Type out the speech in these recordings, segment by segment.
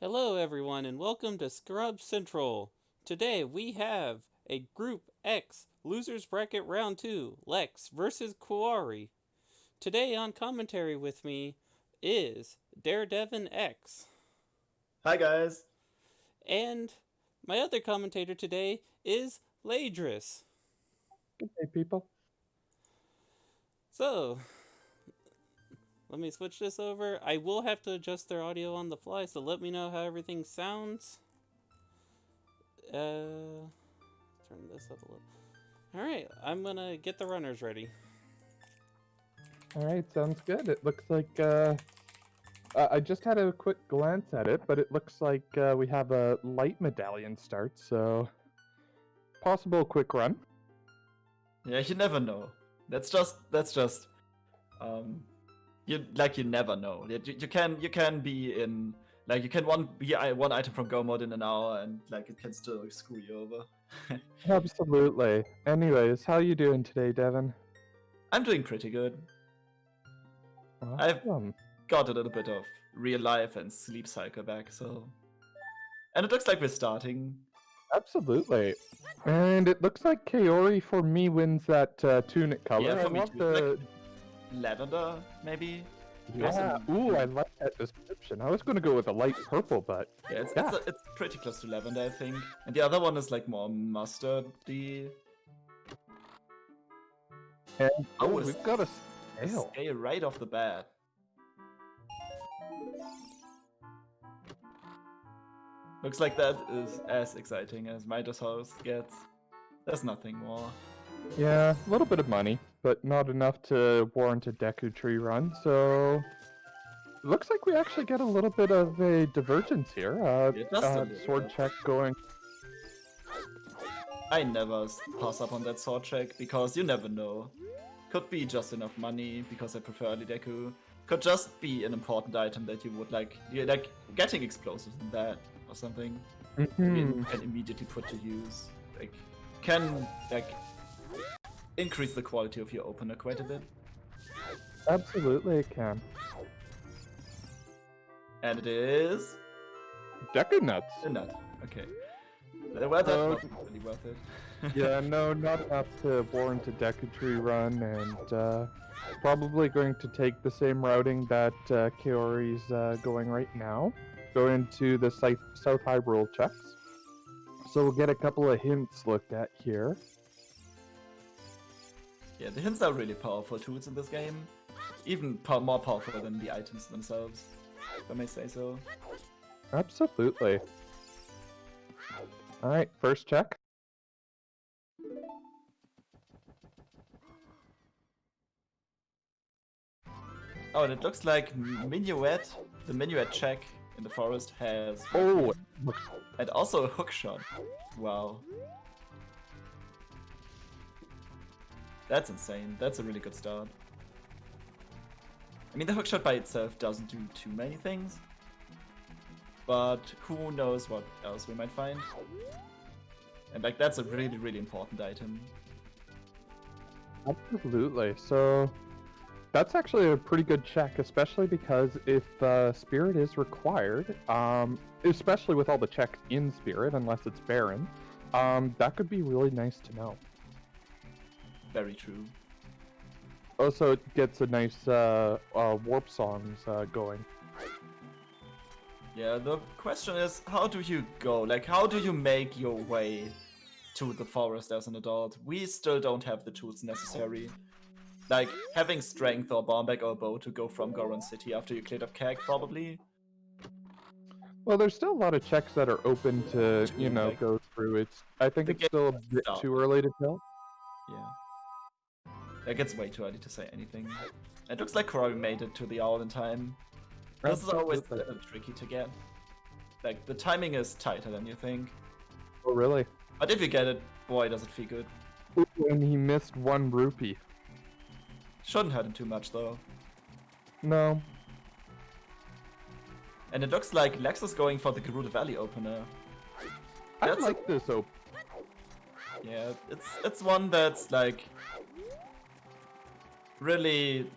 Hello, everyone, and welcome to Scrub Central. Today we have a Group X Losers Bracket Round 2 Lex versus Koari. Today on commentary with me is Daredevin X. Hi guys. And my other commentator today is Ladris. Good day, people. So, let me switch this over. I will have to adjust their audio on the fly, so let me know how everything sounds. Turn this up a little. Alright, I'm gonna get the runners ready. All right, sounds good. It looks like I just had a quick glance at it, but it looks like we have a light medallion start, so possible quick run. Yeah, you never know. That's just you never know. You can be in you can be one item from go mode in an hour and it can still screw you over. Absolutely. Anyways, how you doing today, Devin? I'm doing pretty good. I've Awesome. got a little bit of real life and sleep cycle back, and it looks like we're starting. Absolutely. And it looks like Kaori for me wins that tunic color. Yeah, for I me love too. the Lavender, maybe. yeah. Ooh, I like that description. I was gonna go with a light purple, but Yeah, it's yeah. it's pretty close to lavender, I think. And the other one is more mustardy. And Oh, we've got a a scale. scale right off the bat. Looks like that is as exciting as Midas House gets. There's nothing more. Yeah, a little bit of money, but not enough to warrant a Deku Tree run, so looks like we actually get a little bit of a divergence here. Just a little sword bit. check going. I never pass up on that sword check because you never know. Could be just enough money because I prefer early Deku. Could just be an important item that you would like. You like getting explosives in that or something. You can immediately put to use. Can increase the quality of your opener quite a bit. Absolutely, it can. And it is Deku Nuts. a nut. Okay. Well, that's So- not really worth it. Yeah, no, not enough to warrant a Deku Tree run, and probably going to take the same routing that Kaori's going right now. Go into the South Hyrule checks. So we'll get a couple of hints looked at here. Yeah, the hints are really powerful tools in this game. Even more powerful than the items themselves, if I may say so. Absolutely. Alright, first check. Oh, and it looks like Minuet, the Minuet check in the forest has... Oh! And also a hook shot. Wow. That's insane. That's a really good start. I mean, the hook shot by itself doesn't do too many things. But who knows what else we might find. And that's a really, really important item. Absolutely. So, that's actually a pretty good check, especially because if Spirit is required, especially with all the checks in Spirit, unless it's Baron, that could be really nice to know. Very true. Also, it gets a nice warp songs going. Yeah, the question is, how do you go? How do you make your way to the forest as an adult? We still don't have the tools necessary. Having strength or Bombeck or bow to go from Goron City after you cleared up Kag, probably. Well, there's still a lot of checks that are open to, go through. I think The it's still a bit itself. too early to tell. Yeah. It's way too early to say anything. It looks like Koari made it to the owl in time. This is always a little tricky to get. The timing is tighter than you think. Oh, really? But if you get it, boy, does it feel good. Ooh, and he missed 1 rupee. Shouldn't hurt him too much, though. No. And it looks like Lex is going for the Gerudo Valley opener. I like this open. Yeah, it's one that's really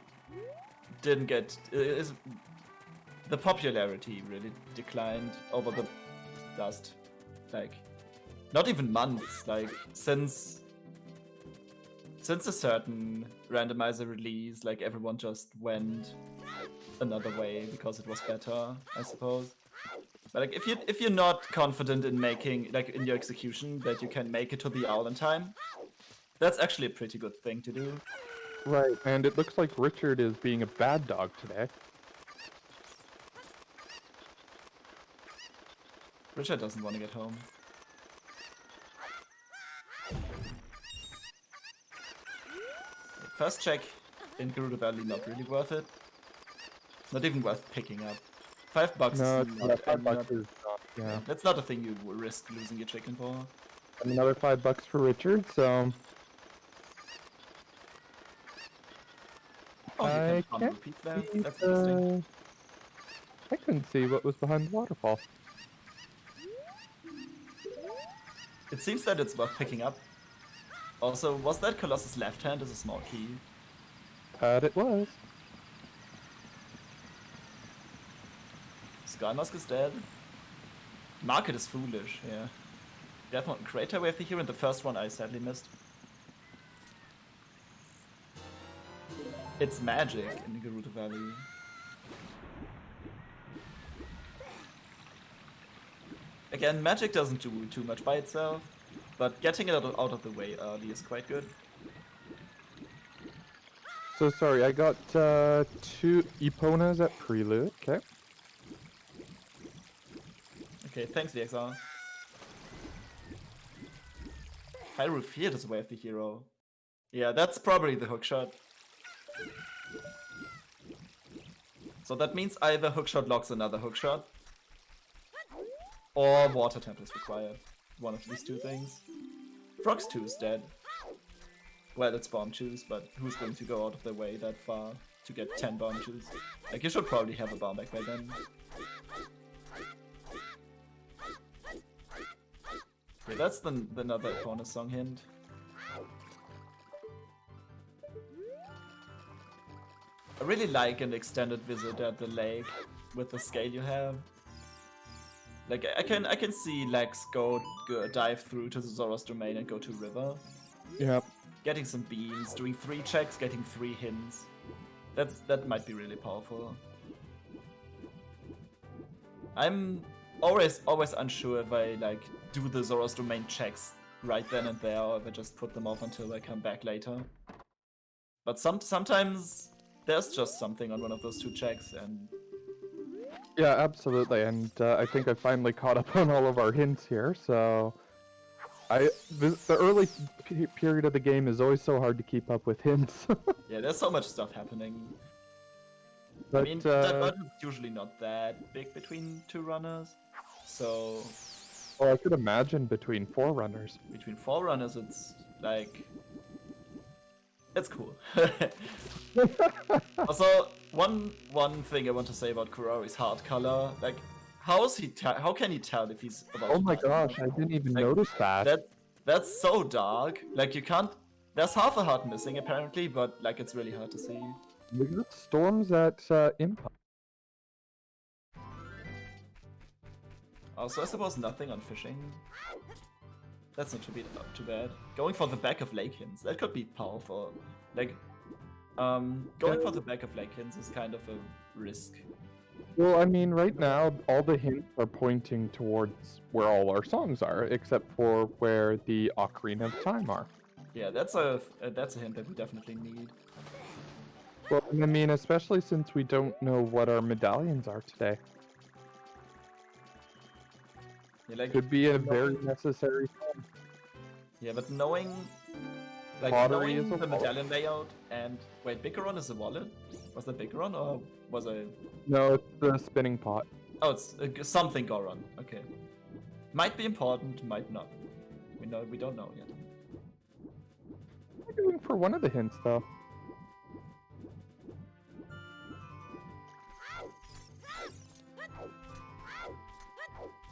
didn't get is the popularity really declined over the last, like, not even months, like, since a certain randomizer release, like, everyone just went another way because it was better, I suppose. But like, if you're not confident in making, like, in your execution that you can make it to the owl in time, that's actually a pretty good thing to do. Right, and it looks like Richard is being a bad dog today. Richard doesn't want to get home. First check in Gerudo Valley, not really worth it. Not even worth picking up. $5 No, is not, $5 is not, yeah. that's not a thing you would risk losing your chicken for. And another $5 for Richard, so Oh, you I can can't repeat that. see That's interesting. the... I couldn't see what was behind the waterfall. It seems that it's worth picking up. Also, was that Colossus' left hand as a small key? But it was. Skymask is dead. Market is foolish, yeah. Death Mountain Crater we have the hero, and the first one I sadly missed. It's magic in Gerudo Valley. Again, magic doesn't do too much by itself, but getting it out of the way early is quite good. So sorry, I got 2 Eponas at Prelude, okay. Okay, thanks VXR. Hyrule Fear is away of the hero. Yeah, that's probably the hookshot. So that means either hookshot locks another hookshot, or water temple is required. One of these two things. Frogs 2 is dead. Well, it's bomb choose, but who's going to go out of their way that far to get 10 bomb choose? Like, you should probably have a bomb back by then. Okay, that's the another corner song hint. I really like an extended visit at the lake with the scale you have. Like, I can see Lex go dive through to the Zora's domain and go to river. Yep. Getting some beans, doing 3 checks, getting 3 hints. That might be really powerful. I'm always unsure if I like do the Zora's domain checks right then and there, or if I just put them off until I come back later. But sometimes there's just something on one of those 2 checks, and Yeah, absolutely, and I think I finally caught up on all of our hints here, so... The early period of the game is always so hard to keep up with hints. yeah, there's so much stuff happening. But, I mean, that budget's usually not that big between 2 runners, so... Well, I could imagine between 4 runners. Between 4 runners, it's like... It's cool. Also, one thing I want to say about Koari's heart color, like, how can he tell if he's about Oh to my die? gosh, I didn't even Like, notice that. That's so dark. Like, you can't... There's half a heart missing, apparently, but, like, it's really hard to see. We got storms at Impact. Also, I suppose nothing on fishing. That's not too bad. Going for the back of Lake Hints, that could be powerful. Like, going for the back of Lake Hints is kind of a risk. Well, I mean, right now, all the hints are pointing towards where all our songs are, except for where the Ocarina of Time are. Yeah, that's a hint that we definitely need. Well, I mean, especially since we don't know what our medallions are today. Yeah, like, Could be a very necessary thing. yeah, but knowing Pottery is a the wallet. medallion layout and wait, Bicaron is a wallet? Was that Bicaron or was I? No, it's the spinning pot. Oh, it's something Goron. Okay, might be important, might not. We don't know yet. I'm going for one of the hints, though.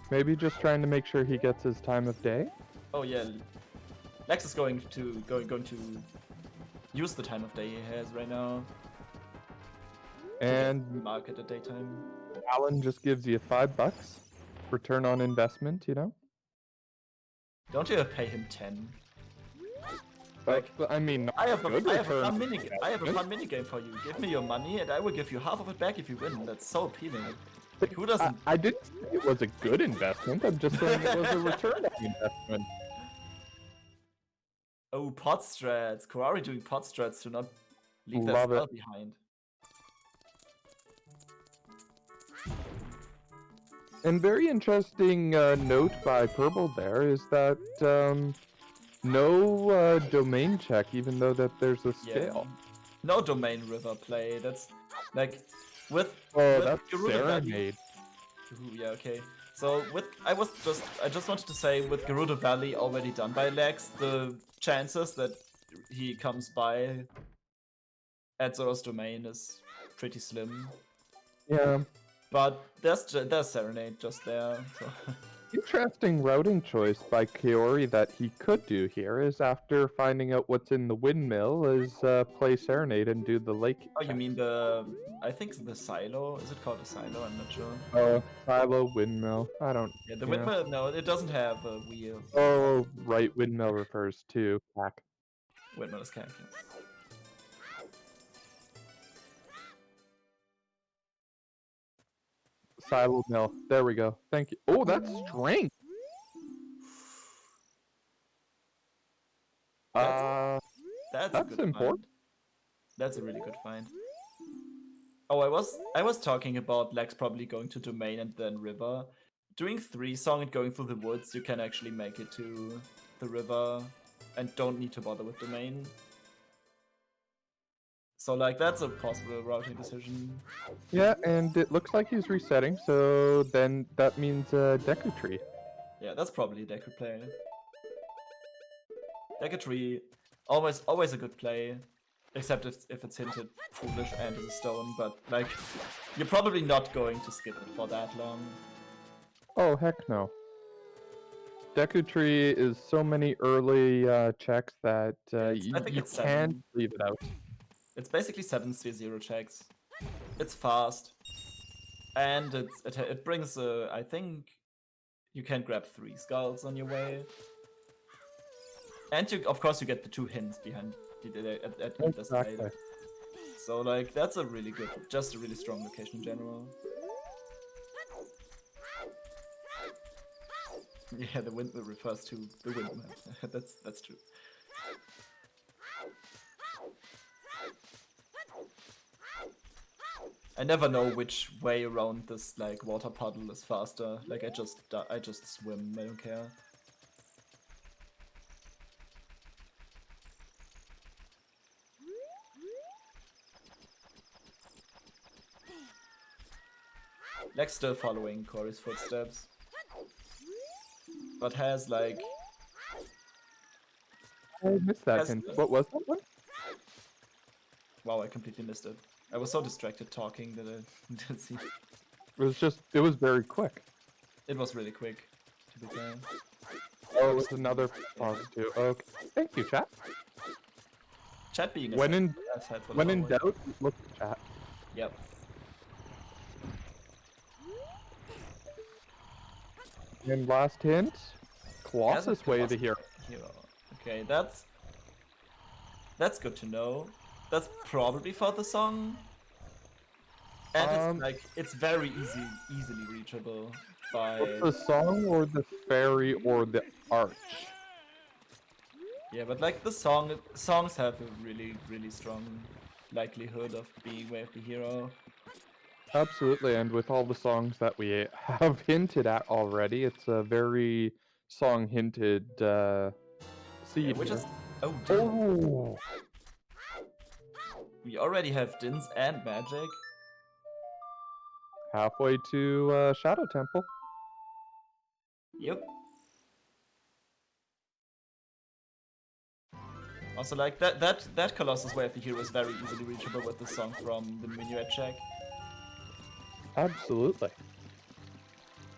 Maybe just trying to make sure he gets his time of day. Oh yeah, Lex is going to use the time of day he has right now. And Mark at the daytime. Alan just gives you $5 return on investment, you know? Don't you pay him 10? Like, But I mean, not I have a good return on fun investment. mini game for you. Give me your money and I will give you half of it back if you win. That's so appealing. Like, who I, doesn't? I didn't say it was a good investment. I'm just saying it was a return on investment. Oh, pot strats. Koari doing pot strats to not leave that Love it. spell behind. And very interesting note by Purple there is that no domain check, even though that there's a scale. No domain river play. That's like with Oh, with that's Gerudo Valley. Serenade. Ooh, yeah, okay. So I just wanted to say with Gerudo Valley already done by Lex, the chances that he comes by at Zora's domain is pretty slim. Yeah. But there's Serenade just there. So. Interesting routing choice by Koari that he could do here is after finding out what's in the windmill is play Serenade and do the lake. Oh, you mean I think the silo? Is it called a silo? I'm not sure. Silo, windmill. I don't. Yeah, the yeah. windmill, no, it doesn't have a wheel. Oh, right. Windmill refers to pack. Windmill is cack, yes. Silo mill. There we go. Thank you. Oh, that's strength. That's a That's good important. find. That's a really good find. Oh, I was talking about Lex probably going to domain and then river. Doing 3-song and going through the woods, you can actually make it to the river and don't need to bother with domain. So like that's a possible routing decision. Yeah, and it looks like he's resetting, so then that means Deku Tree. Yeah, that's probably Deku play. Deku Tree, always a good play. Except if it's hinted foolish and is a stone, but like you're probably not going to skip it for that long. Oh, heck no. Deku Tree is so many early checks that I think you it's can't 7. leave it out. It's basically 7 3-0 checks. It's fast. And it brings I think you can grab 3 skulls on your way. And of course you get the 2 hints behind at either side. Exactly. So like that's a really good, just a really strong location in general. Yeah, the windmill refers to the windmill. that's true. I never know which way around this like water puddle is faster. Like I just swim. I don't care. Lex still following Koari's footsteps, but has like. I missed that hint. What was that one? Wow, I completely missed it. I was so distracted talking that I didn't see. It was very quick. It was really quick, to be fair. Oh, it was another pause too. Okay. Thank you, chat. Chat being When in always. doubt, look at chat. Yep. And last hint, Colossus way to hear. Okay, that's good to know. That's probably for the song. And it's very easily reachable by the song or the fairy or the arch. Yeah, but like the songs have a really strong likelihood of being Way of the Hero. Absolutely, and with all the songs that we have hinted at already, it's a very song hinted seed. Yeah, here. oh. We already have Dins and Magic. Halfway to Shadow Temple. Yep. Also, like that Colossus Way of the Hero is very easily reachable with the song from the Minuet check. Absolutely.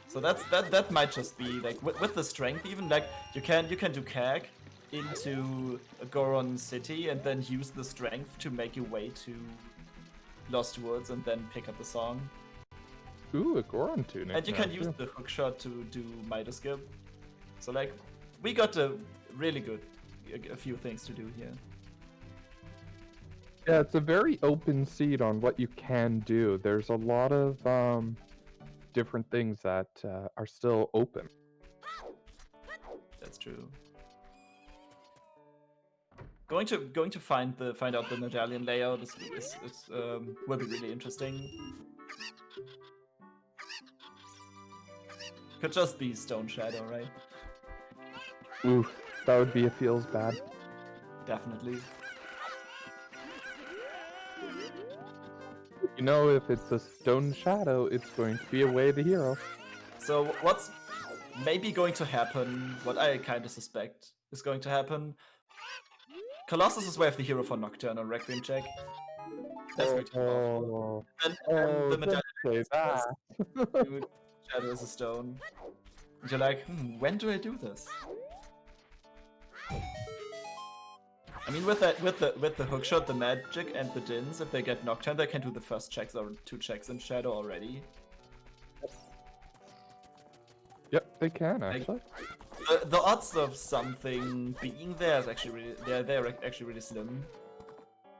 So that might just be like with the strength even like you can do Kag into a Goron city and then use the strength to make your way to Lost Woods and then pick up the song. Ooh, a Goron tunic. And you now, can use too. the hookshot to do Midas Skip. So like, we got a really good, a few things to do here. Yeah, it's a very open seed on what you can do. There's a lot of different things that are still open. That's true. Going to find out the medallion layout will be really interesting. Could just be Stone Shadow, right? Ooh, that would be a feels bad. Definitely. You know, if it's a Stone Shadow, it's going to be away the hero. So what's maybe going to happen, what I kind of suspect is going to happen, Colossus is wave the hero for Nocturne on Requiem check. That's going to be awful. And the don't medallion say that. dude, Shadow is a stone. And you're like, when do I do this? I mean, with the hookshot, the magic, and the dins, if they get Nocturne, they can do the first checks or 2 checks in Shadow already. Yep, they can actually. The odds of something being there is actually really they're actually really slim.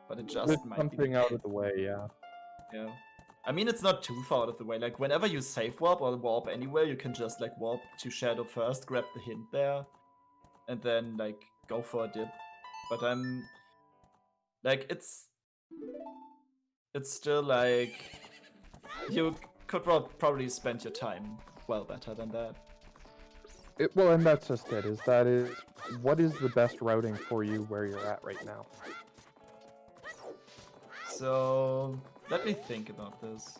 But it just With might something be out of the way, yeah. Yeah. I mean, it's not too far out of the way. Like, whenever you safe warp or warp anywhere, you can just, like, warp to Shadow first, grab the hint there, and then, like, go for a dip. But I'm... Like, it's still, like... You could probably spend your time well better than that. Well, and that's just it. What is the best routing for you where you're at right now? So... Let me think about this.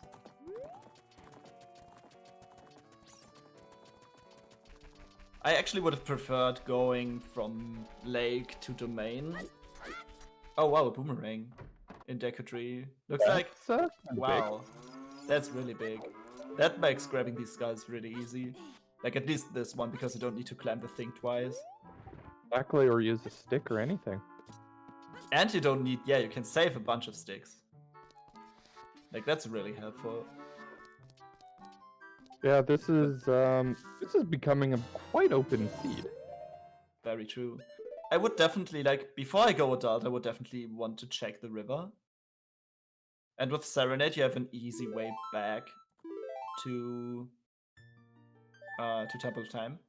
I actually would have preferred going from Lake to Domain. Oh wow, a Boomerang in Deku Tree. Looks like... Kinda Wow, that's really big. That makes grabbing these guys really easy. Like at least this one, because you don't need to climb the thing twice. Exactly, or use a stick or anything. And you don't need... Yeah, you can save a bunch of sticks. Like, that's really helpful. Yeah, this is becoming a quite open seed. Very true. I would definitely, like, before I go adult, I would definitely want to check the river. And with Serenade, you have an easy way back to Temple of Time,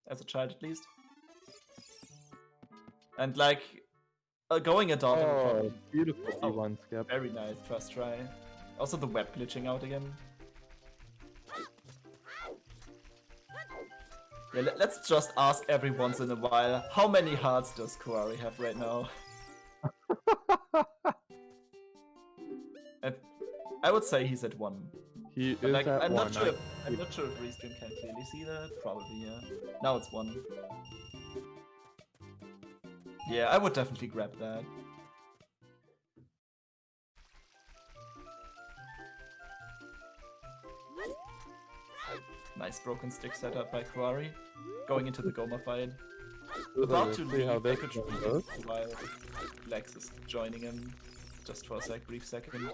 as a child at least. And like, going adult, I would probably... Beautiful E1 skip. Very nice, first try. Also the web glitching out again. Yeah, let's just ask every once in a while, how many hearts does Koari have right now? I would say he's at 1. He is Like, at I'm 1. not sure if Restream can clearly see that. Probably, yeah. Now it's 1. Yeah, I would definitely grab that. Nice broken stick setup by Koari. Going into the Goma fight. About to leave Deku Tree while Lex is joining him. Just for a brief second.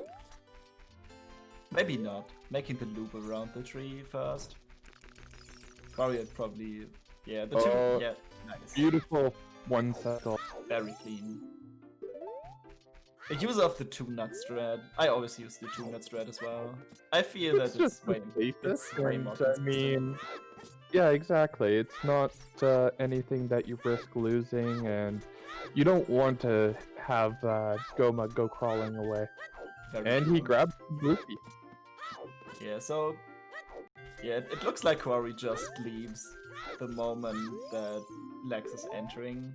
Maybe not. Making the loop around the tree first. Koari had probably... Yeah, the two... Yeah, nice. Beautiful one settle. Very clean. A user of the 2-nut strat. I always use the 2-nut strat as well. I feel that it's way more consistent. I mean, yeah, exactly. It's not anything that you risk losing, and you don't want to have Goma go crawling away. Very true. He grabbed Goofy. Yeah, so... Yeah, it looks like Koari just leaves the moment that Lex is entering.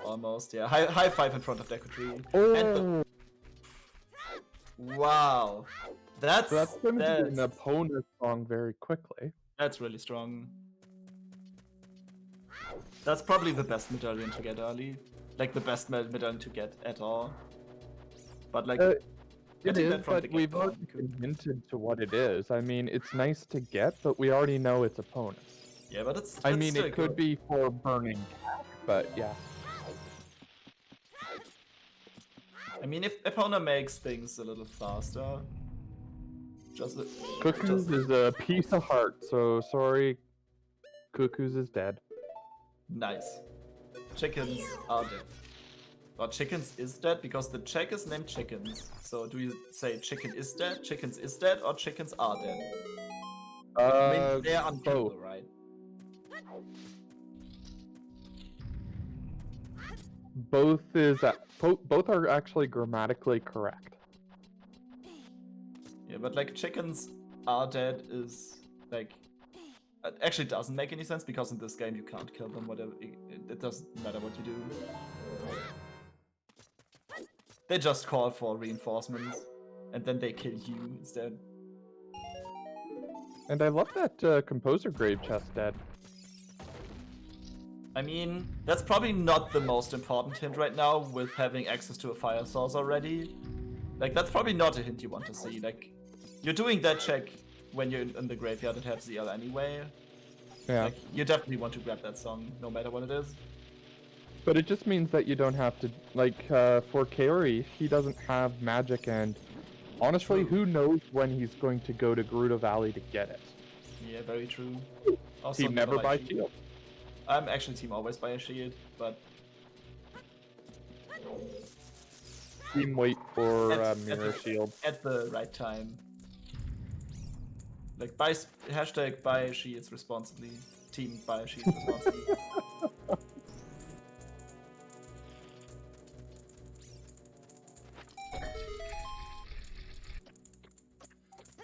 Almost, yeah. High five in front of Deku Tree. Oh! Wow. That's going to be an opponent song very quickly. That's really strong. That's probably the best medallion to get early. Like, the best medallion to get at all. But, like... It is, but we've already hinted to what it is. I mean, it's nice to get, but we already know its opponents. Yeah, but it's I mean, it could be for Burning Cat, but yeah. I mean, if Epona makes things a little faster, Just Cuckoos is a piece of heart, so sorry. Cuckoos is dead. nice. Chickens are dead. Or chickens is dead because the check is named chickens. So do you say chicken is dead, chickens is dead, or chickens are dead? I mean, they are unkillable, both. right? Both are actually grammatically correct. Yeah, but like chickens are dead is like it actually doesn't make any sense because in this game you can't kill them. Whatever, it doesn't matter what you do. They just call for reinforcements, and then they kill you instead. And I love that composer grave chest dead. I mean, that's probably not the most important hint right now with having access to a fire source already. Like, that's probably not a hint you want to see. Like, you're doing that check when you're in the graveyard and have ZL anyway. Yeah. Like, you definitely want to grab that song, no matter what it is. But it just means that you don't have to, like, for Koari, he doesn't have magic, and honestly, True. who knows when he's going to go to Gerudo Valley to get it. Yeah, very true. Also, Team never buy shield. shield. I'm actually team always buy a shield, but Team wait for At- mirror shield. at the right time. Like, hashtag buy shields responsibly. Team buy shields responsibly.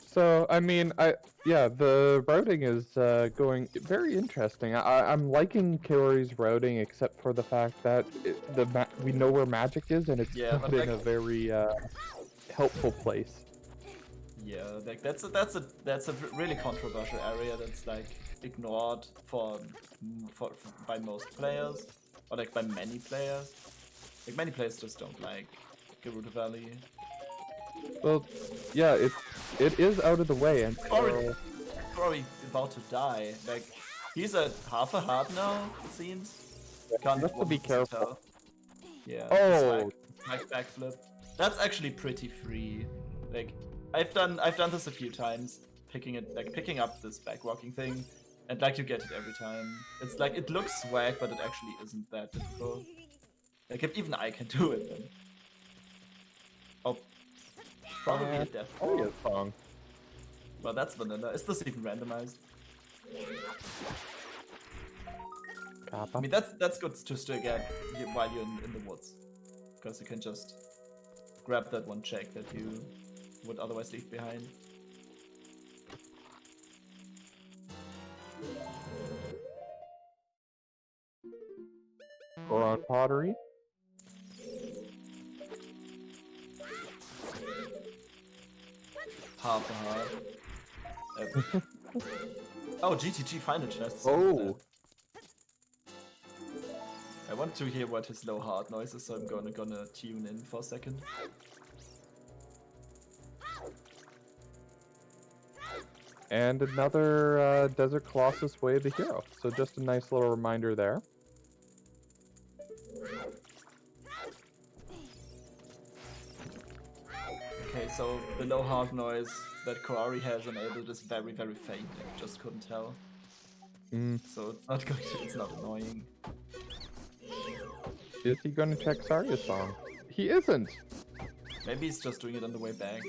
So, I mean, yeah, the routing is going very interesting. I'm liking Koari's routing, except for the fact that we know where magic is, and it's Yeah, not but in like- a very helpful place. Yeah, like that's a really controversial area that's like ignored for by most players, or like by many players. Like many players just don't like Gerudo Valley. Well, yeah, it is out of the way, and Already- so, Probably about to die. Like he's at half a heart now, it seems. Can't you have to be 100% careful. tell. Yeah. Oh. Smack backflip. That's actually pretty free. Like I've done this a few times, picking up this backwalking thing, and like you get it every time. It's like it looks swag, but it actually isn't that difficult. Like if even I can do it, then oh, probably a death. Oh, yeah, song. Well, that's vanilla. Is this even randomized? I mean, that's good to still get while you're in the woods, because you can just grab that one check that you would otherwise leave behind. Or on pottery. Half a heart. Oh, GTG final chest. Oh. I want to hear what his low heart noise is, so I'm gonna tune in for a second. And another Desert Colossus Way of the Hero. So just a nice little reminder there. Okay, so the low heart noise that Koari has enabled is very, very faint. I just couldn't tell. So it's not going to, it's not annoying. Is he going to check Zarya's song? He isn't! Maybe he's just doing it on the way back.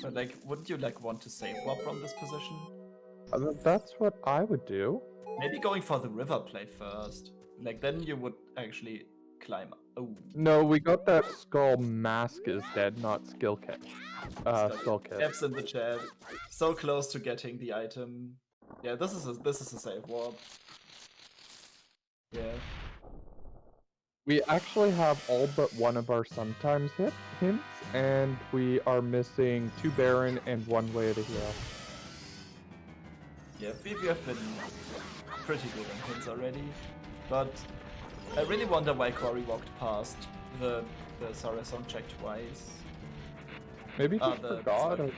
But like, wouldn't you like want to save warp from this position? That's what I would do. Maybe going for the river play first. Like then you would actually climb up. Oh, No, we got that Skull Mask is dead, not Skill Kit. Skull Kit. F's in the chat. So close to getting the item. Yeah, this is a save warp. Yeah. We actually have all but one of our sometimes hints, and we are missing 2 Baron and 1 Way of the Hero. Yeah, we have been pretty good on hints already, but I really wonder why Koari walked past the Zarya song check twice. Maybe he the- forgot. sorry.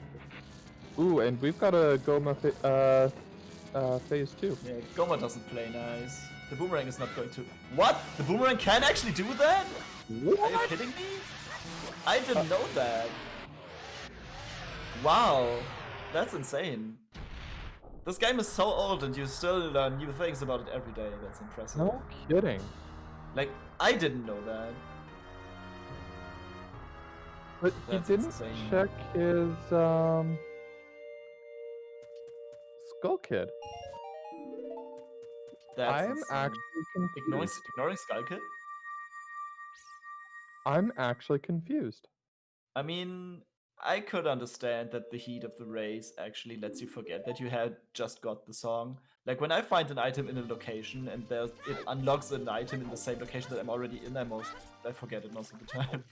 Ooh, and we've got a Goma phase 2. Yeah, Goma doesn't play nice. The boomerang is not going to. What? The boomerang can actually do that? Are you kidding me? I didn't know that. Wow. That's insane. This game is so old and you still learn new things about it every day. That's impressive. No kidding. Like, I didn't know that. But That's he didn't insane. check his Skull Kid. That's I'm insane. actually confused. Ignoring Skull Kid? I'm actually confused. I mean, I could understand that the heat of the race actually lets you forget that you had just got the song. Like when I find an item in a location and it unlocks an item in the same location that I'm already in, I forget it most of the time.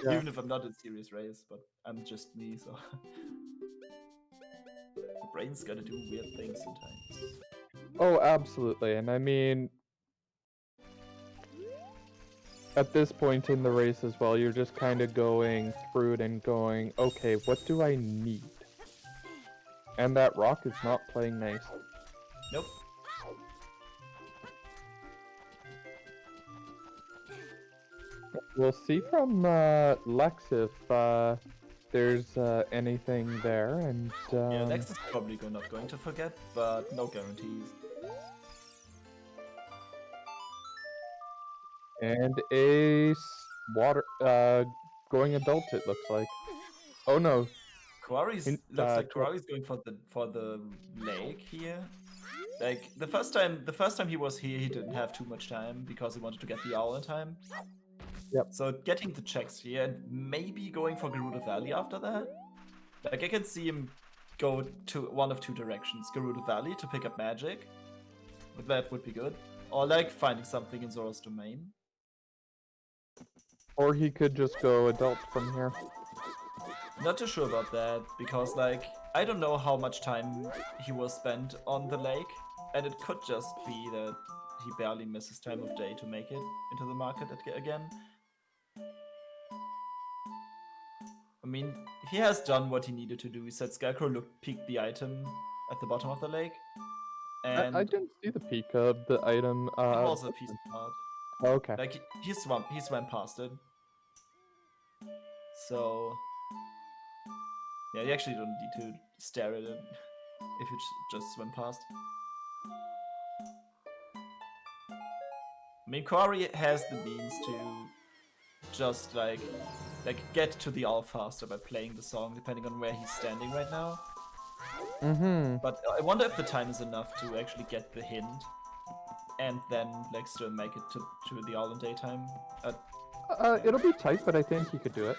Yeah. Even if I'm not in serious race, but I'm just me, so the brain's gotta do weird things sometimes. Oh, absolutely. And I mean, at this point in the race as well, you're just kind of going through it and going, okay, what do I need? And that rock is not playing nice. Nope. We'll see from Lex if there's anything there, and Yeah, Lex is probably not going to forget, but no guarantees. and water going adult. It looks like. Oh no, Koari's looks like Koari's going for the lake here. Like the first time he was here, he didn't have too much time because he wanted to get the owl in time. Yep. So getting the checks here and maybe going for Gerudo Valley after that. Like I can see him go to one of two directions: Gerudo Valley to pick up magic, but that would be good, or like finding something in Zora's domain. Or he could just go adult from here. Not too sure about that, because like, I don't know how much time he will spend on the lake, and it could just be that he barely misses time of day to make it into the market again. I mean, he has done what he needed to do. He said Scarecrow peeked the item at the bottom of the lake, and I didn't see the peak of the item. it was a piece of art. Okay. Like, he swam past it. So, yeah, you actually don't need to stare at it if you just swim past. I mean, Koari has the means to just like get to the owl faster by playing the song, depending on where he's standing right now. Mm-hmm. But I wonder if the time is enough to actually get the hint, and then like still make it to the owl in daytime. It'll be tight, but I think he could do it.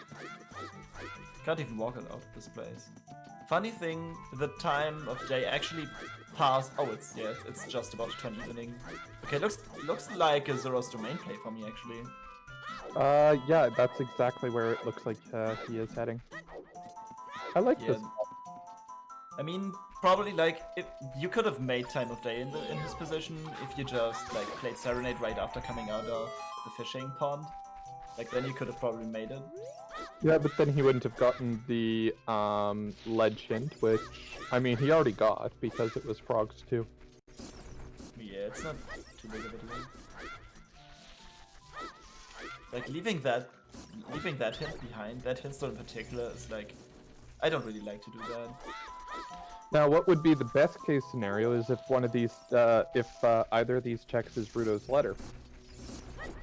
Can't even walk out of this place. Funny thing, the time of day actually passed. Oh, it's just about to turn evening. Okay, looks like a Zora's Domain play for me actually. Yeah, that's exactly where it looks like he is heading. I like this. I mean, probably like you could have made time of day in his position if you just like played Serenade right after coming out of the fishing pond. Like then you could have probably made it. Yeah, but then he wouldn't have gotten the ledge hint, which I mean he already got because it was frogs too. Yeah, it's not too big of a deal. Like leaving that hint behind, that hint in particular is like, I don't really like to do that. Now, what would be the best case scenario is if one of these, either of these checks is Rudo's letter.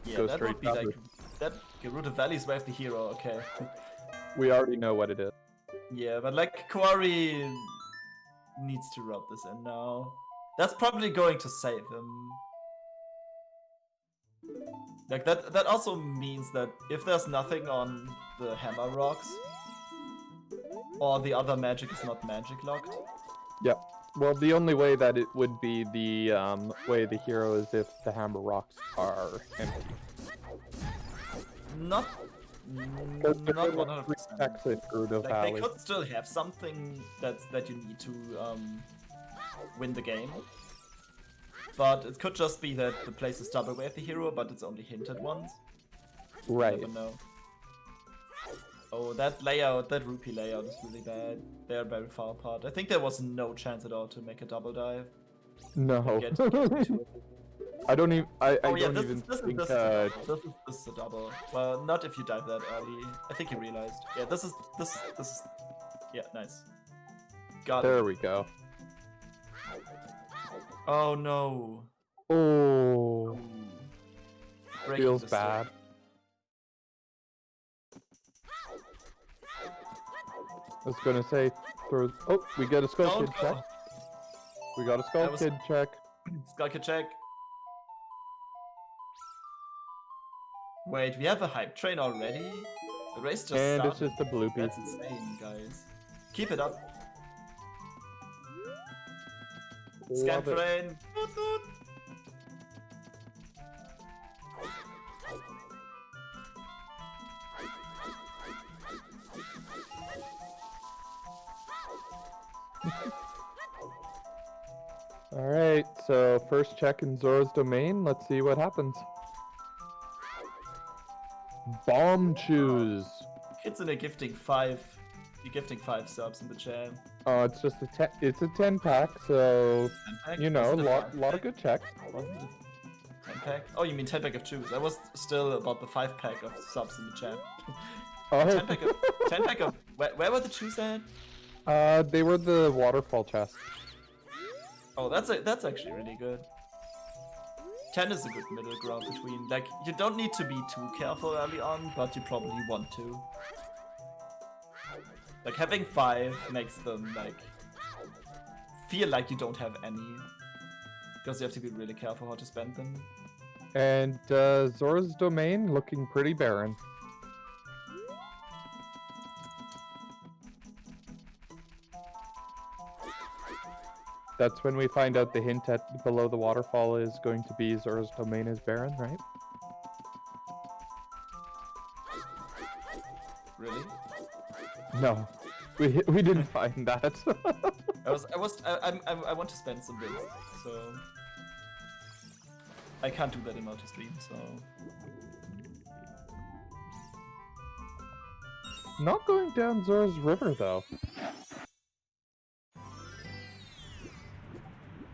Yeah, Go that straight would be downward. like that. Gerudo Valley's where the hero. Okay. We already know what it is. Yeah, but like Koari needs to rub this in now. That's probably going to save him. Like that also means that if there's nothing on the hammer rocks, or the other magic is not magic locked. Yep. Well, the only way that it would be the way the hero is if the hammer rocks are empty. Not Because there not are 3 100%. checks in Gerudo Like Valley. they could still have something that you need to win the game. But it could just be that the place is double wave the hero, but it's only hinted once. Right. You never know. Oh, that layout, that rupee layout is really bad. They're very far apart. I think there was no chance at all to make a double dive. No. Get to it. I don't even. I Oh yeah, don't this even is think. this is a double. Well, not if you dive that early. I think you realized. Yeah, this is Yeah, nice. Got There it. we go. Oh no. Oh, Breaking feels the stone. bad. I was gonna say, oh, we get a Skull Don't Kid go. check. We got a Skull That was- Kid check. Skull Kid check. Wait, we have a hype train already? The race just And started. it's just a bloopy. That's insane, guys. Keep it up. Scan Love it. train. Toot, toot. Alright, so first check in Zora's domain. Let's see what happens. Bomb choose. Kids in a gifting 5. You're gifting 5 subs in the chat. Oh, it's just it's a 10 pack, so 10 pack? you know, Wasn't it a lot 5 of pack? good checks. Wasn't it a 10 pack? Oh, you mean 10 pack of choose. I was still about the 5 pack of subs in the chat. Oh, 10 pack of. 10 pack of. Where were the choose at? they were the waterfall chest. Oh, that's actually really good. 10 is a good middle ground between, like, you don't need to be too careful early on, but you probably want to. Like, having 5 makes them, like, feel like you don't have any. Because you have to be really careful how to spend them. And Zora's domain looking pretty barren. That's when we find out the hint at below the waterfall is going to be Zora's domain is barren, right? Really? No, we didn't find that. I want to spend some bits, so I can't do that in multi-stream, so Not going down Zora's river though.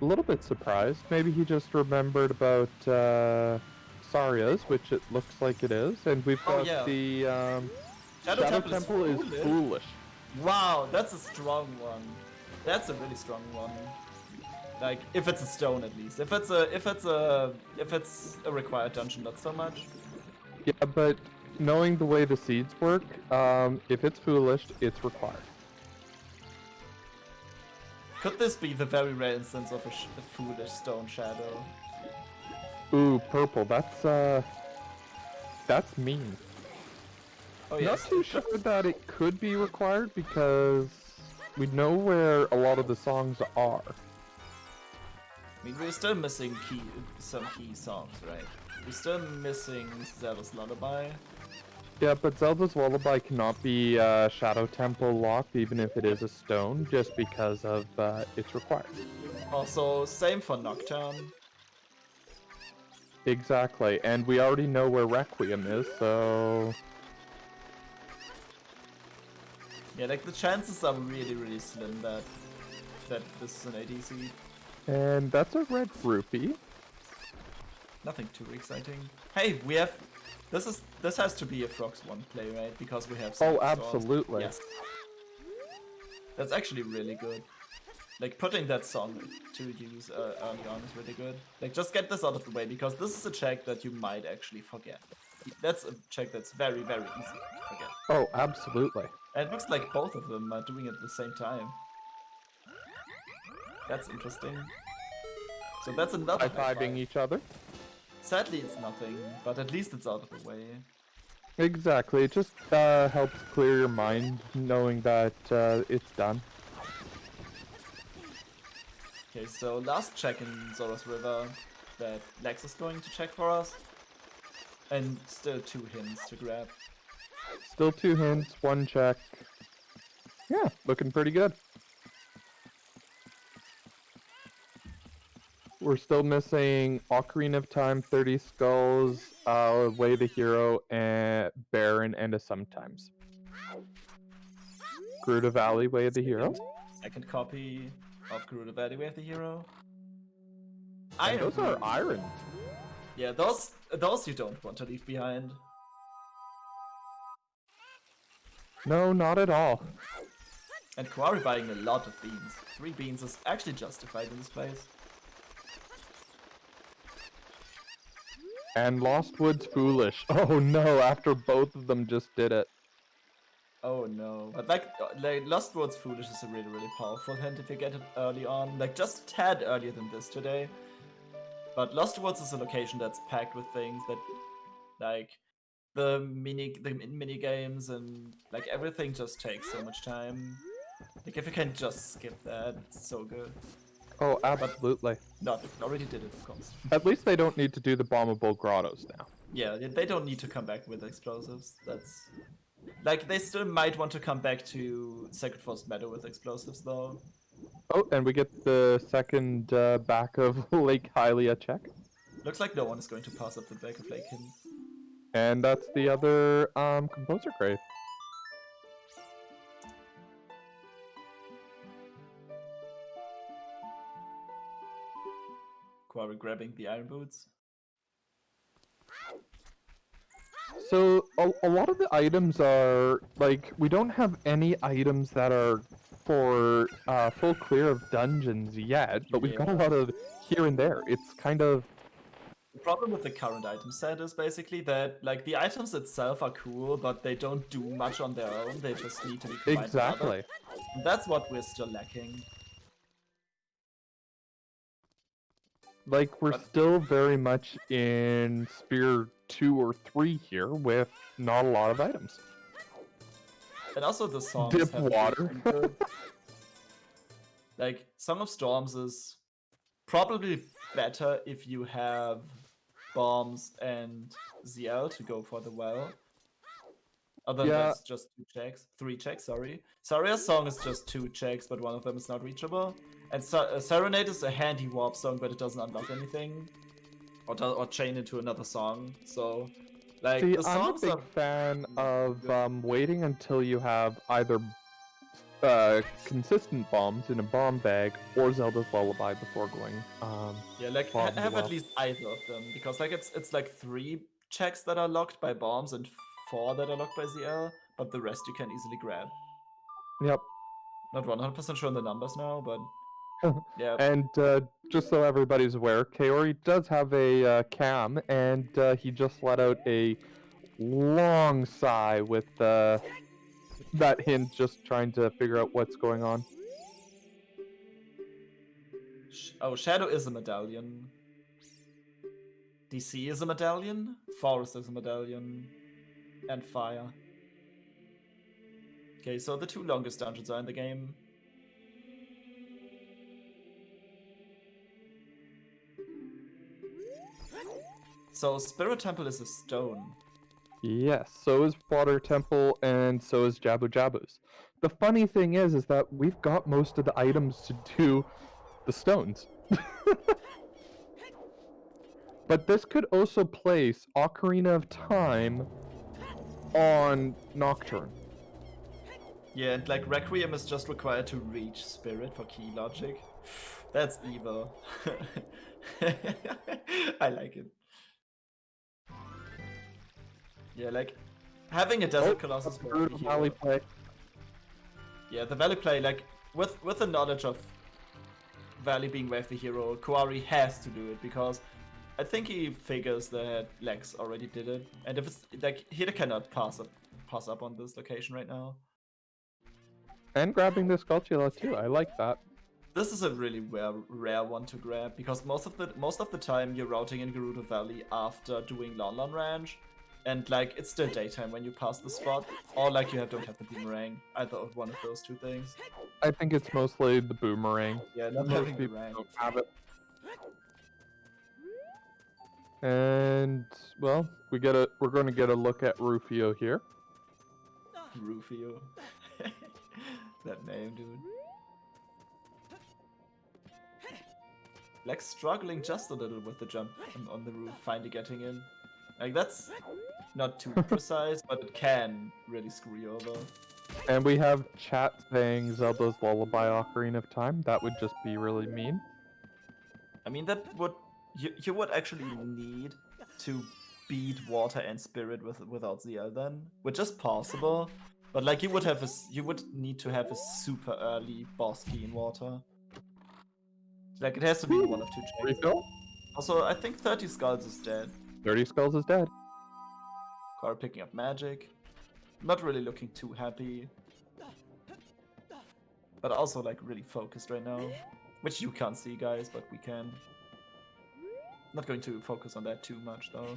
A little bit surprised. Maybe he just remembered about Saria's, which it looks like it is, and we've Oh, got yeah. the Shadow Temple is foolish. Wow, that's a strong one. That's a really strong one. Like, if it's a stone at least. If it's a required dungeon, not so much. Yeah, but knowing the way the seeds work, if it's foolish, it's required. Could this be the very rare instance of a foolish stone shadow? Ooh, purple. That's mean. Oh Not yes. too sure that it could be required because we know where a lot of the songs are. I mean, we're still missing some key songs, right? We're still missing Zelda's Lullaby. Yeah, but Zelda's Lullaby cannot be Shadow Temple locked, even if it is a stone, just because of it's required. Also, same for Nocturne. Exactly, and we already know where Requiem is, so Yeah, like the chances are really, really slim that this is an ADC. and that's a red rupee. Nothing too exciting. Hey, we have. This has to be a Frogs 1 play, right? Because we have. Oh, swords. absolutely. Yes. That's actually really good. Like putting that song to use early on is really good. Like just get this out of the way because this is a check that you might actually forget. That's a check that's very, very easy to forget. Oh, absolutely. And it looks like both of them are doing it at the same time. That's interesting. So that's another High-fiving each other. Sadly, it's nothing, but at least it's out of the way. Exactly, it just helps clear your mind knowing that it's done. Okay, so last check in Zora's River that Lex is going to check for us. And still 2 hints to grab. Still 2 hints, 1 check. Yeah, looking pretty good. We're still missing Ocarina of Time, 30 Skulls, Way the Hero, and Baron, and a Sometimes. Gerudo Valley, Way of the Hero. Second copy of Gerudo Valley Way of the Hero. And those are iron. Yeah, those you don't want to leave behind. No, not at all. And Koari buying a lot of beans. 3 beans is actually justified in this place. And Lost Woods foolish. Oh no, after both of them just did it. Oh no. But like Lost Words Foolish is a really, really powerful hint if you get it early on. Like just a tad earlier than this today. But Lost Woods is a location that's packed with things that, like, the mini games and like everything just takes so much time. Like if you can just skip that, it's so good. Oh, absolutely. Not if you already did it, of course. At least they don't need to do the bombable grottos now. Yeah, they don't need to come back with explosives. That's like they still might want to come back to Sacred Forest Meadow with explosives though. Oh, and we get the second back of Lake Hylia check. Looks like no one is going to pass up the back of Lake Hidden. And that's the other composer grave. Koari grabbing the iron boots. So a lot of the items are like we don't have any items that are for full clear of dungeons yet, but we've got a lot of here and there. It's kind of The problem with the current item set is basically that like the items itself are cool, but they don't do much on their own. They just need to be combined exactly. together. And that's what we're still lacking. Like we're But- still very much in Spear 2 or 3 here with not a lot of items. And also the songs Dip have water. been good. Like Song of Storms is probably better if you have bombs and ZL to go for the well. Other than Yeah. that's just 3 checks, sorry. Saria's song is just 2 checks, but one of them is not reachable. And Serenade is a handy warp song, but it doesn't unlock anything. Or chain into another song, so... Like, See, the I'm a songs big are... fan of good. waiting until you have either consistent bombs in a bomb bag or Zelda's Lullaby before going. Yeah, like, bombs have well. at least either of them, because, like, it's like 3 checks that are locked by bombs and 4 that are locked by ZL, but the rest you can easily grab. Yep. Not 100% sure on the numbers now, but... Yeah. And just so everybody's aware, Koari does have a cam, and he just let out a long sigh with that hint, just trying to figure out what's going on. Oh, Shadow is a medallion. DC is a medallion. Forest is a medallion. And Fire. Okay, so the 2 longest dungeons are in the game. So Spirit Temple is a stone. Yes, so is Water Temple, and so is Jabu Jabu's. The funny thing is that we've got most of the items to do the stones. But this could also place Ocarina of Time on Nocturne. Yeah, and like Requiem is just required to reach Spirit for key logic. That's evil. I like it. Yeah, like having a Desert Colossus worth the Valley hero. play. Yeah, the Valley play, like with the knowledge of Valley being Wave the hero, Koari has to do it because I think he figures that Lex already did it, and if it's like Hida cannot pass up on this location right now. And grabbing the Skulltula too, I like that. This is a really rare one to grab because most of the time you're routing in Gerudo Valley after doing Lon Lon Ranch, and like it's still daytime when you pass the spot, or like you don't have the boomerang. Either of one of those 2 things. I think it's mostly the boomerang. Yeah, not Most having the people rank. don't have it. And well, we're going to get a look at Rufio here. Rufio. That name, dude. Lex struggling just a little with the jump on the roof, finally getting in. Like, that's not too precise, but it can really screw you over. And we have chat saying Zelda's Lullaby Ocarina of Time. That would just be really mean. I mean, that would... You would actually need to beat Water and Spirit without ZL then, which is possible, But like you would need to have a super early boss key in water. Like it has to be one of two checks. Refill? Also, I think 30 skulls is dead. 30 skulls is dead. Koari picking up magic. Not really looking too happy. But also like really focused right now. Which you can't see, guys, but we can. Not going to focus on that too much though.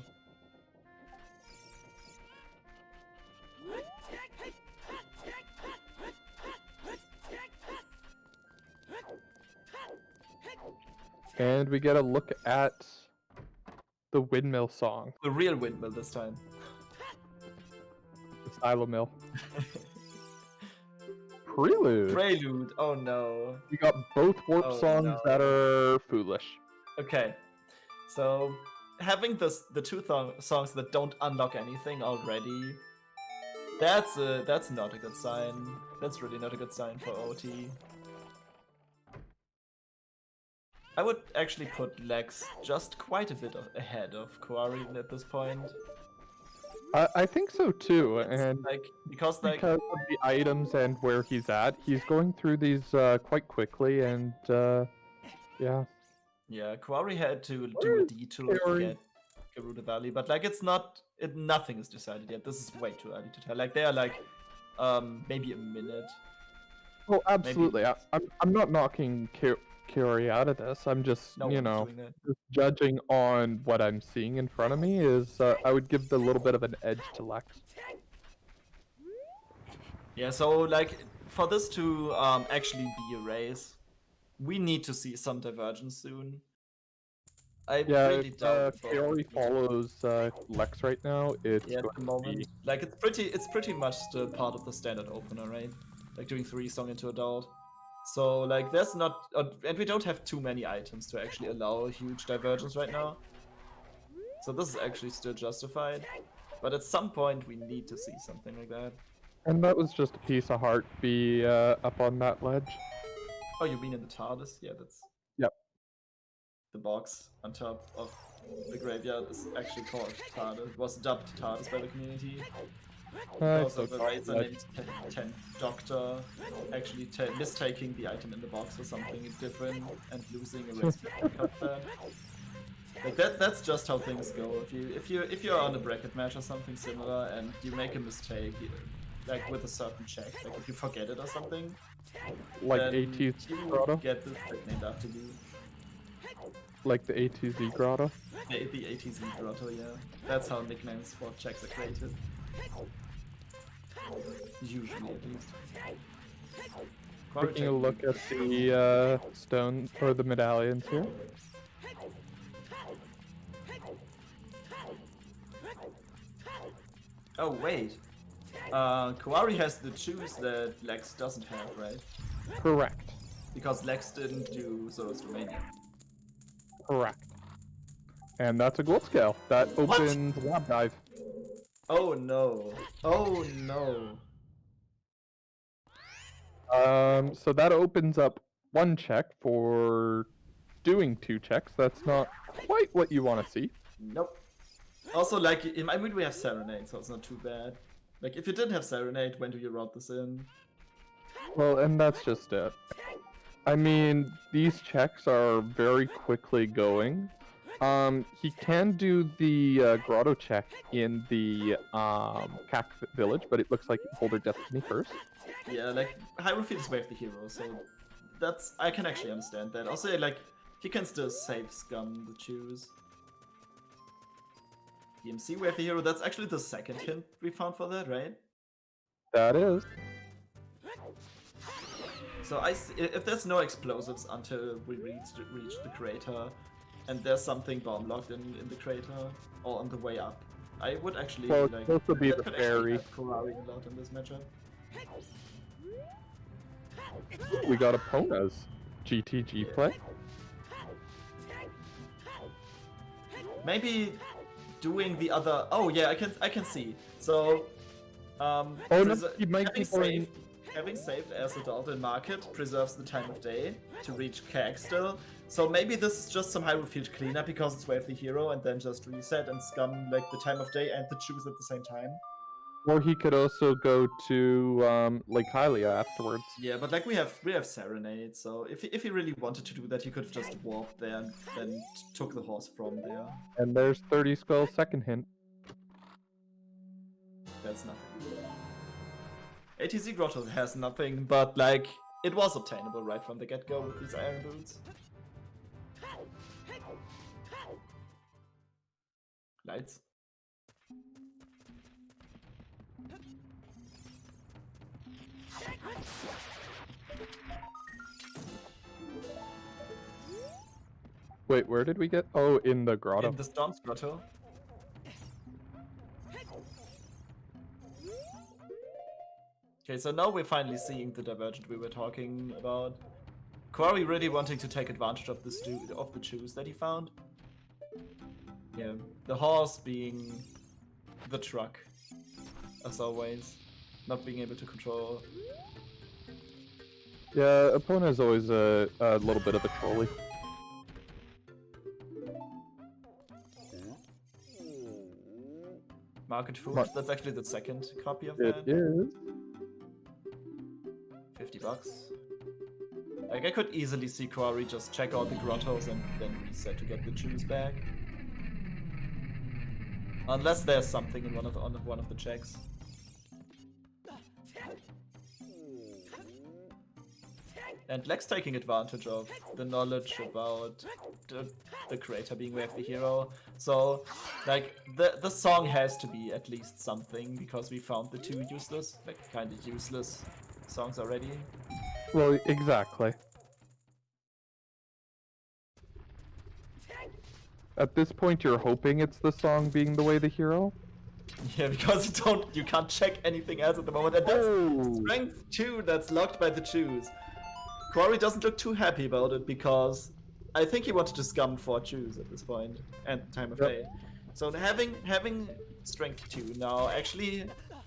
And we get a look at the windmill song, The real windmill this time. the silo mill. Prelude. Prelude, oh no. We got both warp Oh, songs no. that are foolish. Okay, so having the two songs that don't unlock anything already, that's not a good sign. That's really not a good sign for OT. I would actually put Lex just quite a bit ahead of Koari at this point. I think so too, It's and because because of the items and where he's at, he's going through these quite quickly, and yeah. yeah, Koari had to do a detour to Koari? get Gerudo Valley, but like nothing is decided yet. This is way too early to tell. Like they are like maybe a minute. Oh, absolutely. I'm not knocking Koari out of this. I'm just, No you one's know, doing that. just judging on what I'm seeing in front of me is I would give the little bit of an edge to Lex. Yeah, so like for this to actually be a race, we need to see some divergence soon. I Yeah, really if doubt Koari follows Lex right now, it's yeah, at going the to moment, be... like it's pretty much still part of the standard opener, right? Like doing 3 song into adult. So like there's not, and we don't have too many items to actually allow a huge divergence right now. So this is actually still justified, but at some point we need to see something like that. And that was just a piece of heart be up on that ledge. Oh, you mean in the TARDIS? Yeah, that's Yep. the box on top of the graveyard is actually called TARDIS. It was dubbed TARDIS by the community. Because So of a razor named 10th Doctor actually mistaking the item in the box for something different and losing a race cut that. Like that's just how things go. If you're on a bracket match or something similar and you make a mistake, like with a certain check, like if you forget it or something, like then A2Z you grotto? get the trick named after you. Like the A2Z grotto? The ATZ grotto, yeah. That's how nicknames for checks are created. Usually, at least. Taking a look at the stone or the medallions here. Oh wait, Koari has the choose that Lex doesn't have, right? Correct. Because Lex didn't do Zoros Romania. Correct. And that's a gold scale. That opens Lab Dive. Oh no. Oh no. So that opens up one check for doing 2 checks. That's not quite what you want to see. Nope. Also, like, I mean, we have Serenade, so it's not too bad. Like, if you didn't have Serenade, when do you route this in? Well, and that's just it. I mean, these checks are very quickly going. He can do the grotto check in the Cac village, but it looks like Boulder Destiny first. Yeah, like, Hyrule Field is Wave the Hero, so that's, I can actually understand that. Also, like, he can still save Scum the choose. DMC Wave the Hero, that's actually the second hint we found for that, right? That is. So if there's no explosives until we reach the crater, and there's something bomb locked in the crater or on the way up, I would actually Well, it's like supposed to be that the could actually ferry. help Koari a lot in this matchup. We got Epona's GTG play. Maybe doing the other. Oh yeah, I can see. So Oh no, he might having be going. having saved as adult in market preserves the time of day to reach Kag still. So maybe this is just some Hyrule Field cleanup because it's Wave the Hero and then just reset and Scum like the time of day and the choose at the same time. Or he could also go to Lake Hylia afterwards. Yeah, but like we have Serenade, so if he really wanted to do that, he could have just warped there and then took the horse from there. And there's 30 skulls second hint. That's nothing. ATZ Grotto has nothing, but like it was obtainable right from the get-go with these iron boots. Lights. Wait, where did we get? Oh, in the grotto. In the Storm's Grotto. Okay, so now we're finally seeing the divergent we were talking about. Koari really wanting to take advantage of the shoes that he found. Yeah, the horse being the truck, as always, not being able to control. Yeah, opponent is always a little bit of a trolley. Market food. That's actually the second copy of It that. is. $50. Like I could easily see Koari just check out the grottos and then reset to get the shoes back. Unless there's something in one of the checks. And Lex taking advantage of the knowledge about the creator being Way of the Hero. So, like, the song has to be at least something, because we found the two useless, like, kind of useless songs already. Well, exactly. At this point, you're hoping it's the song being the way the hero. Yeah, because you can't check anything else at the moment, and that's strength 2 that's locked by the choose. Koari doesn't look too happy about it because I think he wanted to scum 4 choose at this point and time of day. So having strength 2 now actually,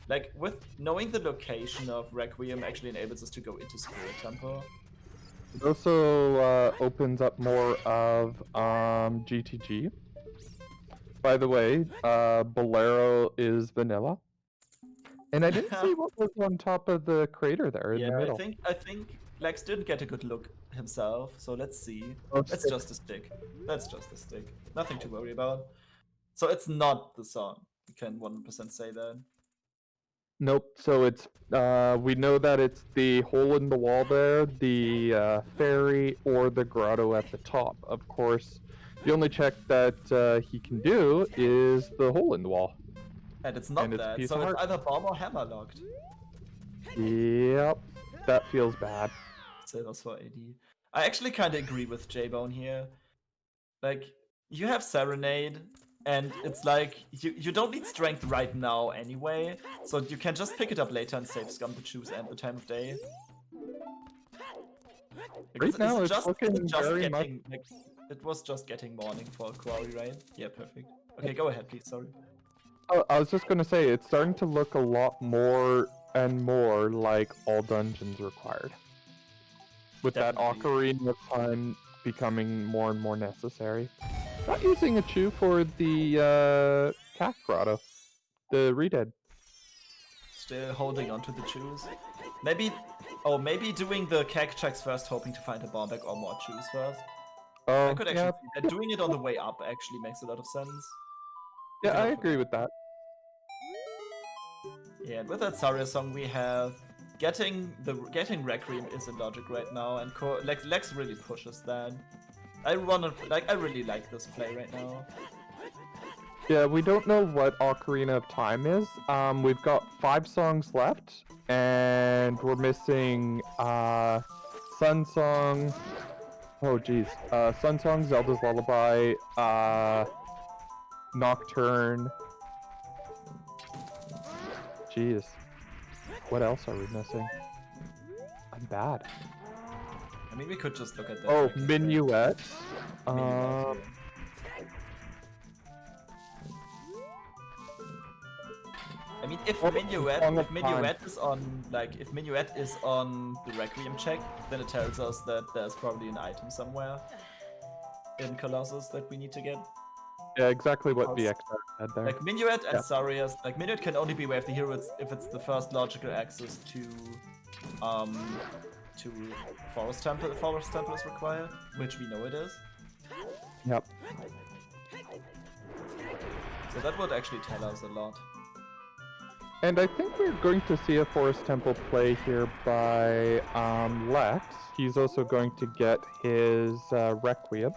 like with knowing the location of Requiem, actually enables us to go into Spirit Temple. It also opens up more of GTG. By the way, Bolero is vanilla. And I didn't see what was on top of the crater there in the middle. I think Lex didn't get a good look himself, so let's see. That's just a stick. That's just a stick. Nothing to worry about. So it's not the song. You can 100% say that. Nope. So it's we know that it's the hole in the wall there, the ferry, or the grotto at the top. Of course, the only check that he can do is the hole in the wall. And it's not that, so it's either bomb or hammer locked. Yep, that feels bad. Silvers for AD. I actually kind of agree with J-Bone here. Like, you have Serenade, and it's like, you don't need strength right now anyway, so you can just pick it up later and save scum the choose and the time of day. Right now, it's looking very much... Like, it was just getting morning for Koari, right? Yeah, perfect. Okay, go ahead, please, sorry. Oh, I was just gonna say, it's starting to look a lot more and more like all dungeons required. With Definitely. that Ocarina of Time becoming more and more necessary. Not using a chew for the Cac Grotto. The Redead. Still holding on to the choose. Maybe doing the Cac checks first, hoping to find a bomb back or more choose first. I could actually see that. Doing it on the way up actually makes a lot of sense. Yeah, I agree with that. Yeah, and with that Saria song we have getting Requiem is in logic right now, and Lex really pushes that. I really like this play right now. Yeah, we don't know what Ocarina of Time is. We've got 5 songs left, and we're missing Sun Song. Oh geez, Sun Song, Zelda's Lullaby, Nocturne. Jeez. What else are we missing? I'm bad. I mean, we could just look at that. Oh, Minuet. I mean, if Minuet is on the Requiem check, then it tells us that there's probably an item somewhere in Colossus that we need to get. Yeah, exactly what VX said there. Like Minuet and Yeah. Sarias, like Minuet can only be where the hero if it's the first logical access to Forest Temple. If Forest Temple is required, which we know it is. Yep. So that would actually tell us a lot. And I think we're going to see a Forest Temple play here by Lex. He's also going to get his Requiem.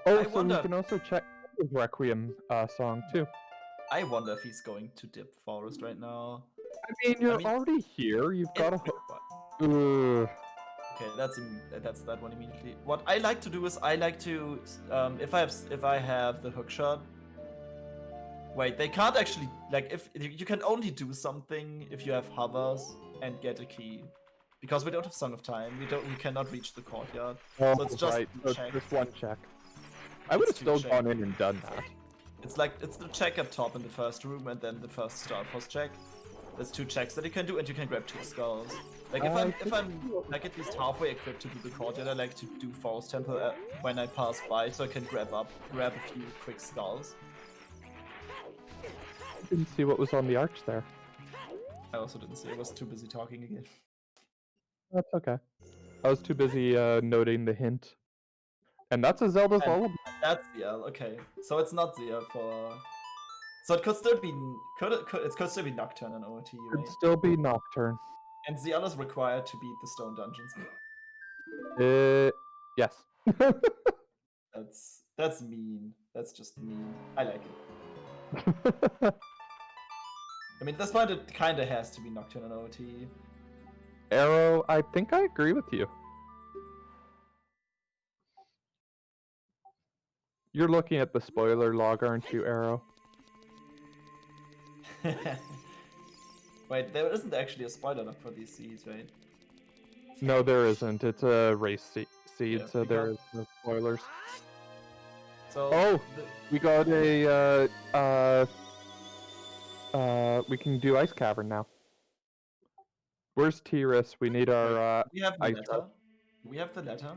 Oh, I so wonder- we can also check his Requiem song too. I wonder if he's going to dip Forest right now. I mean, you're already here. You've got a. Okay, that's that one immediately. What I like to do is I like to if I have the hook shot. Wait, they can't actually like if you can only do something if you have hovers and get a key, because we don't have Song of Time. We cannot reach the courtyard. Oh, So it's just right. So it's check. just one check. I would have It's two still check. gone in and done that. It's the check up top in the first room and then the first Star Force check. There's 2 checks that you can do, and you can grab 2 skulls. Like if I'm like at least halfway equipped to do the courtyard, I like to do Forest Temple when I pass by, so I can grab a few quick skulls. Didn't see what was on the arch there. I also didn't see. I was too busy talking again. That's okay. I was too busy noting the hint. And that's a Zelda's And Lullaby. That's ZL. Okay, so it's not ZL for. So it could still be it could still be Nocturne and OT, right? Could still be Nocturne. And ZL is required to beat the Stone Dungeons. Yes. That's mean. That's just mean. I like it. I mean, at this point, it kind of has to be Nocturne and OT. Arrow, I think I agree with you. You're looking at the spoiler log, aren't you, Arrow? Wait, there isn't actually a spoiler log for these seeds, right? No, there isn't. It's a race seed, Yeah, so there is no spoilers. So Oh! We got a, we can do Ice Cavern now. Where's Tiris? We need our, we have the ice letter. We have the letter.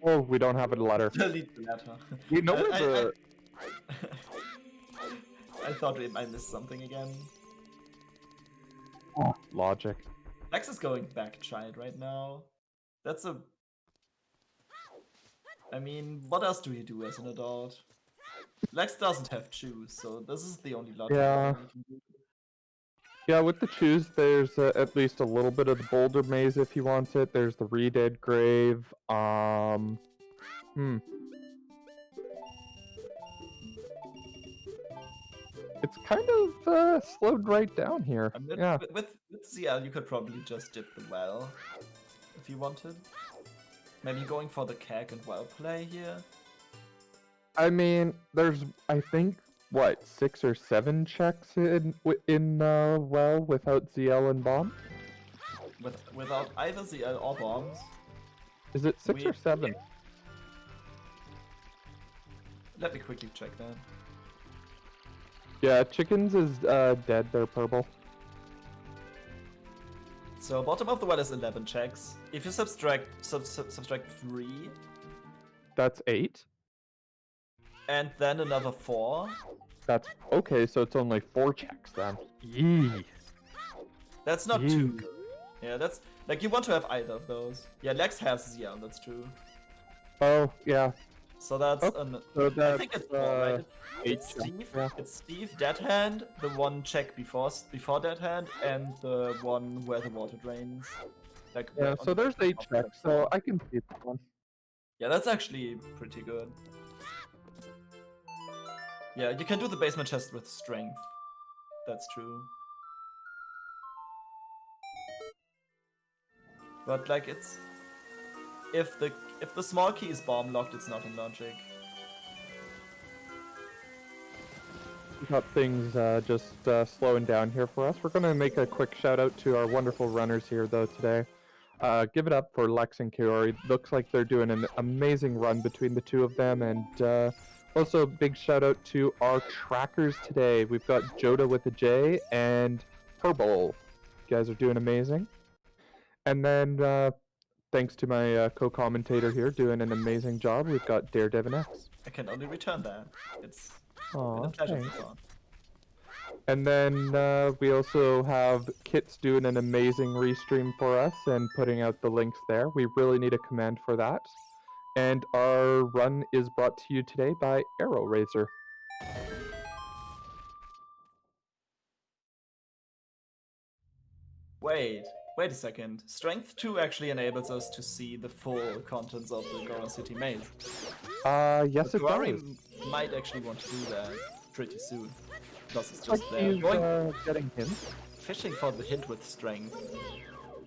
Oh, we don't have a letter. Delete the letter. We know where the... I thought I missed something again. Oh, logic. Lex is going back child right now. That's a... I mean, what else do you do as an adult? Lex doesn't have choose, so this is the only logical Yeah. thing you can do. Yeah, with the choose, there's at least a little bit of the Boulder Maze if you want it. There's the Re-Dead Grave. It's kind of slowed right down here. I mean, Yeah. with ZL, you could probably just dip the well if you wanted. Maybe going for the keg and well play here. I mean, there's, I think, what, 6 or 7 checks in well without ZL and bomb? Without either ZL or bombs. Is it 6 or 7? Let me quickly check that. Yeah, chickens is dead. They're purple. So bottom of the well is 11 checks. If you subtract 3, That's 8. and then another 4, That's okay. So it's only 4 checks then. Yee. that's not Yee. too good. Yeah, that's like you want to have either of those. Yeah, Lex has ZL, that's true. Oh yeah. So that's Oh, so I that's think it's 4, right? 8 It's checks, Steve. yeah. It's Steve, Dead Hand, the one check before Dead Hand, and the one where the water drains. Like Yeah. on So the there's 8 top of checks. the So floor. I can see that one. Yeah, that's actually pretty good. Yeah, you can do the basement chest with strength. That's true. But like it's if the small key is bomb locked, it's not in logic. We got things just slowing down here for us. We're gonna make a quick shout out to our wonderful runners here though today. Give it up for Lex and Koari. Looks like they're doing an amazing run between the two of them, and also a big shout out to our trackers today. We've got Joda with a J and Purple. You guys are doing amazing. And then thanks to my co-commentator here doing an amazing job. We've got Daredevil X. I can only return that. It's Aw, Been a pleasure so thanks. far. And then we also have Kit's doing an amazing restream for us and putting out the links there. We really need a command for that. And our run is brought to you today by Arrow Razor. Wait a second. Strength 2 actually enables us to see the full contents of the Goron City maze. Yes, it Koari does. might actually want to do that pretty soon. Because it's Like just there. he's getting hints. Fishing for the hint with strength.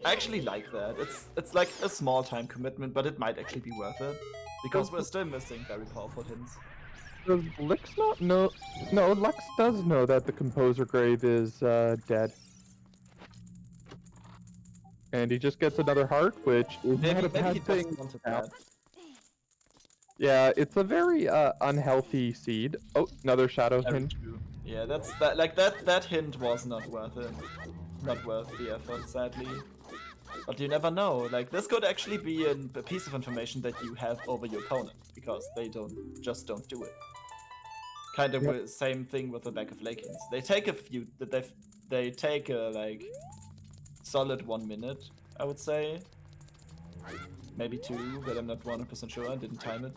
I actually like that. It's like a small time commitment, but it might actually be worth it. Because we're still missing very powerful hints. Does Lix not know? No, Lux does know that the Composer Grave is dead. And he just gets another heart, which is not a Maybe he bad thing. just wanted now. that. Yeah, it's a very unhealthy seed. Oh, another shadow Very hint. true. Yeah, that hint was not worth it. Not worth the effort, sadly. But you never know. Like, this could actually be a piece of information that you have over your opponent, because they don't do it. Kind of Yep. same thing with the back of Lakins. They take a few. They take a like solid 1 minute, I would say. Maybe 2, but I'm not 100% sure. I didn't time it.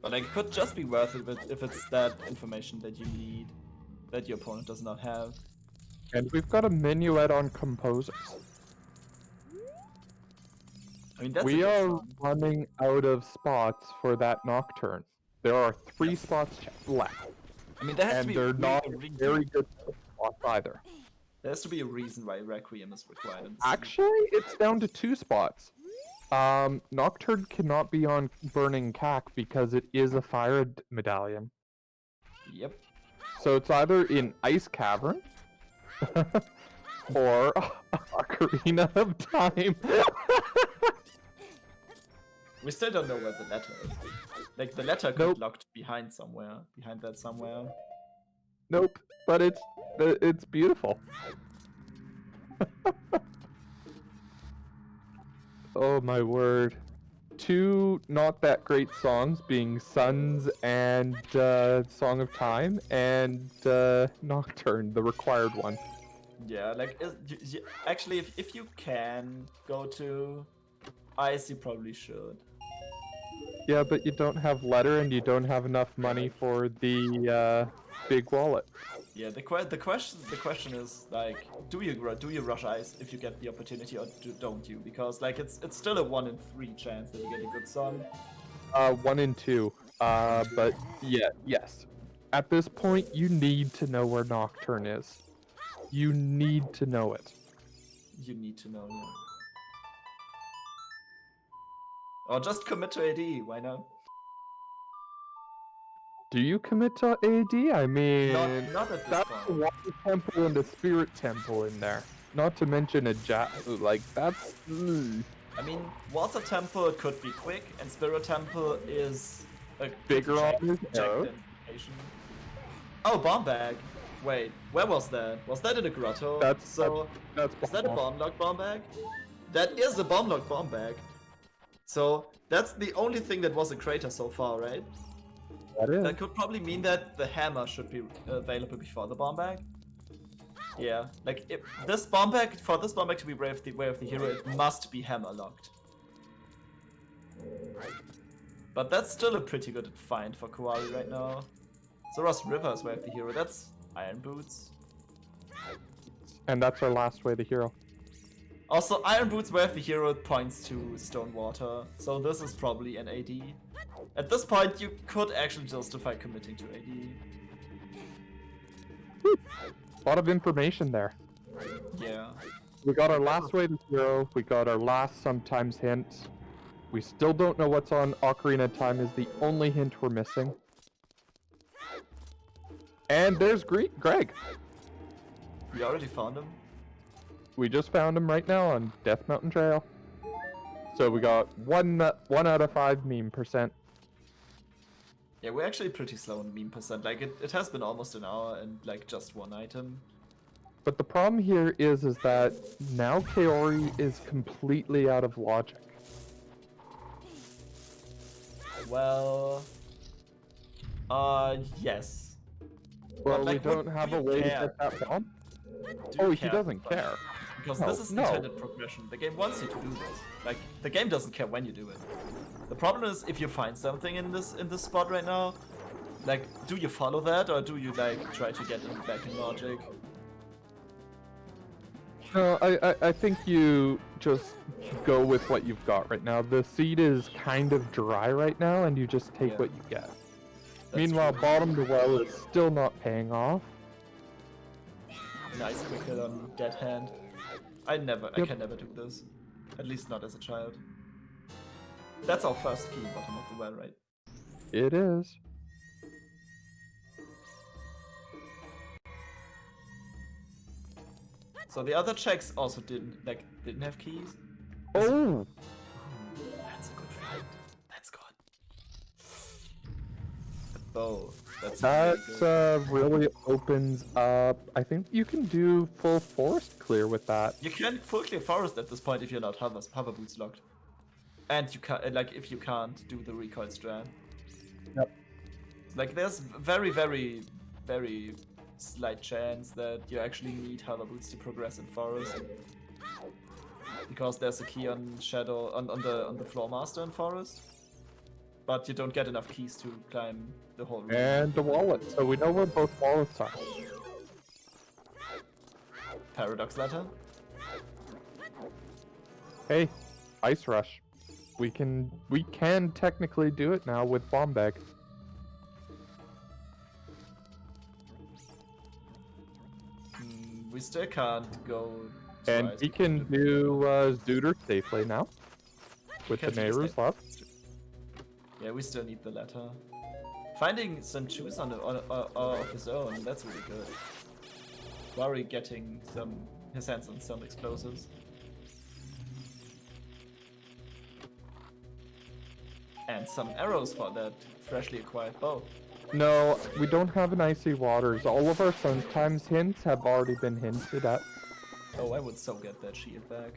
But like, it could just be worth it if it's that information that you need, that your opponent does not have. And we've got a minuet on Composers. I mean, that's a We good are song. running out of spots for that Nocturne. There are 3 spots left. I mean, there has to And be they're a not reason. very good spots either. There has to be a reason why Requiem is required in this. Actually, it's down to 2 spots. Nocturne cannot be on Burning Cack because it is a fire medallion. Yep. So it's either in Ice Cavern or Ocarina of Time. We still don't know where the letter is. Like, the letter could Nope. be locked behind somewhere. Behind that somewhere. Nope, but it's beautiful. Oh my word. 2 not that great songs being Suns and Song of Time and Nocturne, the required one. Yeah, like, actually, if you can go to Ice, you probably should. Yeah, but you don't have letter and you don't have enough money for the big wallet. Yeah, the question is like, do you rush Ice if you get the opportunity, or don't you? Because like it's still a 1 in 3 chance that you get a good song. 1 in 2. But yeah, yes. At this point, you need to know where Nocturne is. You need to know it. You need to know, yeah. Or just commit to AD. Why not? Do you commit to AD? I mean, Not at this that's the point. Water Temple and the Spirit Temple in there. Not to mention a like that's. I mean, Water Temple could be quick, and Spirit Temple is a Bigger on his check arrows. identification. Oh, bomb bag. Wait, where was that? Was that in a grotto? That's Is that a bomb lock bomb bag? That is a bomb lock bomb bag. So that's the only thing that was a crater so far, right? That is. That could probably mean that the hammer should be available before the bomb bag. Yeah, like if this bomb bag, for this bomb bag to be way of the hero, it must be hammer locked. But that's still a pretty good find for Koari right now. Zora's River is way of the hero. That's Iron Boots. And that's our last way the hero. Also, Iron Boots way of the hero points to Stone Water, so this is probably an AD. At this point, you could actually justify committing to AD. A lot of information there. Yeah. We got our last way to hero. We got our last sometimes hint. We still don't know what's on Ocarina of Time is the only hint we're missing. And there's Greg. We already found him. We just found him right now on Death Mountain Trail. So we got one out of 5 meme percent. Yeah, we're actually pretty slow on meme percent. Like, it has been almost an hour and, like, just 1 item. But the problem here is that now Koari is completely out of logic. Well... Yes. Well, like, we don't have a way to get that bomb. Do Oh, you he care doesn't too much? care. Because No, this is no. intended progression. The game wants you to do this. Like, the game doesn't care when you do it. The problem is if you find something in this spot right now, like, do you follow that or do you like try to get back in logic? No, I think you just go with what you've got right now. The seed is kind of dry right now, and you just take Yeah. what you get. That's Meanwhile, true. bottom the well is still not paying off. Nice quick hit on dead hand. I can never do this. At least not as a child. That's our first key, bottom of the well, right? It is. So the other checks also didn't have keys. Oh! That's a good fight. That's good. The bow. That's That really good. really opens up. I think you can do full forest clear with that. You can full clear forest at this point if you're not hover boots locked. And you can like if you can't do the recoil strand. Yep. Like there's very, very, very slight chance that you actually need hover boots to progress in forest. Because there's a key on shadow on the floor master in forest. But you don't get enough keys to climb the whole room. And the wallet, so we know where both wallets are. Paradox ladder. Hey, ice rush. We can technically do it now with bomb bag. We still can't go. And we can do Zooter safely now. With the Nehru's left. Yeah, we still need the letter. Finding some juice of his own, that's really good. Koari getting his hands on some explosives. And some arrows for that freshly acquired bow. No, we don't have an icy waters. All of our sometimes hints have already been hinted at. Oh, I would so get that shield back.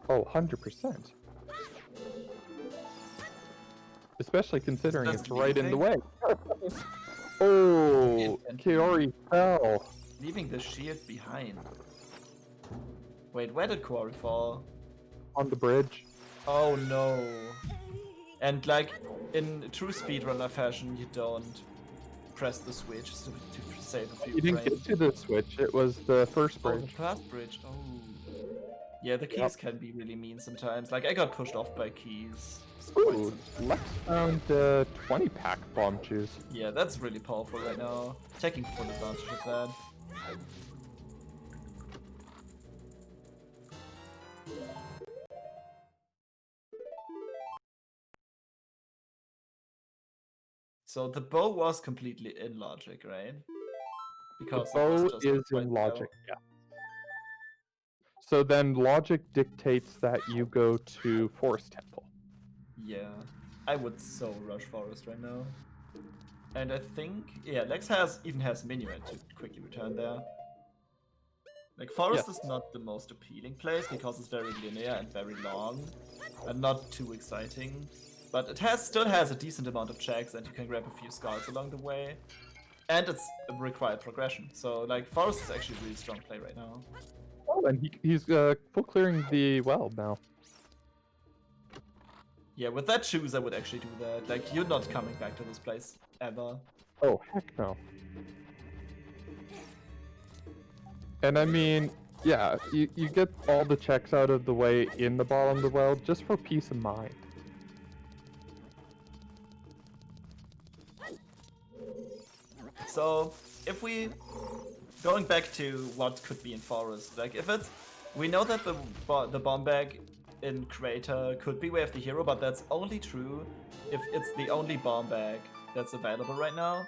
Oh, 100%. Especially considering it's right in the way. Oh, Koari fell. Leaving the shield behind. Wait, where did Koari fall? On the bridge. Oh no. And like, in true speedrunner fashion, you don't press the switch to save a few You didn't frames. get to the switch, it was the first Oh, the bridge. first bridge. Oh. Yeah, the keys can be really mean sometimes. Like, I got pushed off by keys. Ooh, Lex found 20 pack bomb juice. Yeah, that's really powerful right now. Taking full advantage of that. So the bow was completely in logic, right? Because The it was bow just is right in there. logic, yeah. So then logic dictates that you go to Forest Temple. Yeah, I would so rush Forest right now. And I think, yeah, Lex even has Minuet to quickly return there. Like, Forest is not the most appealing place because it's very linear and very long, and not too exciting. But it still has a decent amount of checks, and you can grab a few skulls along the way. And it's a required progression, so like, Forest is actually a really strong play right now. Oh, and he's full clearing the well now. Yeah, with that shoes, I would actually do that. Like, you're not coming back to this place ever. Oh, heck no. And I mean, yeah, you get all the checks out of the way in the bottom of the well just for peace of mind. So, if we... Going back to what could be in Forest, like, if it's... We know that the bomb bag in Crater could be Way of the Hero, but that's only true if it's the only bomb bag that's available right now.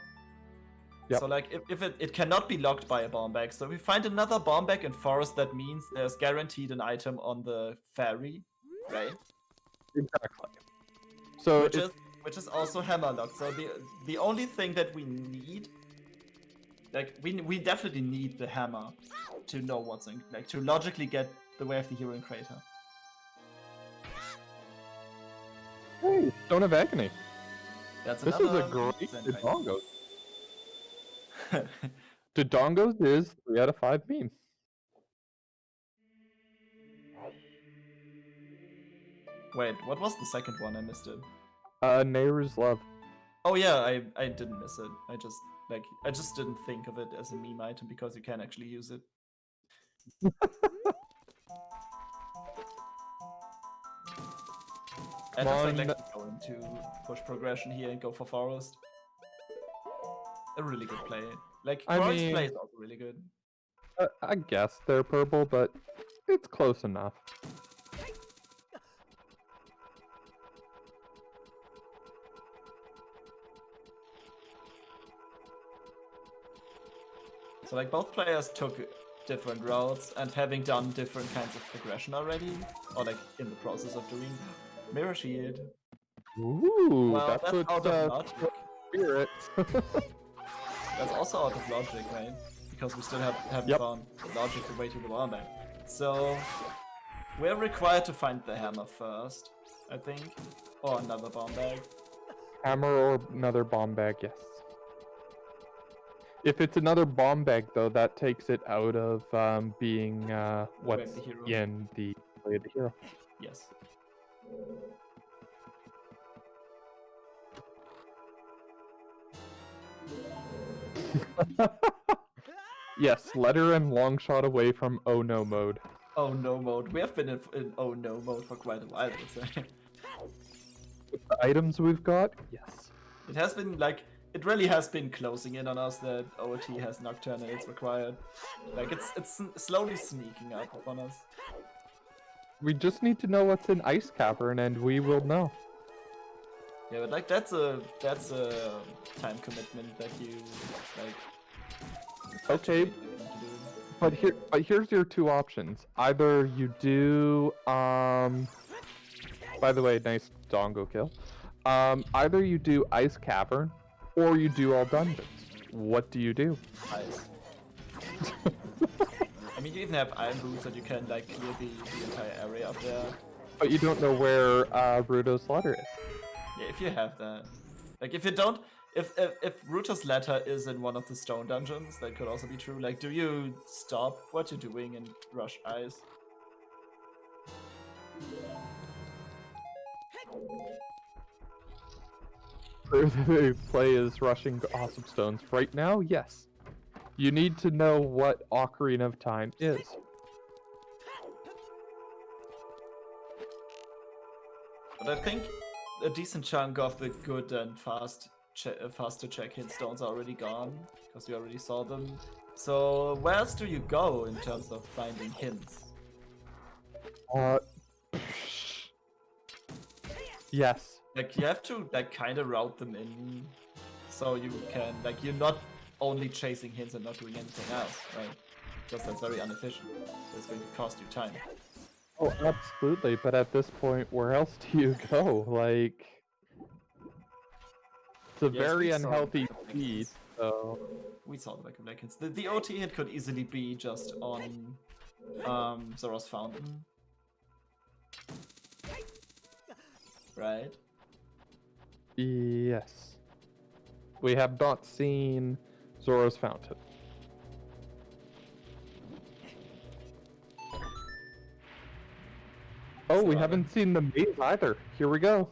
Yep. So, like, if it cannot be locked by a bomb bag. So if we find another bomb bag in Forest, that means there's guaranteed an item on the ferry, right? Exactly. So Which is also hammer locked. So the only thing that we need, like, we definitely need the hammer to know what's in, like, to logically get the Way of the Hero in Crater. Hey, Stone of Agony. That's This is a another great Zenpai. Dodongos. Dodongos is 3 out of 5 meme. Wait, what was the second one? I missed it. Nehru's Love. Oh yeah, I didn't miss it. I just didn't think of it as a meme item because you can actually use it. And looks like Lex is going to push progression here and go for Forest. A really good play. Like, I Koari's mean- play is also really good. I guess they're purple, but it's close enough. So like both players took different routes and having done different kinds of progression already, or like in the process of doing Mirror Shield. Ooh, Well, that's what out of logic. Spirit. That's also out of logic, right? Because we still haven't Yep. found the logical way to the bomb bag. So we're required to find the hammer first, I think, or another bomb bag. Hammer or another bomb bag, yes. If it's another bomb bag, though, that takes it out of being what's the hero. in the Way of the Hero. Yes. Yes, letter and long shot away from oh no mode. Oh no mode. We have been in oh no mode for quite a while, I would say. With the items we've got, yes. It has been like, it really has been closing in on us that OT has Nocturne and it's required. Like it's slowly sneaking up upon us. We just need to know what's in Ice Cavern, and we will know. Yeah, but like that's a time commitment that you like. have to Okay, wait to do. but here's your two options. Either you do by the way, nice dongo kill. Either you do Ice Cavern or you do all dungeons. What do you do? Ice. I mean, you even have iron boots that you can like clear the entire area up there. But you don't know where Rudo's letter is. Yeah, if you have that. Like if you don't, if Ruto's letter is in one of the stone dungeons, that could also be true. Like, do you stop what you're doing and rush ice? The play is rushing awesome stones. Right now, yes. You need to know what Ocarina of Time is. But I think a decent chunk of the good and fast to check hit stones are already gone, because we already saw them. So where else do you go in terms of finding hints? Yes. Like you have to like kind of route them in, so you can like you're not only chasing hints and not doing anything else, right? Because that's very inefficient. So it's going to cost you time. Oh, absolutely. But at this point, where else do you go? Like, it's a Yes, very we saw unhealthy the speed. hints. So We saw the back of hints. The OT hit could easily be just on Zora's Fountain. Right? yes, we have not seen Zora's Fountain. Oh, we Zora. haven't seen the maze either. Here we go.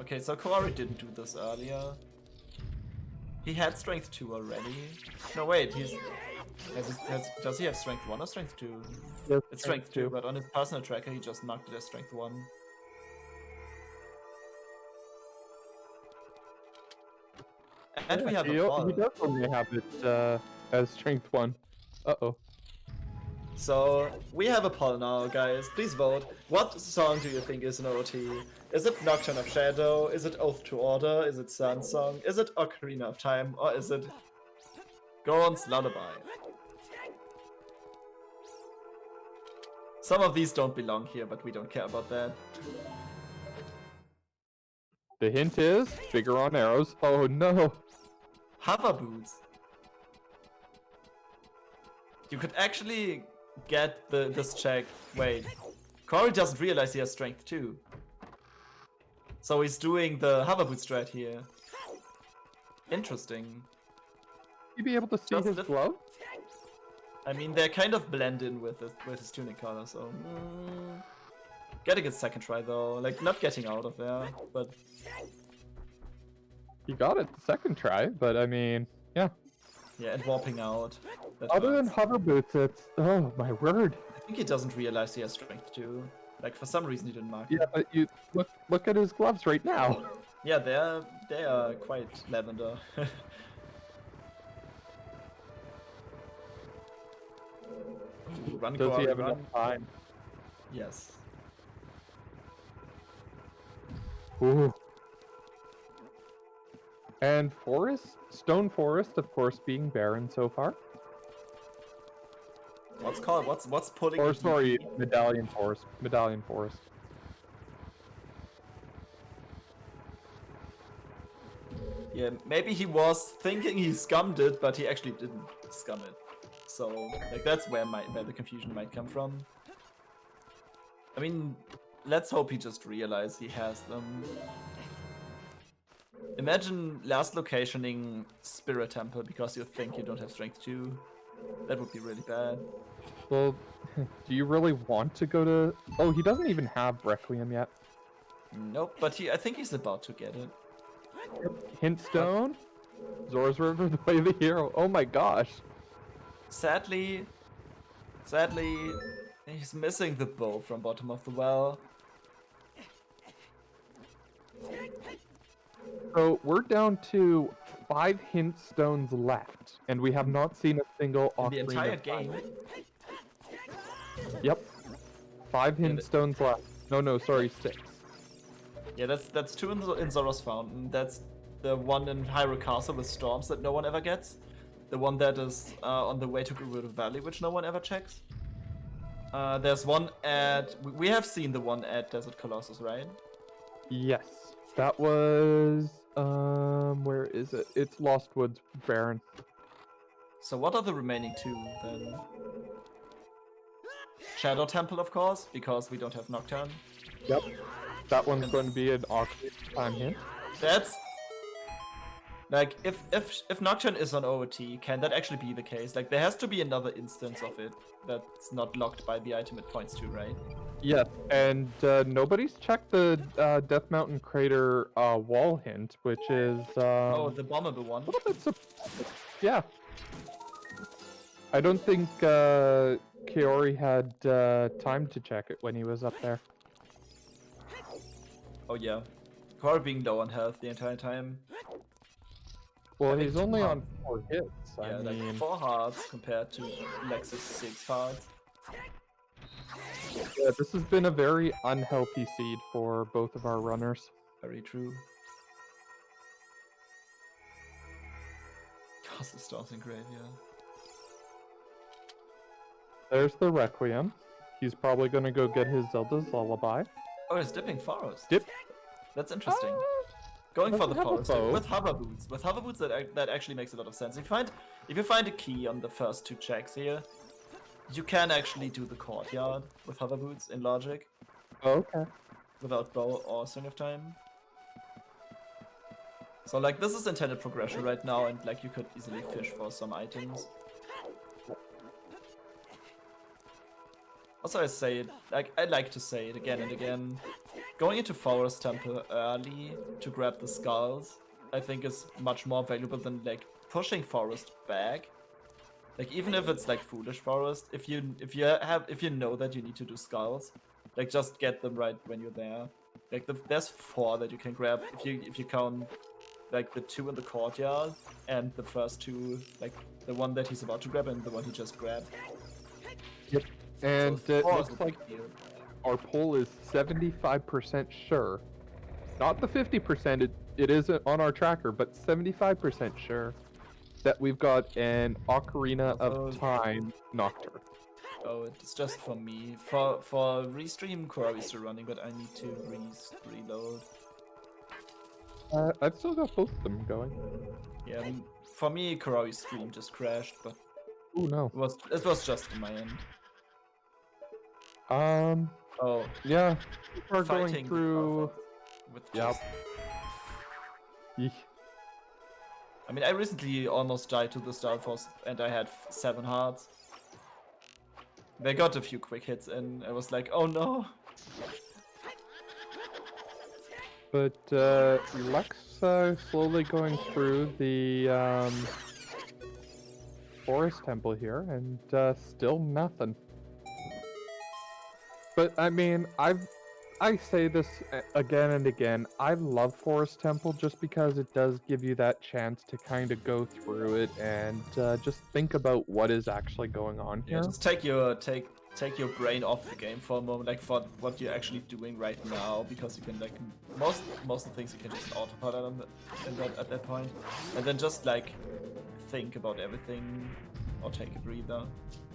Okay, so Koari didn't do this earlier. He had strength 2 already. No, wait, does he have strength 1 or strength 2? Yes, It's strength 2, but on his personal tracker he just marked it as strength 1. And we have a He ball. does only have it as strength 1. Uh-oh. So we have a poll now, guys. Please vote. What song do you think is an OT? Is it Nocturne of Shadow? Is it Oath to Order? Is it Sun Song? Is it Ocarina of Time? Or is it Goron's Lullaby? Some of these don't belong here, but we don't care about that. The hint is bigger on arrows. Oh no. Hover boots. You could actually get this check. Wait, Koari doesn't realize he has strength too. So he's doing the hover boot strat here. Interesting. You be able to see Just his lift- glove? I mean, they kind of blend in with his tunic color, so getting a second try though, like not getting out of there, but He got it the second try, but I mean, yeah. yeah, and warping out. That Other than hurts. hover boots, it's oh my word. I think he doesn't realize he has strength too. Like for some reason he didn't mark it. Yeah, but you look at his gloves right now. Yeah, they are quite lavender. Run, Does he Koari, have run. enough time? Yes. Ooh. And Stone Forest, of course, being barren so far. What's pulling? Or the sorry, DP? Medallion Forest. Medallion Forest. Yeah, maybe he was thinking he scummed it, but he actually didn't scum it. So like that's where the confusion might come from. I mean, let's hope he just realized he has them. Imagine last locationing Spirit Temple because you think you don't have strength 2. That would be really bad. Well, do you really want to go to... Oh, he doesn't even have Requiem yet. Nope, but I think he's about to get it. Hintstone? Zora's River, the way of the hero. Oh my gosh. Sadly, he's missing the bow from bottom of the well. So we're down to 5 hint stones left, and we have not seen a single In the Ocarina entire of Time. game. Yep. 5 hint but- stones left. No, sorry, 6. Yeah, that's 2 in Zora's Fountain. That's the one in Hyrule Castle with storms that no one ever gets. The one that is on the way to Gerudo Valley, which no one ever checks. There's one at... We have seen the one at Desert Colossus, right? Yes. That was... where is it? It's Lost Woods Baron. So what are the remaining 2 then? Shadow Temple, of course, because we don't have Nocturne. Yep. That one's going to be an Ocarina of Time hint. That's... Like, if Nocturne is on OOT, can that actually be the case? Like, there has to be another instance of it that's not locked by the item it points to, right? Yes, and nobody's checked the Death Mountain Crater wall hint, which is... Oh, the bombable one. a little bit surprising. Yeah. I don't think Koari had time to check it when he was up there. Oh yeah. Koari being low on health the entire time. Well, I think he's only 2 on 4 hits. Yeah, I like mean, 4 hearts compared to Lex's 6 hearts. yeah, this has been a very unhealthy seed for both of our runners. Very true. Castle Stars in Graveyard. There's the Requiem. He's probably going to go get his Zelda's Lullaby. Oh, it's Dipping Forest. Dip. That's interesting. Going for the doesn't have a forest bow. with hover boots. With hover boots, that actually makes a lot of sense. If you find a key on the first 2 checks here, you can actually do the courtyard with hover boots in logic Okay. without bow or Song of Time. So like this is intended progression right now, and like you could easily fish for some items. Also, I like to say it again and again. Going into Forest Temple early to grab the skulls, I think is much more valuable than like pushing Forest back. Like even if it's like Foolish Forest, if you know that you need to do skulls, like just get them right when you're there. Like there's 4 that you can grab if you count like the 2 in the courtyard and the first 2, like the one that he's about to grab and the one he just grabbed. Yep. And So it 4 is looks a big like deal. our poll is 75% sure. Not the 50%, it isn't on our tracker, but 75% sure that we've got an Ocarina Oh. of Time Nocturne. Oh, it's just for me. For restream, Koari is still running, but I need to reload. I've still got both of them going. Yeah, for me, Koari's stream just crashed, but Oh no. it was just on my end. Oh, Yeah. We're going fighting through. with Yep. just... Yeesh. I mean, I recently almost died to the Star Force, and I had 7 hearts. They got a few quick hits, and I was like, oh no. But Lex slowly going through the forest temple here, and still nothing. But I mean, I say this again and again. I love Forest Temple just because it does give you that chance to kind of go through it and just think about what is actually going on Yeah, here. just take your brain off the game for a moment, like for what you're actually doing right now, because you can like most of the things you can just autopilot at that point, and then just like think about everything or take a breather.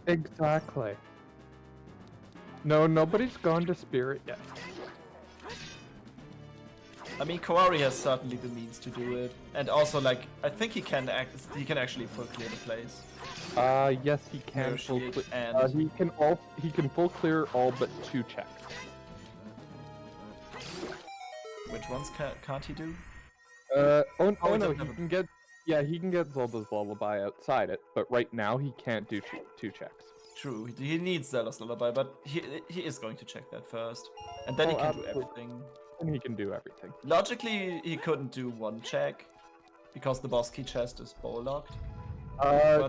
Exactly. No, nobody's gone to Spirit yet. I mean, Koari has certainly the means to do it, and also like I think he can actually full clear the place. Yes, he can full Negotiate clear. and He can full clear all but 2 checks. which ones can't he do? Oh he no, doesn't he have a- can get. Yeah, he can get Zelda's Lullaby outside it, but right now he can't do 2 checks. True, he needs Zelda's Lullaby, but he is going to check that first, and then he Oh, can absolutely. do everything. And he can do everything. Logically, he couldn't do 1 check because the boss key chest is bowl locked.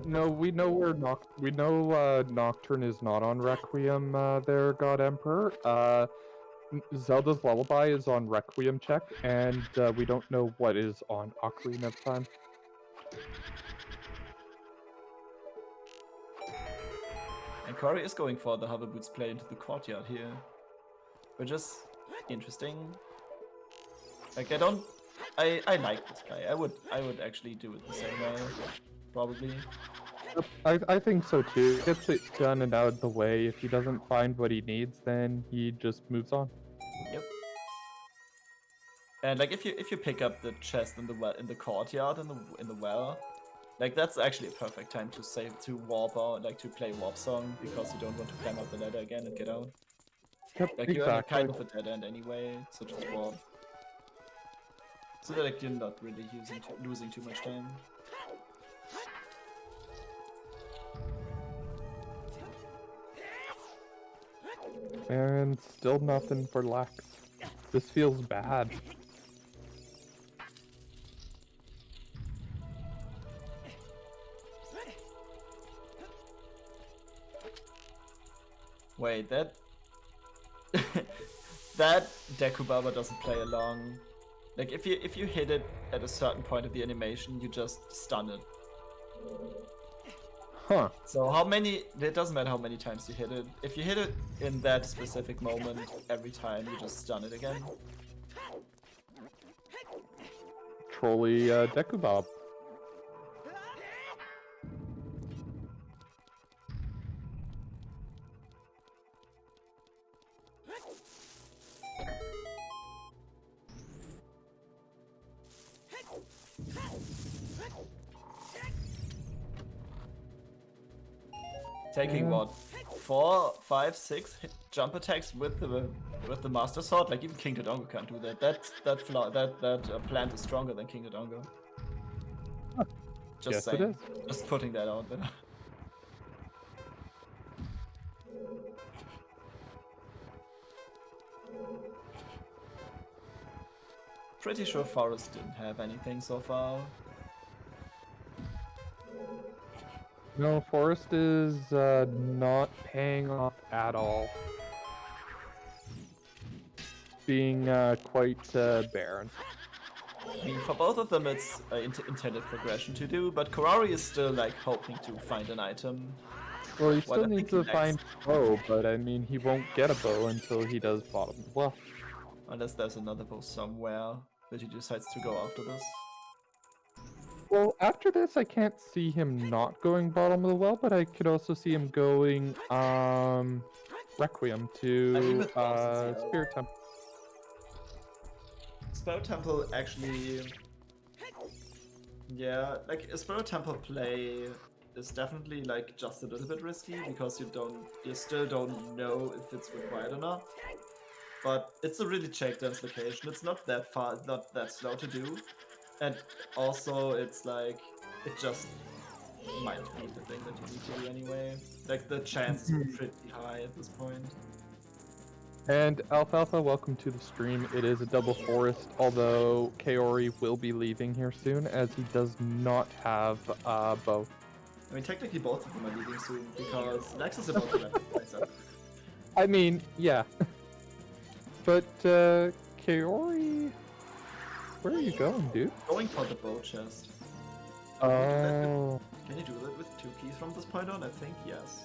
No, we know Nocturne is not on Requiem. There, God Emperor. Zelda's Lullaby is on Requiem check, and we don't know what is on Ocarina of Time. And Koari is going for the hover boots play into the courtyard here, which is interesting. Like I like this play. I would actually do it the same way, probably. I think so too. Gets it done and out of the way. If he doesn't find what he needs, then he just moves on. Yep. And like if you pick up the chest in the courtyard in the well, like that's actually a perfect time to save to warp out, like to play warp song, because you don't want to climb up the ladder again and get out. Yep, Like you're in a kind of a dead end anyway, so just warp. So that like, you're not really losing too much time. And still nothing for Lex. This feels bad. Wait, that that Dekubaba doesn't play along. Like if you hit it at a certain point of the animation, you just stun it. Huh. So it doesn't matter how many times you hit it. If you hit it in that specific moment, every time you just stun it again. Trolley Dekubab. Taking what, 4, 5, 6 jump attacks with the Master Sword? Like even King Dodongo can't do that. That plant is stronger than King Dodongo. Huh. Just Yes, saying. it is. Just putting that out there. Pretty sure Forest didn't have anything so far. No, Forest is not paying off at all. Being quite barren. I mean, for both of them it's intended progression to do, but Koari is still like hoping to find an item. Well, he Well, still I needs think to find bow, but I mean, he won't get a bow until he does bottom well. Unless there's another bow somewhere that he decides to go after this. Well, after this, I can't see him not going bottom of the well, but I could also see him going Requiem to Spirit Temple. Spirit Temple actually, yeah, like a Spirit Temple play is definitely like just a little bit risky because you still don't know if it's required or not. But it's a really check dense location. It's not that far, not that slow to do, and also it's like it just might be the thing that you need to do anyway. Like the chance is pretty high at this point. And Alfalfa, welcome to the stream. It is a double forest, although Kaori will be leaving here soon as he does not have bow. I mean, technically both of them are leaving soon because Lex is about to wrap things up. I mean, yeah. But Kaori, where are you going, dude? Going for the bow chest. Oh. Can you do that with 2 keys from this point on? I think yes.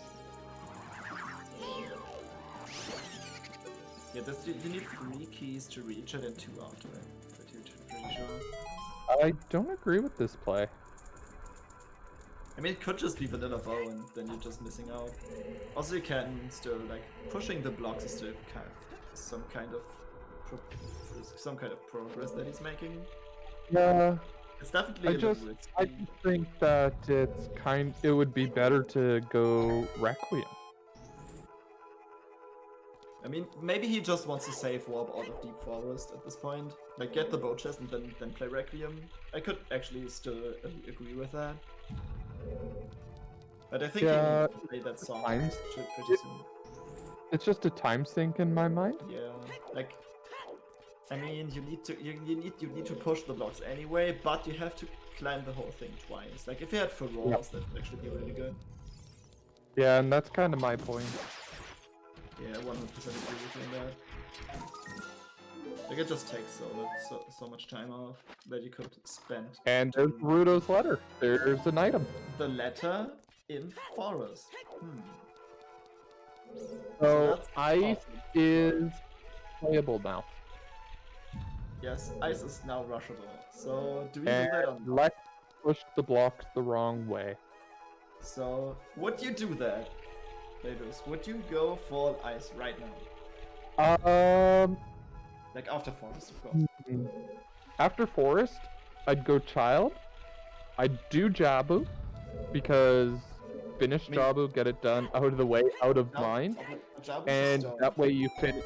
Yeah, you need 3 keys to reach it and 2 after it. Pretty sure. I don't agree with this play. I mean, it could just be vanilla bow and then you're just missing out. Also, you can still, like, pushing the blocks is still kind of some kind of progress that he's making. Yeah. It's definitely I a little just risky. think that it would be better to go Requiem. I mean, maybe he just wants to save Warp out of Deep Forest at this point. Like, get the bow chest and then play Requiem. I could actually still agree with that. But I think he Yeah, will play that song times- pretty soon. It's just a time sink in my mind. Yeah, like, I mean, you need to push the blocks anyway, but you have to climb the whole thing twice. Like, if you had Furores, that would actually be really good. Yeah, and that's kind of my point. Yeah, 100% agree with you on that. Like, it just takes so much time off that you could spend. And there's Rudo's letter. There's an item. The letter in forest. So that's ice awesome. is playable now. Yes, ice is now rushable. So do we do that on? And let's push the blocks the wrong way. So would you do that, Davis? Would you go for ice right now? Like after forest, of course. After forest, I'd go child. I'd do Jabu because finish Jabu, get it done, out of the way, out of mind, and that way you can.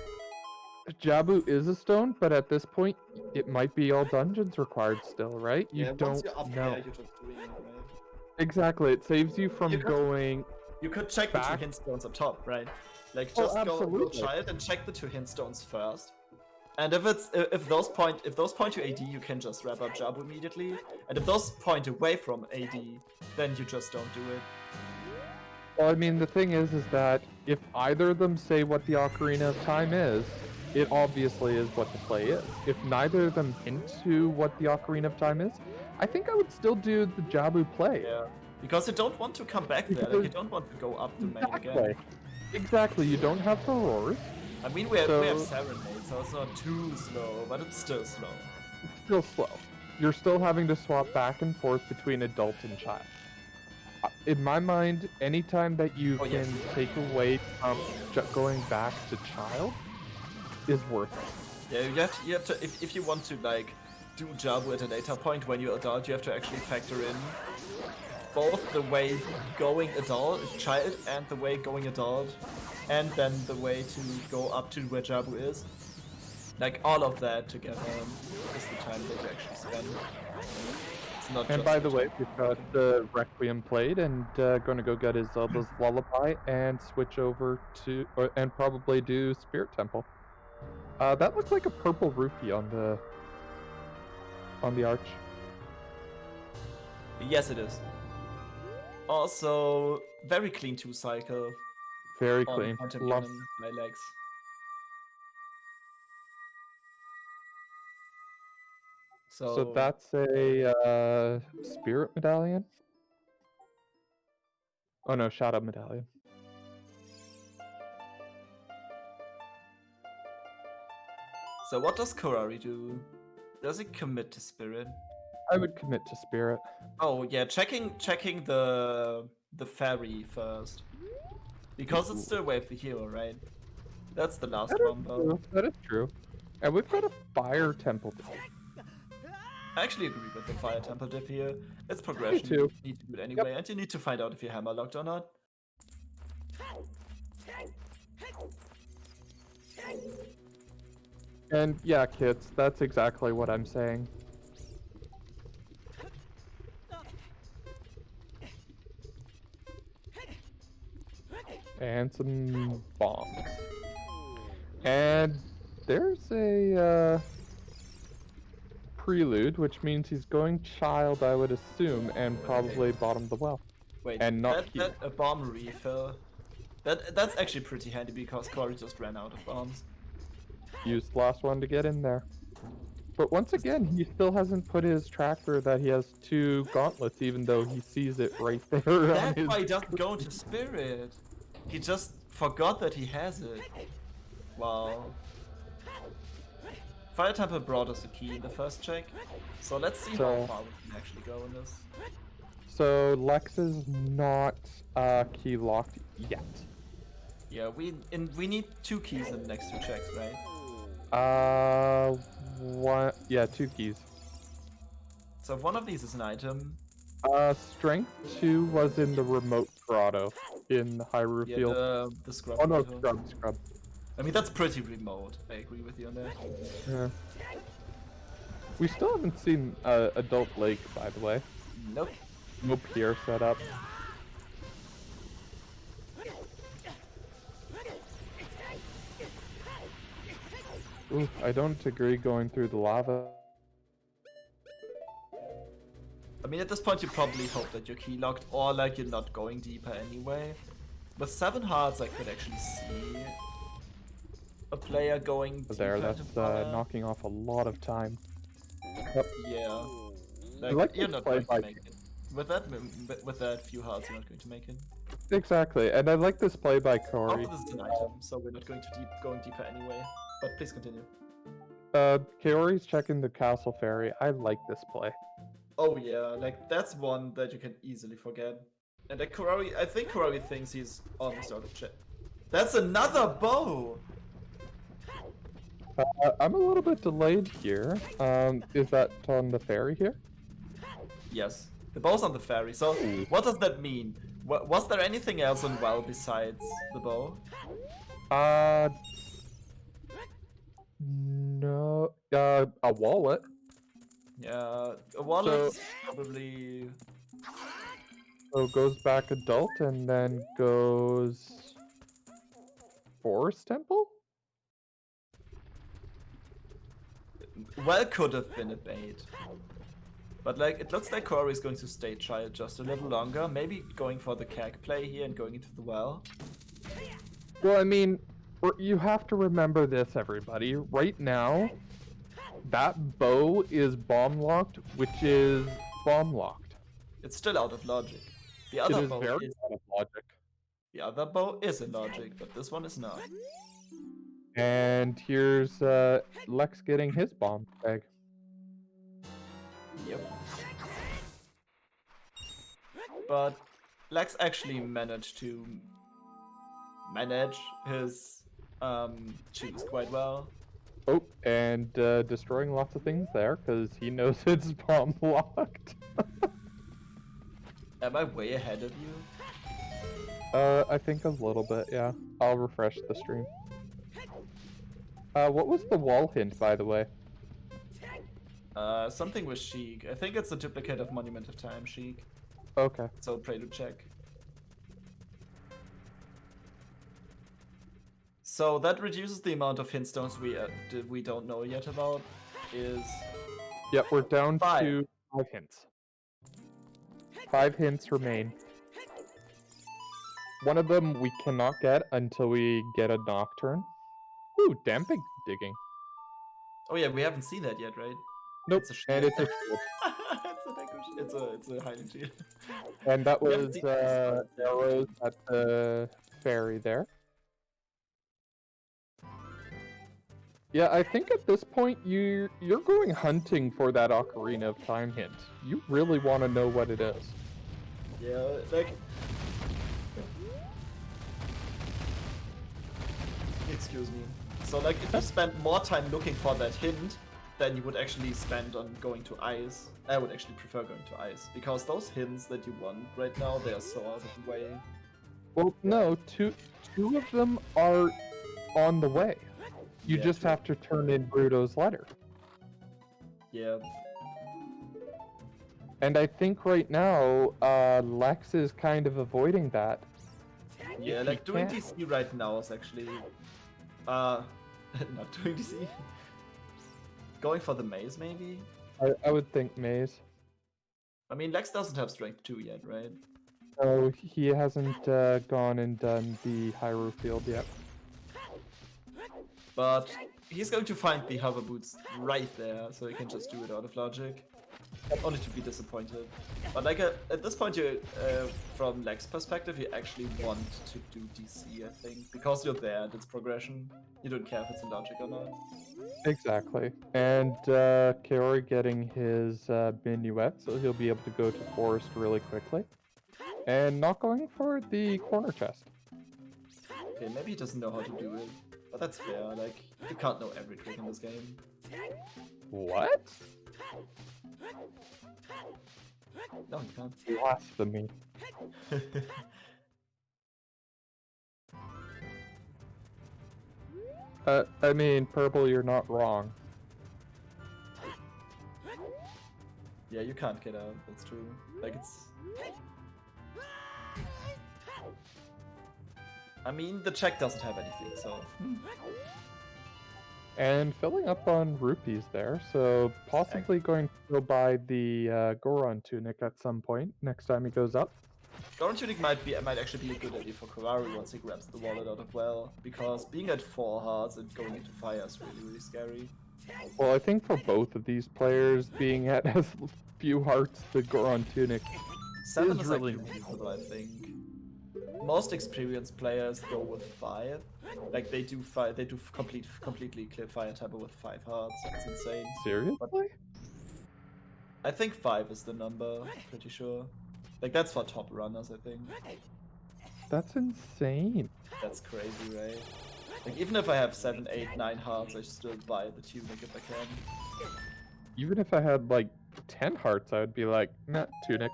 Jabu is a stone, but at this point, it might be all dungeons required still, right? You Yeah, once don't you're up know. there, you're just doing it, right? Exactly, it saves you from going. You could check back. the 2 hint stones up top, right? Like Oh, just go absolutely. child and check the 2 hint stones first. And if those point to AD, you can just wrap up Jabu immediately. And if those point away from AD, then you just don't do it. Well, I mean, the thing is that if either of them say what the Ocarina of Time is, it obviously is what the play is. If neither of them hint to what the Ocarina of Time is, I think I would still do the Jabu play. Yeah. Because you don't want to come back there, like you don't want to go up to main again. Exactly, you don't have Furores. I mean, we have Serenade, so it's not too slow, but it's still slow. It's still slow. You're still having to swap back and forth between adult and child. In my mind, anytime that you can take away from going back to child is worth it. Yeah, you have to if you want to like do Jabu at a later point when you're adult, you have to actually factor in both the way going child and the way going adult, and then the way to go up to where Jabu is. Like all of that together is the time that you actually spend. It's not And just by the way, we've got the Requiem played, and gonna go get his Zelda's Lullaby and switch over to, and probably do Spirit Temple. That looks like a purple rupee on the arch. Yes, it is. Also, very clean 2 cycle. Very clean. Love. My legs. So that's a Spirit Medallion. Oh no, Shadow Medallion. So what does Koari do? Does he commit to Spirit? I would commit to Spirit. Oh yeah, checking the ferry first. Because it's still Wave the Hero, right? That's the last one though. That is true. And we've got a Fire Temple. I actually agree with the Fire Temple dip here. It's Me progression. too. You need to do it anyway, and you need to find out if you're hammer locked or not. And yeah, kids, that's exactly what I'm saying. And some bombs. And there's a prelude, which means he's going child, I would assume, and probably bottom the well. Wait, And not key. that a bomb refill. That's actually pretty handy because Koari just ran out of bombs. Used the last one to get in there. But once again, he still hasn't put his tracker that he has 2 gauntlets, even though he sees it right there on That's his... why he doesn't go into Spirit. He just forgot that he has it. Wow. Fire Temple brought us a key in the first check, so let's see how far we can actually go in this. So Lex is not key locked yet. Yeah, we need 2 keys in the next 2 checks, right? One, yeah, 2 keys. So if one of these is an item, Strength 2 was in the remote grotto in the Hyrule yeah, field. the scrub. Oh no, item. scrub. I mean, that's pretty remote. I agree with you on that. Yeah. We still haven't seen Adult Lake, by the way. Nope. No pier set up. Ooh, I don't agree going through the lava. I mean, at this point, you probably hope that you're key locked, or like you're not going deeper anyway. With 7 hearts, I could actually see a player going deeper. There, that's into fire. knocking off a lot of time. Yeah. like You're this not play going to by- make it. With that few hearts, you're not going to make it. Exactly, and I like this play by Also, Koari. this is an item, so we're not going to going deeper anyway. But please continue. Koari's checking the castle fairy. I like this play. Oh yeah, like that's one that you can easily forget. And like Koari, I think Koari thinks he's almost out of check. That's another bow! I'm a little bit delayed here. Is that on the fairy here? Yes. The bow's on the ferry, so what does that mean? Was there anything else on well besides the bow? No. A wallet. Yeah, a wallet probably... So goes back adult and then goes Forest Temple? Well, could have been a bait. But like, it looks like Koari is going to stay child just a little longer. Maybe going for the CAG play here and going into the well. Well, I mean, you have to remember this, everybody. Right now, that bow is bomb locked, which is bomb locked. It's still out of logic. The It other is bow very is... out of logic. The other bow is in logic, but this one is not. And here's Lex getting his bomb bag. Yep. But Lex actually managed to manage his choose quite well. Oh, and destroying lots of things there because he knows it's bomb locked. Am I way ahead of you? I think a little bit, yeah. I'll refresh the stream. What was the wall hint, by the way? Something with Sheik. I think it's a duplicate of Monument of Time Sheik. Okay. So Prelude check. So that reduces the amount of hint stones we don't know yet about. Is Yep, we're down 5. to 5 hints. 5 hints remain. One of them we cannot get until we get a Nocturne. Ooh, damping digging. Oh yeah, we haven't seen that yet, right? Nope, It's a and shield. it's a shield. it's a hiding shield. And that We haven't was seen these cards yet. arrows at the ferry there. Yeah, I think at this point you're going hunting for that Ocarina of Time hint. You really want to know what it is. Yeah, like... Excuse me. So like, if you spend more time looking for that hint, than you would actually spend on going to ice. I would actually prefer going to ice, because those hints that you want right now, they are so out of the way. Well, no, two of them are on the way. You Yeah, just true. have to turn in Bruto's letter. Yeah. And I think right now, Lex is kind of avoiding that. Yeah, If like he doing can. DC right now is actually not doing DC. Going for the maze maybe? I would think Maze. I mean, Lex doesn't have strength 2 yet, right? No, he hasn't gone and done the Hyrule field yet. But he's going to find the hover boots right there, so he can just do it out of logic. Only to be disappointed. But like at this point, you, from Lex's perspective, you actually want to do DC, I think, because you're there and it's progression. You don't care if it's in logic or not. Exactly. And Kaori getting his minuet, so he'll be able to go to forest really quickly. And not going for the corner chest. Okay, maybe he doesn't know how to do it, but that's fair. Like, you can't know every trick in this game. What? No, you can't. Blasphemy. I mean, Purple, you're not wrong. Yeah, you can't get out, that's true. Like, it's... I mean, the check doesn't have anything, so... And filling up on rupees there, so possibly going to go buy the Goron tunic at some point next time he goes up. Goron Tunic might actually be a good idea for Koari once he grabs the wallet out of well, because being at 4 hearts and going into fire is really scary. Well, I think for both of these players, being at as few hearts, the Goron tunic 7 is is really actually reasonable, I think. Most experienced players go with 5. Like they do completely clear fire tempo with 5 hearts. That's insane. seriously. I think 5 is the number, pretty sure. Like that's for top runners, I think. That's insane. That's crazy, right? Like even if I have 7, 8, 9 hearts, I still buy the tunic if I can. Even if I had like 10 hearts, I would be like, nah, tunic.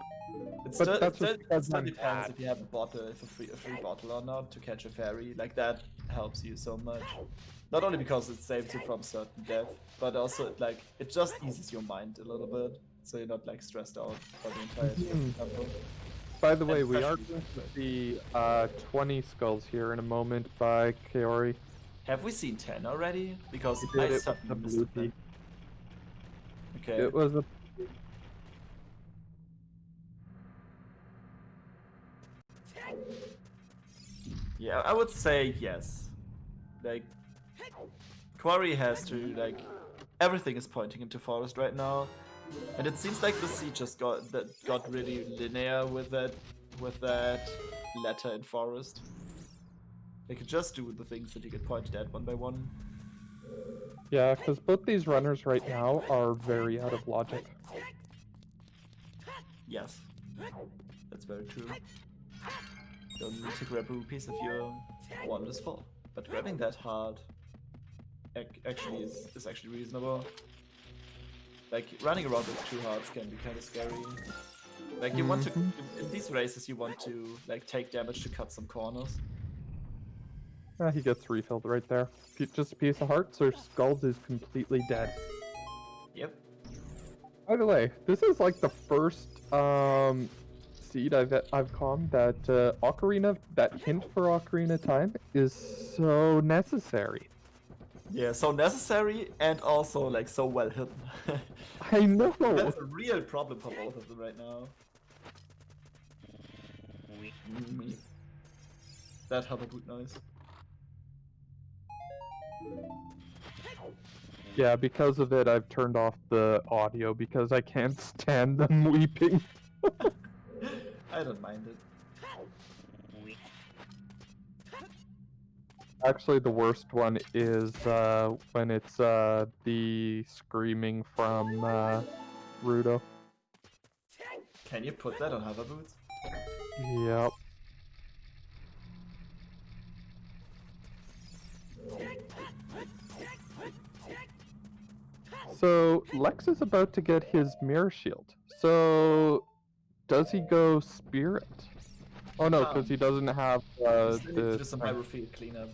It But still, that's it just still, it because still I'm depends bad. if you have a bottle, if a free bottle or not to catch a fairy. Like that helps you so much. Not only because it saves you from certain death, but also it just eases your mind a little bit, so you're not like stressed out for the entire tempo. By the way, we are Especially going that to see 20 skulls here in a moment by Kaori. Have we seen 10 already? Because We I did it with the suddenly missed blue it then. tea. Okay. It was a Yeah, I would say yes. Like, Koari has to, like, everything is pointing into forest right now. And it seems like the sea just got really linear with that letter in forest. They could just do the things that you get pointed at one by one. Yeah, because both these runners right now are very out of logic. Yes. That's very true. Don't need to grab rupees if your wallet is full. But grabbing that hard actually is actually reasonable. Like, running around with 2 hearts can be kind of scary. Like, you want to, in these races, you want to, like, take damage to cut some corners. He gets refilled right there. Just a piece of hearts or skulls is completely dead. Yep. By the way, this is like the first seed I've calmed that Ocarina, that hint for Ocarina Time is so necessary. Yeah, so necessary and also, like, so well hidden. I know. That's a real problem for both of them right now. That hover boot noise. Yeah, because of it, I've turned off the audio because I can't stand them weeping. I don't mind it. Actually, the worst one is when it's the screaming from Rudo. Can you put that on hover boots? Yep. So Lex is about to get his mirror shield. So does he go spirit? Oh no, because he doesn't have Still need to do some thing. Hyrule Field cleanup.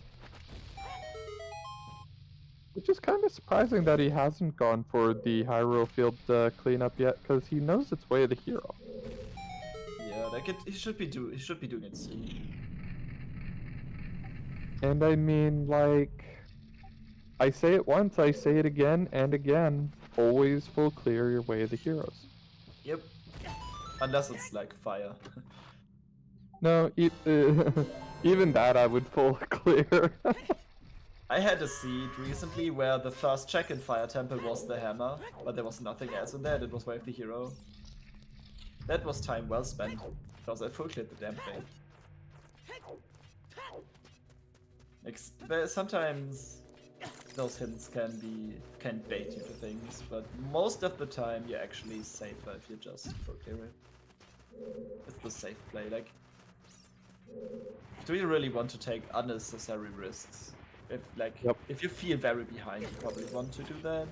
Which is kind of surprising that he hasn't gone for the Hyrule Field cleanup yet, because he knows it's Way of the Hero. Yeah, like he should be doing it soon. And I mean, like, I say it once, I say it again and again. Always full clear your Way of the Heroes. Yep. Unless it's like fire. No, even that I would full clear. I had a seed recently where the first check in Fire Temple was the hammer, but there was nothing else in there. It was Way of the Hero. That was time well spent, because I full cleared the damn thing. Like, sometimes those hints can bait you to things, but most of the time you're actually safer if you just full clear it. It's the safe play. Like, do you really want to take unnecessary risks? If you feel very behind, you probably want to do that.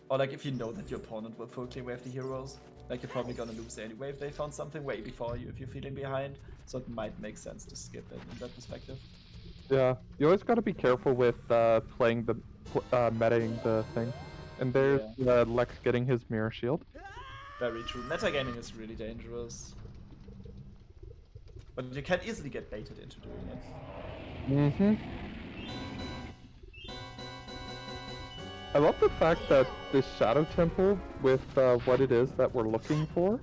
Or like if you know that your opponent will full clear Way of the Heroes, like you're probably gonna lose anyway if they found something way before you if you're feeling behind. So it might make sense to skip it in that perspective. Yeah, you always got to be careful with playing the metaing the thing. And there's Lex getting his mirror shield. Very true. Metagaming is really dangerous. But you can easily get baited into doing it. Mm-hmm. I love the fact that this Shadow Temple, with what it is that we're looking for,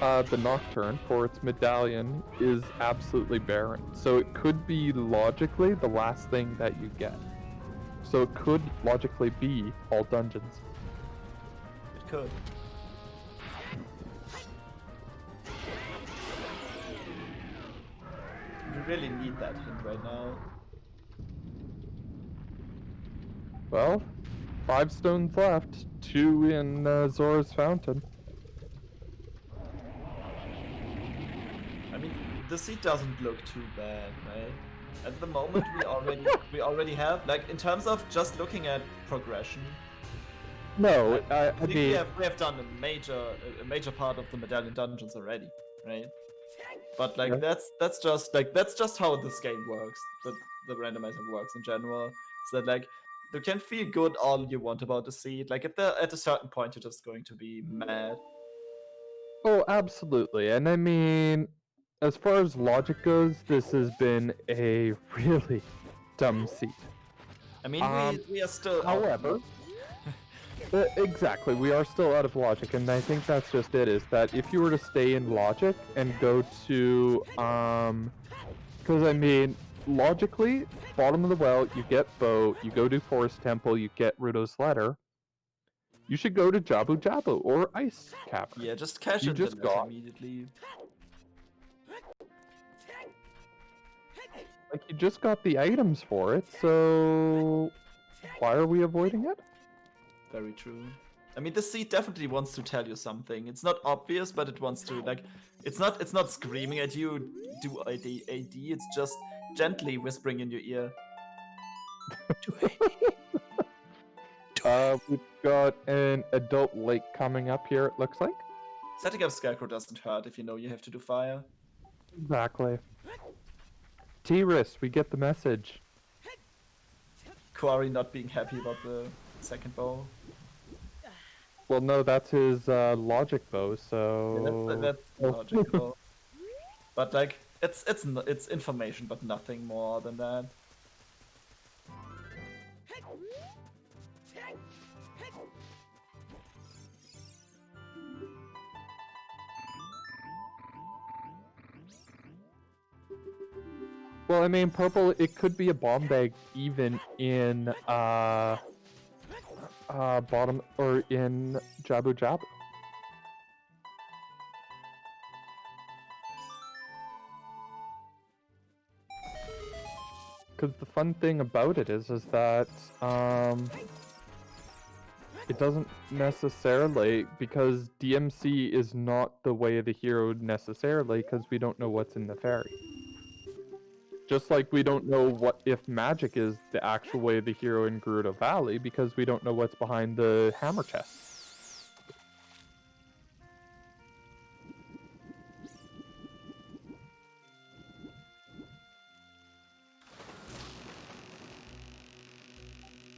the Nocturne, for its medallion, is absolutely barren. So it could be logically the last thing that you get. So it could logically be all dungeons. It could. We really need that hint right now. Well, 5 stones left, 2 in Zora's Fountain. I mean, the seed doesn't look too bad, right? At the moment, we already have, like, in terms of just looking at progression. No, I think we have done a major part of the medallion dungeons already, right? But like that's just how this game works. The randomizer works in general. So that like you can feel good all you want about the seed. Like at a certain point, you're just going to be mad. Oh, absolutely. And I mean, as far as logic goes, this has been a really dumb seed. I mean, we are still. However, exactly, we are still out of logic, and I think that's just it. Is that if you were to stay in logic and go to because I mean, logically, bottom of the well, you get bow, you go to Forest Temple, you get Ruto's letter. You should go to Jabu Jabu or Ice Cavern. Yeah, just cash you in just the letter got immediately. Like, you just got the items for it, so why are we avoiding it? Very true. I mean, the seed definitely wants to tell you something. It's not obvious, but it wants to, like, it's not screaming at you, do AD, it's just gently whispering in your ear. Do AD. We've got an adult lake coming up here, it looks like. Setting up Scarecrow doesn't hurt if you know you have to do fire. Exactly. T-Riss, we get the message. Koari not being happy about the second bow. Well, no, that's his logic bow, so... Yeah, that's logical. But like, it's information, but nothing more than that. Well, I mean, purple, it could be a bomb bag even in, bottom, or in Jabu Jabu. Because the fun thing about it is that, it doesn't necessarily, because DMC is not the way of the hero necessarily, because we don't know what's in the fairy. Just like we don't know what if magic is the actual way of the hero in Gerudo Valley because we don't know what's behind the hammer chest.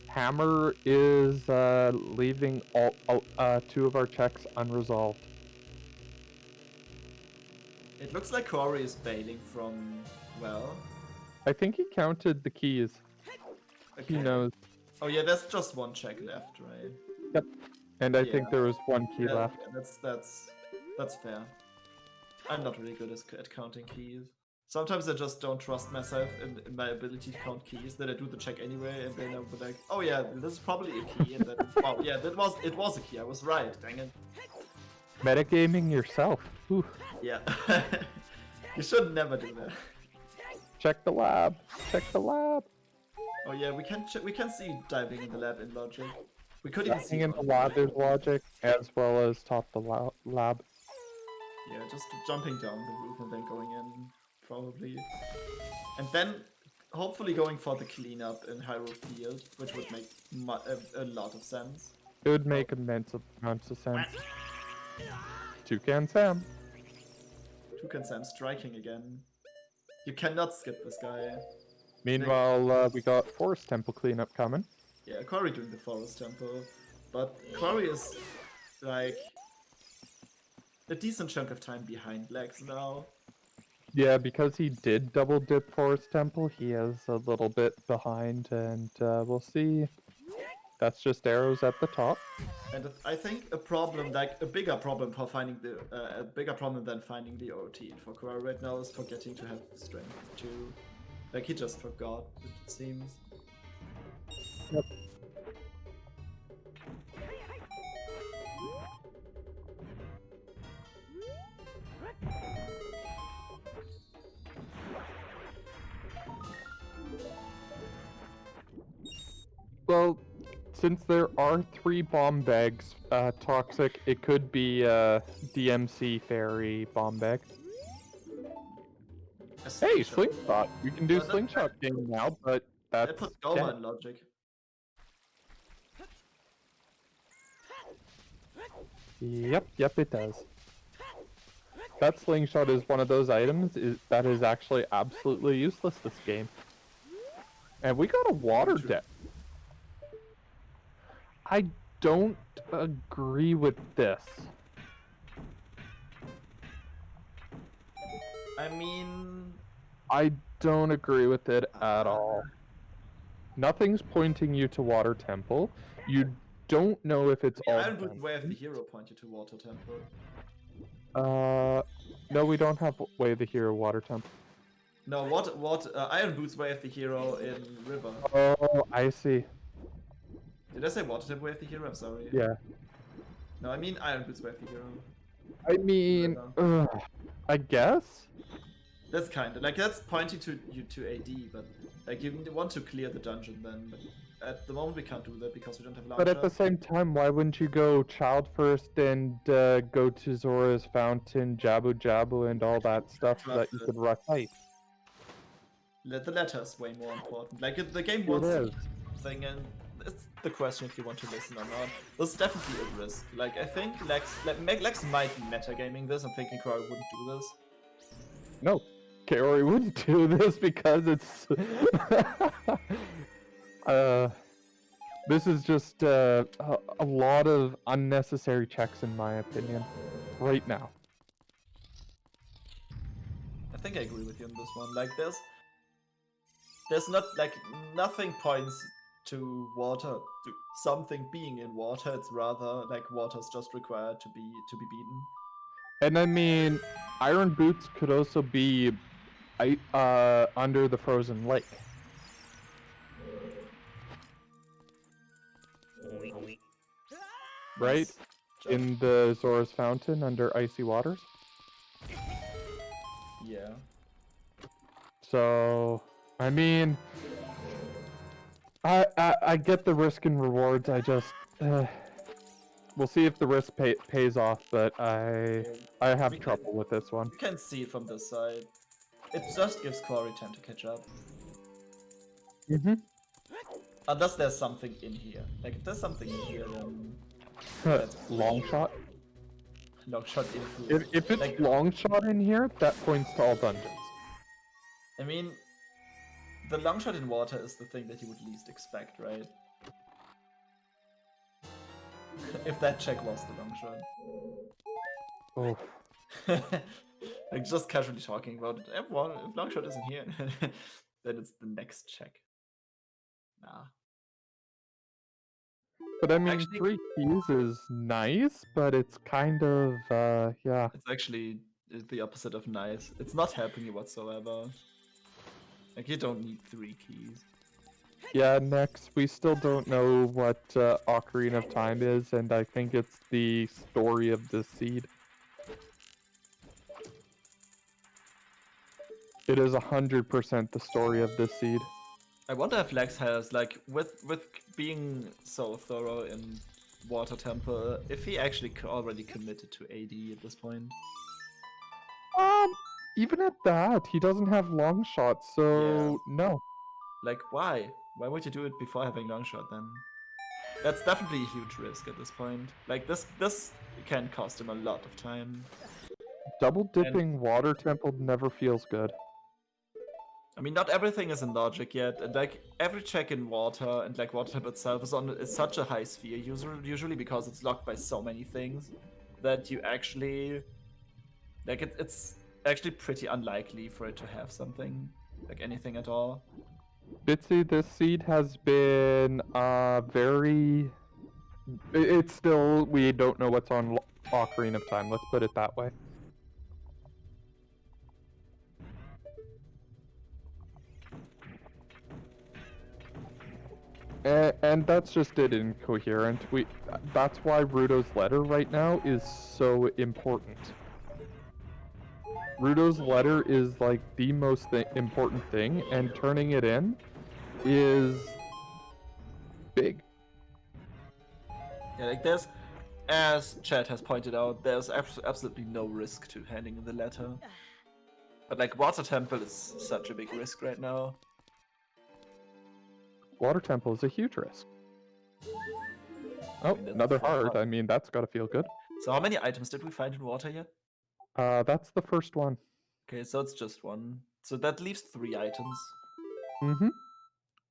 Hammer is leaving all 2 of our checks unresolved. It looks like Koari is bailing from, well... I think he counted the keys. Okay. He knows. Oh yeah, there's just 1 check left, right? Yep. And I Yeah. think there was 1 key Yeah, left. that's fair. I'm not really good at counting keys. Sometimes I just don't trust myself in my ability to count keys, that I do the check anyway, and then I'll be like, oh yeah, this is probably a key, and then, oh yeah, it was a key, I was right, dang it. Metagaming yourself. Ooh. Yeah. You should never do that. Check the lab. Check the lab. Oh yeah, we can see diving in the lab in logic. We could even see Diving in the lab, there's logic, as well as top the lab. Yeah, just jumping down the roof and then going in, probably. And then hopefully going for the cleanup in Hyrule Field, which would make a lot of sense. It would make immense amounts of sense. Toucan Sam. Toucan Sam striking again. You cannot skip this guy. Meanwhile, we got Forest Temple cleanup coming. Yeah, Koari doing the Forest Temple. But Koari is, like, a decent chunk of time behind Lex now. Yeah, because he did double dip Forest Temple, he is a little bit behind, and we'll see. That's just arrows at the top. And I think a problem, like a bigger problem for finding the, a bigger problem than finding the OT for Koari right now is forgetting to have strength too. Like he just forgot, it seems. Yep. Well, since there are 3 bomb bags toxic, it could be DMC Fairy bomb bag. Hey, Slingshot! You can do Slingshot game now, but that's That puts Goma in logic. Yep, it does. That Slingshot is one of those items that is actually absolutely useless this game. And we got a water depth. I don't agree with this. I mean... I don't agree with it at all. Nothing's pointing you to Water Temple. You don't know if it's all... Iron Boots Way of the Hero point you to Water Temple. No, we don't have Way of the Hero Water Temple. No, Iron Boots Way of the Hero in River. Oh, I see. Did I say Water Temple Way of the Hero? I'm sorry. Yeah. No, I mean Iron Boots Way of the Hero. I mean, I guess? That's kinda, like, that's pointing to you to AD, but, like, you want to clear the dungeon then, but at the moment we can't do that because we don't have launcher. But at the same time, why wouldn't you go Child first and go to Zora's Fountain, Jabu Jabu, and all that stuff so that you could rush height? The latter is way more important. Like, the game wants It is. something, and it's the question if you want to listen or not. This is definitely a risk. Like, I think Lex might be metagaming this. I'm thinking Koari wouldn't do this. No, Kaori wouldn't do this because it's... this is just a lot of unnecessary checks in my opinion, right now. I think I agree with you on this one. Like, there's not, like, nothing points to water, to something being in water. It's rather like water's just required to be beaten. And I mean, Iron Boots could also be under the frozen lake. Right? In the Zora's Fountain under icy waters. Yeah. So, I mean, I get the risk and rewards. I just we'll see if the risk pays off. But I have trouble with this one. You can see it from this side. it just gives Koari time to catch up. Mm-hmm. Unless there's something in here. Like, if there's something in here, then that's Long shot. long shot into. If it's Like, long shot in here, that points to all dungeons. I mean, the long shot in water is the thing that you would least expect, right? If that check was the long Oh, shot. Like, just casually talking about it. If long shot isn't here, then it's the next check. Nah. but I mean, Actually- 3 keys is nice, but it's kind of, yeah. It's actually the opposite of nice. It's not helping you whatsoever. Like, you don't need 3 keys. Yeah, next, we still don't know what Ocarina of Time is, and I think it's the story of the seed. It is 100% the story of the seed. I wonder if Lex has, like, with being so thorough in Water Temple, if he actually already committed to AD at this point. Even at that, he doesn't have long shots, so no. Like, why? Why would you do it before having long shot then? That's definitely a huge risk at this point. Like, this can cost him a lot of time. Double dipping Water Temple never feels good. I mean, not everything is in logic yet, and like every check in water and like Water Temple itself is such a high sphere, usually because it's locked by so many things that you actually like it's actually pretty unlikely for it to have something like anything at all. Bitsy, this seed has been very. It's still, we don't know what's on Ocarina of Time. Let's put it that way. And that's just it incoherent. That's why Rudo's letter right now is so important. Rudo's letter is like the most important thing, and turning it in is big. Yeah, like there's, as Chad has pointed out, there's absolutely no risk to handing in the letter. But like Water Temple is such a big risk right now. Water Temple is a huge risk. Oh, that's another fun. heart. I mean, that's gotta feel good. So how many items did we find in water yet? That's the first one. Okay, so it's just one. So that leaves 3 items. Mm-hmm.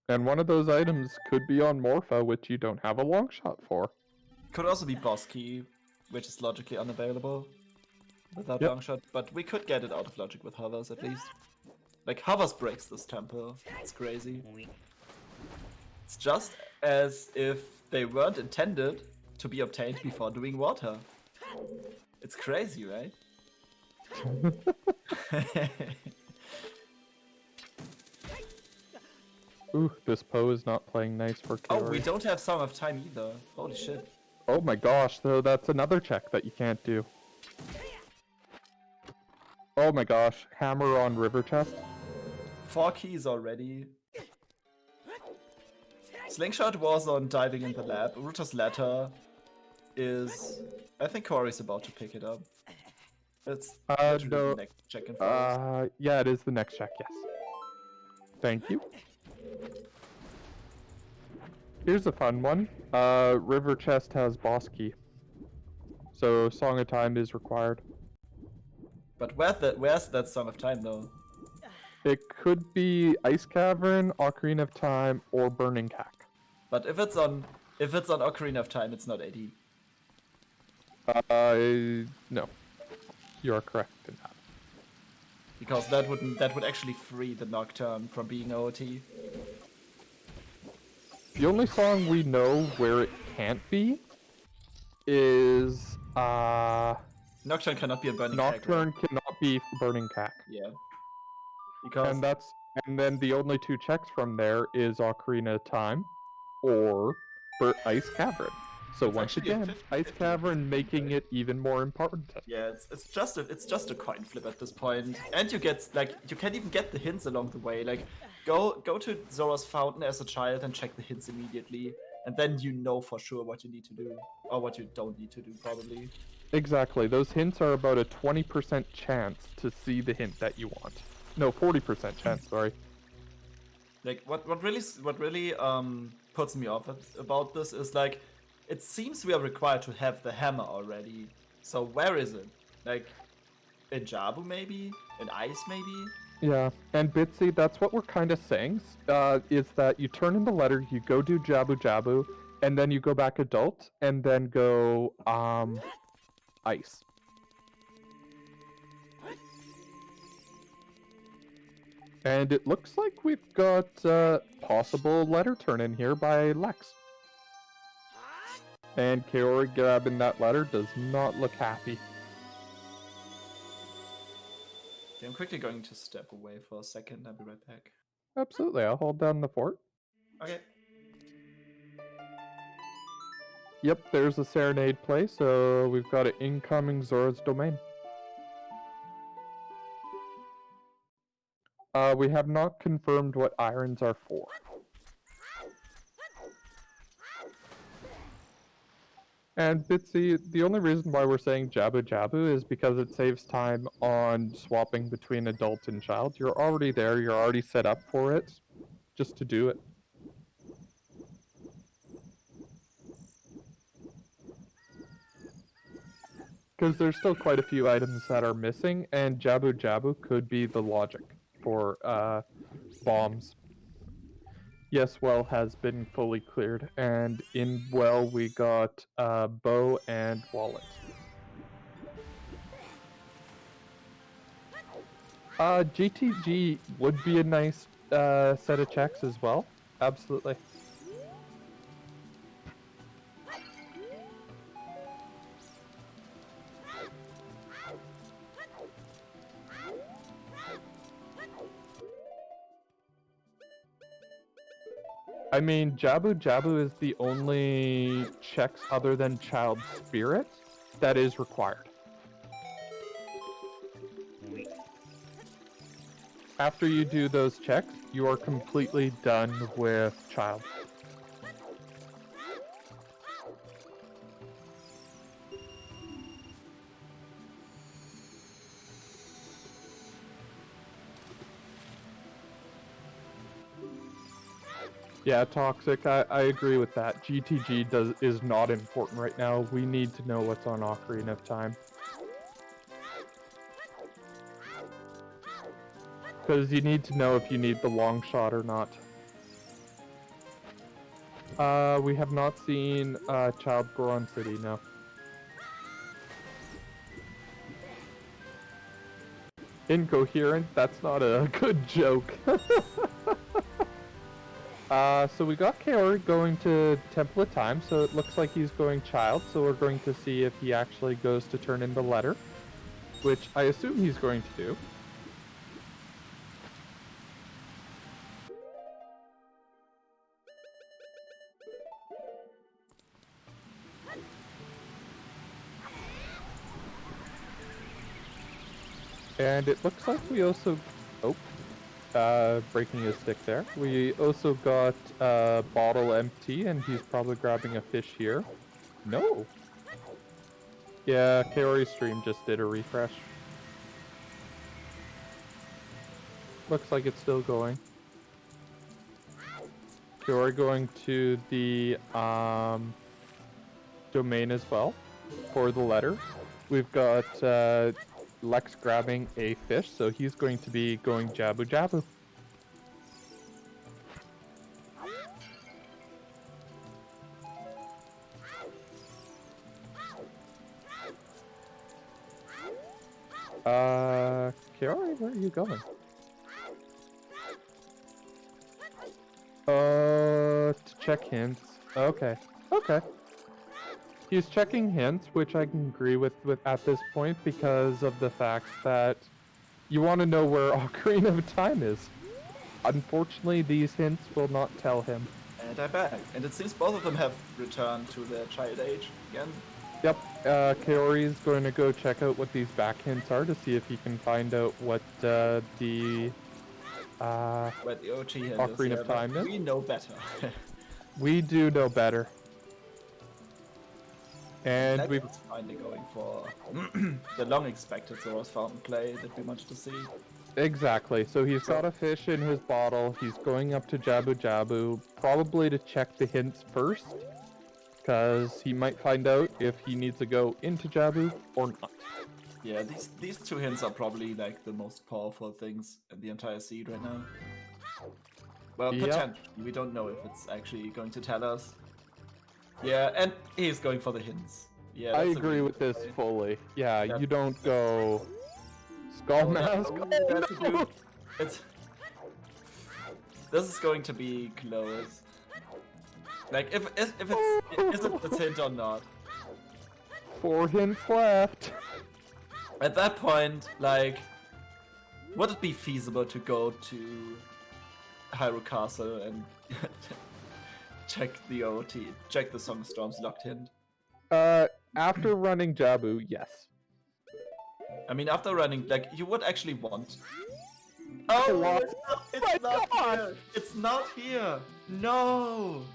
And one of those items could be on Morpha, which you don't have a long shot for. Could also be boss key, which is logically unavailable without Yep. long shot, but we could get it out of logic with hovers at least. Like hovers breaks this temple. It's crazy. It's just as if they weren't intended to be obtained before doing water. It's crazy, right? Ooh, this Poe is not playing nice for Oh, Koari. we don't have Song of Time either. Holy shit. Oh my gosh, though, that's another check that you can't do. Oh my gosh, hammer on river chest. 4 keys already. Slingshot was on diving in the lab. Ruto's letter is... I think Koari's about to pick it up. It's literally no. the next check in forest. Yeah, it is the next check, yes. Thank you. Here's a fun one. River chest has boss key. So Song of Time is required. But where's that Song of Time though? It could be Ice Cavern, Ocarina of Time, or Burning Cack. But if it's on Ocarina of Time, it's not AD. No. You are correct in that. Because that would actually free the Nocturne from being OOT. The only song we know where it can't be is Nocturne cannot be a burning Cack, Nocturne cannot be Burning Cack. Yeah. Because And then the only 2 checks from there is Ocarina of Time or Ice Cavern. So It's once actually a again, 50-50 Ice Cavern thing, making right? it even more important. yeah, it's just a coin flip at this point. And you get you can't even get the hints along the way. Like go to Zora's Fountain as a child and check the hints immediately. And then you know for sure what you need to do. Or what you don't need to do, probably. Exactly. Those hints are about a 20% chance to see the hint that you want. No, 40% chance, sorry. Like what really puts me off about this is like it seems we are required to have the hammer already. So where is it? Like in Jabu maybe? In Ice maybe? Yeah, and Bitsy, that's what we're kind of saying, is that you turn in the letter, you go do Jabu Jabu, and then you go back adult, and then go, ice. And it looks like we've got possible letter turn in here by Lex. And Kaori grabbing that letter does not look happy. Okay, I'm quickly going to step away for a second. I'll be right back. Absolutely, I'll hold down the fort. Okay. Yep, there's a serenade play, so we've got an incoming Zora's Domain. We have not confirmed what irons are for. And Bitsy, the only reason why we're saying Jabu Jabu is because it saves time on swapping between adult and child. You're already there, you're already set up for it, just to do it. Because there's still quite a few items that are missing, and Jabu Jabu could be the logic for bombs. Yes, well has been fully cleared, and in well we got bow and wallet. GTG would be a nice set of checks as well. Absolutely. I mean, Jabu Jabu is the only checks other than Child Spirit that is required. After you do those checks, you are completely done with Child. Yeah, Toxic, I agree with that. GTG is not important right now. We need to know what's on Ocarina of Time. Because you need to know if you need the long shot or not. We have not seen Child Goron City, no. Incoherent? That's not a good joke. So we got Kaori going to Temple of Time, so it looks like he's going Child, so we're going to see if he actually goes to turn in the letter, which I assume he's going to do. And it looks like we also... Oh. Breaking his stick there. We also got bottle empty, and he's probably grabbing a fish here. No! Yeah, Kaori's stream just did a refresh. Looks like it's still going. Kaori going to the domain as well for the letter. We've got Lex grabbing a fish, so he's going to be going Jabu Jabu. Kaori, where are you going? To check hints. Okay. Okay. He's checking hints, which I can agree with at this point because of the fact that you want to know where Ocarina of Time is. Unfortunately, these hints will not tell him. And I'm back. And it seems both of them have returned to their child age again. Yep, Kaori is going to go check out what these back hints are to see if he can find out what Where the OG hint Ocarina is, of Time is. we know better. We do know better. And That we've was finally going for the long-expected Zora's Fountain play that we wanted to see. Exactly. So he's got a fish in his bottle. He's going up to Jabu Jabu, probably to check the hints first, because he might find out if he needs to go into Jabu or not. Yeah, these two hints are probably like the most powerful things in the entire seed right now. Well, Yep. potentially. We don't know if it's actually going to tell us. Yeah, and he's going for the hints. Yeah, I that's a agree really with good this play. fully. Yeah, Yeah. you don't go skull mask. Oh, Oh, that's a no! dude. It's this is going to be close. Like if it's is it the hint or not? 4 hints left. At that point, like, would it be feasible to go to Hyrule Castle and check the OT, check the Songstorm's locked hint? After running Jabu, yes. I mean, after running, like, you would actually want. Oh, What? it's My not God! here! It's not here! No!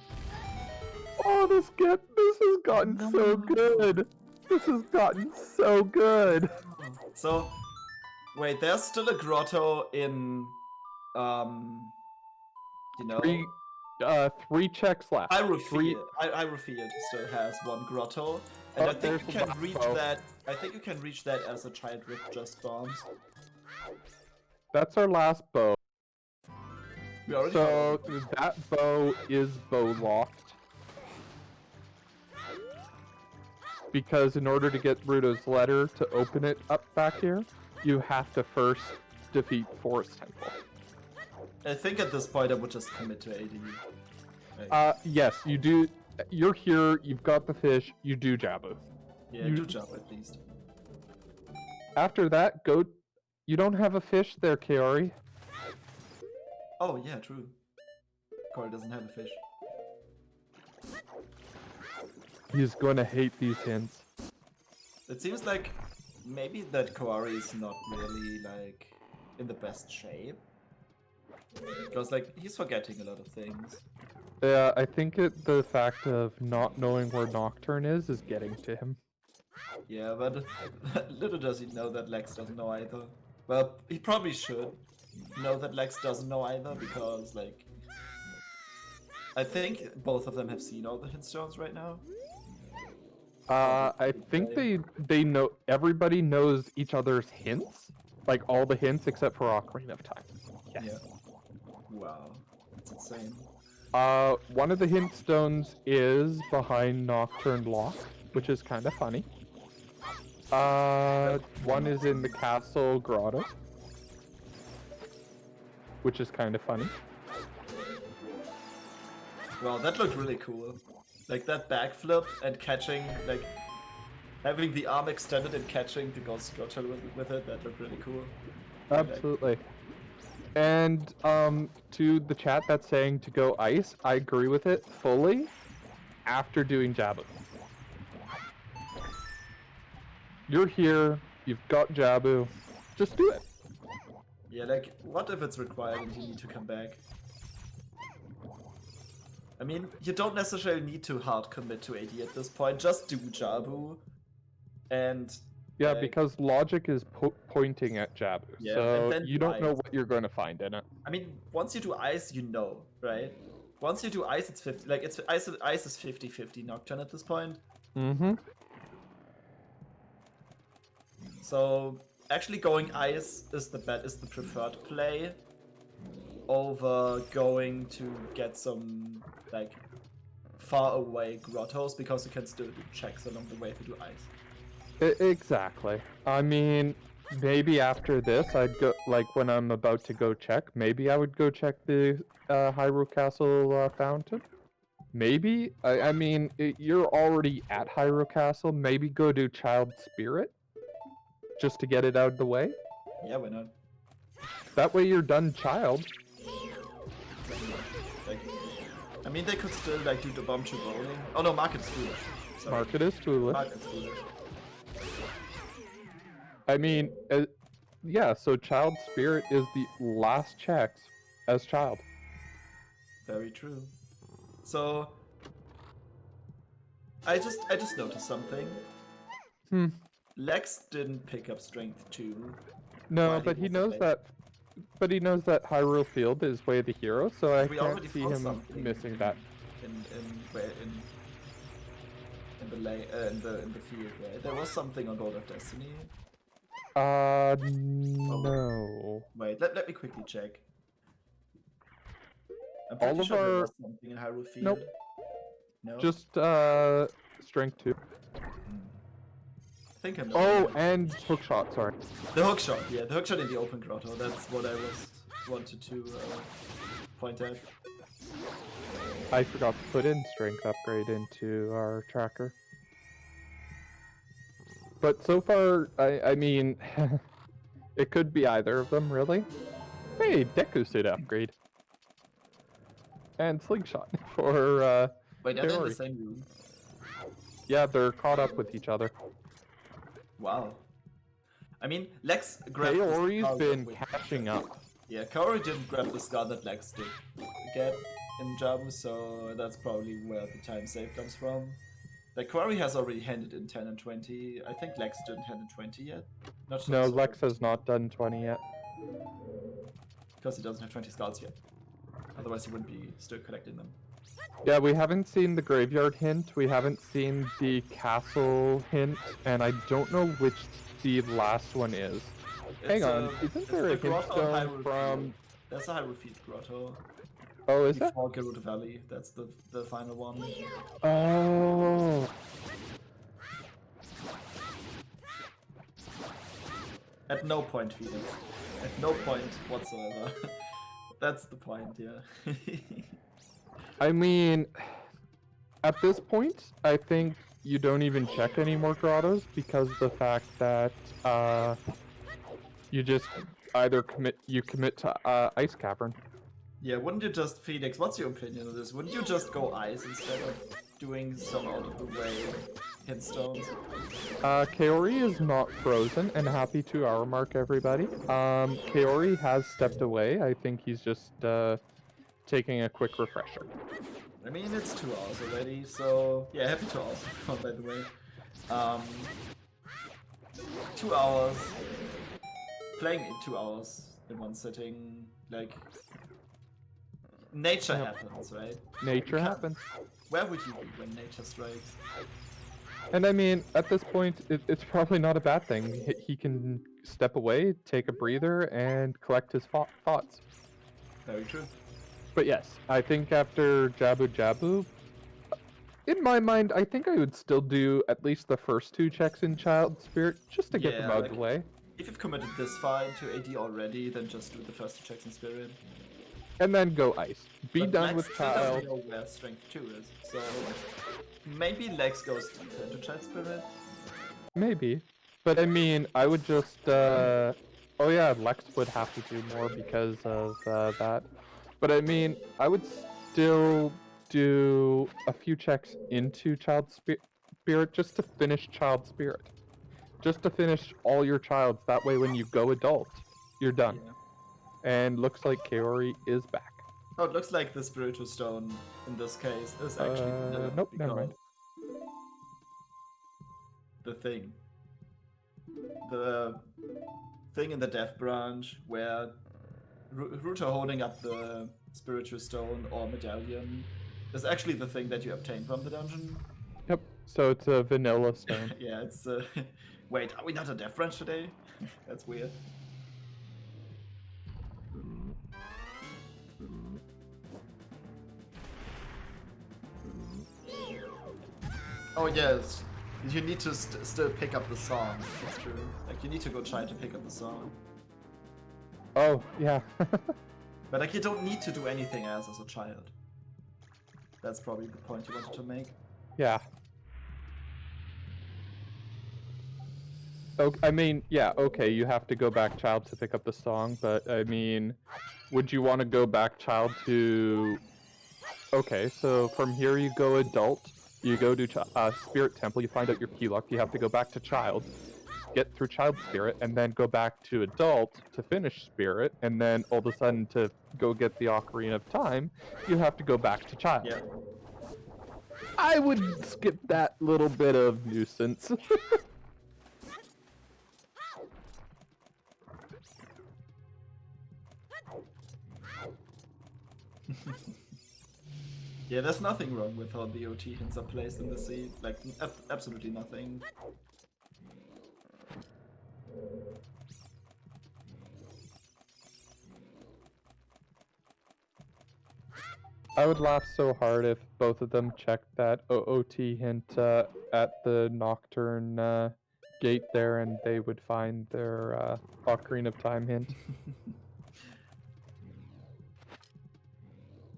Oh, this has gotten so No. good. This has gotten so good. So, wait, there's still a grotto in, you know, Three checks left. Hyrule Three. Field. Hyrule Field still has one grotto, and Oh, I think there's you the can black reach bow. that. I think you can reach that as a child with just bombs. That's our last bow. We already So found that bow is bow locked. Because in order to get Ruto's letter to open it up back here, you have to first defeat Forest Temple. I think at this point I would just commit to AD. Like, Yes, you do. You're here, you've got the fish, you do Jabu. yeah, you- do jump at least. After that, go. You don't have a fish there, Koari. Oh yeah, true. Koari doesn't have a fish. He's going to hate these hints. It seems like maybe that Koari is not really like in the best shape. Because like he's forgetting a lot of things. Yeah, I think the fact of not knowing where Nocturne is getting to him. Yeah, but little does he know that Lex doesn't know either. Well, he probably should know that Lex doesn't know either because like I think both of them have seen all the hint stones right now. I think they know. Everybody knows each other's hints, like all the hints except for Ocarina of Time. Yes. Yeah. Wow, that's insane. One of the hint stones is behind Nocturne Lock, which is kind of funny. One is in the castle grotto, which is kind of funny. Wow, that looked really cool. Like that backflip and catching, like having the arm extended and catching the Ghost Scorcher with it, that looked really cool. Absolutely. And to the chat that's saying to go ice, I agree with it fully after doing Jabu. You're here, you've got Jabu, just do it. Yeah, like, what if it's required and you need to come back? I mean, you don't necessarily need to hard commit to AD at this point, just do Jabu, and... Yeah, like, because logic is pointing at Jabu, Yeah, so and then you don't know ice. what you're going to find in it. I mean, once you do ice, you know, right? Once you do ice, it's 50, like, it's ice is 50-50 Nocturne at this point. Mm-hmm. So actually going ice is the preferred play over going to get some like far away grottos because you can still do checks along the way to do ice. Exactly. I mean, maybe after this, I'd go, like when I'm about to go check, maybe I would go check the Hyrule Castle fountain. Maybe. I mean, you're already at Hyrule Castle. Maybe go do Child Spirit just to get it out of the way. Yeah, why not? That way you're done Child. Like, I mean, they could still like do the bomb chip rolling. Oh no, Market is foolish. Sorry. Market is foolish. Market's foolish. I mean, yeah, so Child Spirit is the last checks as Child. Very true. So I just noticed something. Hmm. Lex didn't pick up strength 2. No, While but he was knows away. that but he knows that Hyrule Field is Way of the Hero, so I We can't already see found him something missing that. In the field, right? There was something on Road of Destiny. No. Wait, let me quickly check. I'm All pretty of sure there our- was something in Hyrule Field. Nope. No. Just strength 2. I think I know. Oh, and hook shot. Sorry. The hookshot, yeah, the hookshot in the open grotto. That's what I wanted to point at. I forgot to put in strength upgrade into our tracker. But so far, I mean, it could be either of them, really. Hey, Deku Suit upgrade. And Slingshot for, Wait, are they in the Koari. same room? Yeah, they're caught up with each other. Wow. I mean, Lex grabbed the Koari's skull been with- catching up. Yeah, Koari didn't grab the skull that Lex did get in Jabu, so that's probably where the time save comes from. Like, Koari has already handed in 10 and 20. I think Lex didn't hand in 20 yet. Not sure. No, Lex has not done 20 yet. Because he doesn't have 20 skulls yet. Otherwise, he wouldn't be still collecting them. Yeah, we haven't seen the graveyard hint, we haven't seen the castle hint, and I don't know which the last one is. Hang on, isn't it's there the a hint grotto stone Hyrule from... Field. There's a Hyrule Field grotto. Oh, is that? Before Gerudo Valley. That's the final one. Oh. At no point, Phoenix. At no point whatsoever. That's the point, yeah. I mean, at this point, I think you don't even check any more grottos because the fact that you just either commit to Ice Cavern. Yeah, wouldn't you just, Phoenix, what's your opinion on this? Wouldn't you just go ice instead of doing some out of the way hit stones? Koari is not frozen, and happy 2-hour mark, everybody. Koari has stepped away. I think he's just taking a quick refresher. I mean, it's 2 hours already, so... Yeah, happy 2 hours, by the way. 2 hours... Playing in 2 hours in one sitting, like... Nature happens, right? Nature happens. Where would you be when nature strikes? And I mean, at this point, it's probably not a bad thing. He can step away, take a breather, and collect his thoughts. Very true. But yes, I think after Jabu Jabu, in my mind, I think I would still do at least the first 2 checks in Child Spirit, just to get them out of the way. If you've committed this far into AD already, then just do the first 2 checks in Spirit. And then go Ice. Be But done Lex with still Child. doesn't know where Strength 2 is, so... Maybe Lex goes deeper into Child Spirit? Maybe. But I mean, I would just, oh yeah, Lex would have to do more because of that. But I mean, I would still do a few checks into Child Spirit just to finish Child Spirit. Just to finish all your Childs. That way when you go adult, you're done. Yeah. And looks like Koari is back. Oh, it looks like the Spiritual Stone, in this case, is actually vanilla, nope, never mind. The thing. The thing in the Death Branch where Ruto holding up the Spiritual Stone or Medallion is actually the thing that you obtain from the dungeon. Yep, so it's a vanilla stone. Yeah, it's Wait, are we not a Death Branch today? That's weird. Oh yes, you need to still pick up the song. That's true. Like you need to go try to pick up the song. Oh, yeah. But like you don't need to do anything else as a child. That's probably the point you wanted to make. Yeah. Okay, I mean, yeah, okay, you have to go back child to pick up the song, but I mean, would you want to go back child to... Okay, so from here you go adult, you go to Spirit Temple, you find out your key lock, you have to go back to child, get through Child Spirit, and then go back to adult to finish Spirit, and then all of a sudden to go get the Ocarina of Time, you have to go back to child. Yeah. I would skip that little bit of nuisance. Yeah, there's nothing wrong with how the OT hints are placed in the seed. Like, absolutely nothing. I would laugh so hard if both of them checked that OT hint at the Nocturne gate there, and they would find their Ocarina of Time hint.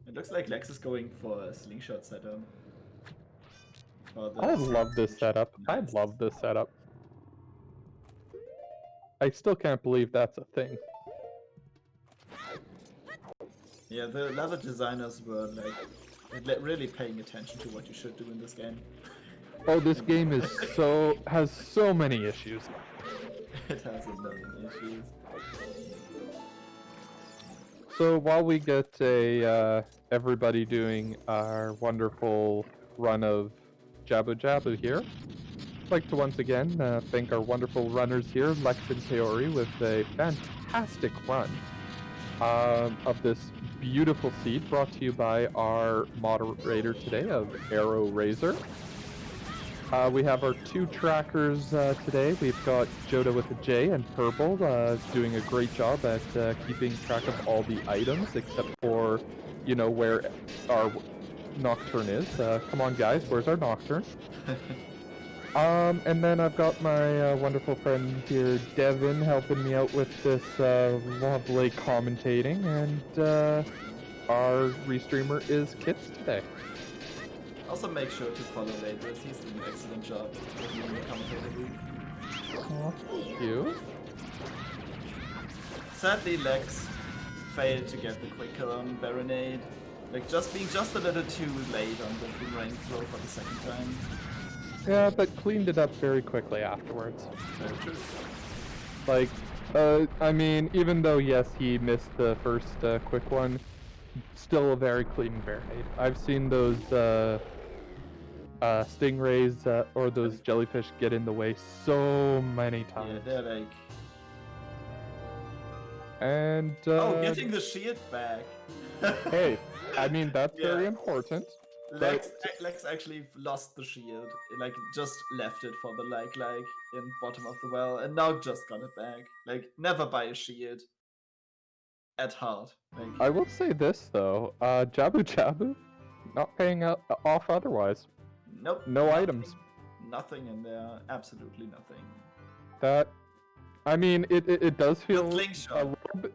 It looks like Lex is going for a slingshot setup. I love this setup. I Nice. love this setup. I still can't believe that's a thing. Yeah, the level designers were really paying attention to what you should do in this game. Oh, this game is has so many issues. It has a million issues. So while we get everybody doing our wonderful run of Jabu Jabu here, I'd like to once again thank our wonderful runners here, Lex and Kaori, with a fantastic run of this beautiful seed brought to you by our moderator today of Arrow Razor. We have our two trackers today. We've got Joda with a J and Purple doing a great job at keeping track of all the items except for, you know, where our Nocturne is. Come on, guys, where's our Nocturne? And then I've got my wonderful friend here, Devin, helping me out with this lovely commentating, and our restreamer is Kits today. Also make sure to follow Ladris, he's doing an excellent job in the commentator booth. Oh, thank you. Sadly, Lex failed to get the quick kill on Baronade. Like, being just a little too late on the boomerang throw for the second time. Yeah, but cleaned it up very quickly afterwards. Very true. Like, I mean, even though, yes, he missed the first quick one, still a very clean Baronade. I've seen those stingrays or those jellyfish get in the way so many times. Yeah, they're like... And, oh, getting the shield back! hey, I mean, that's Yeah. very important. Lex actually lost the shield, like just left it for the like in bottom of the well, and now just got it back. Like, never buy a shield at heart. Like, I will say this though, Jabu Jabu, not paying off otherwise. nope. No nothing, items. Nothing in there. Absolutely nothing. That, I mean, it does feel The a slingshot. little bit.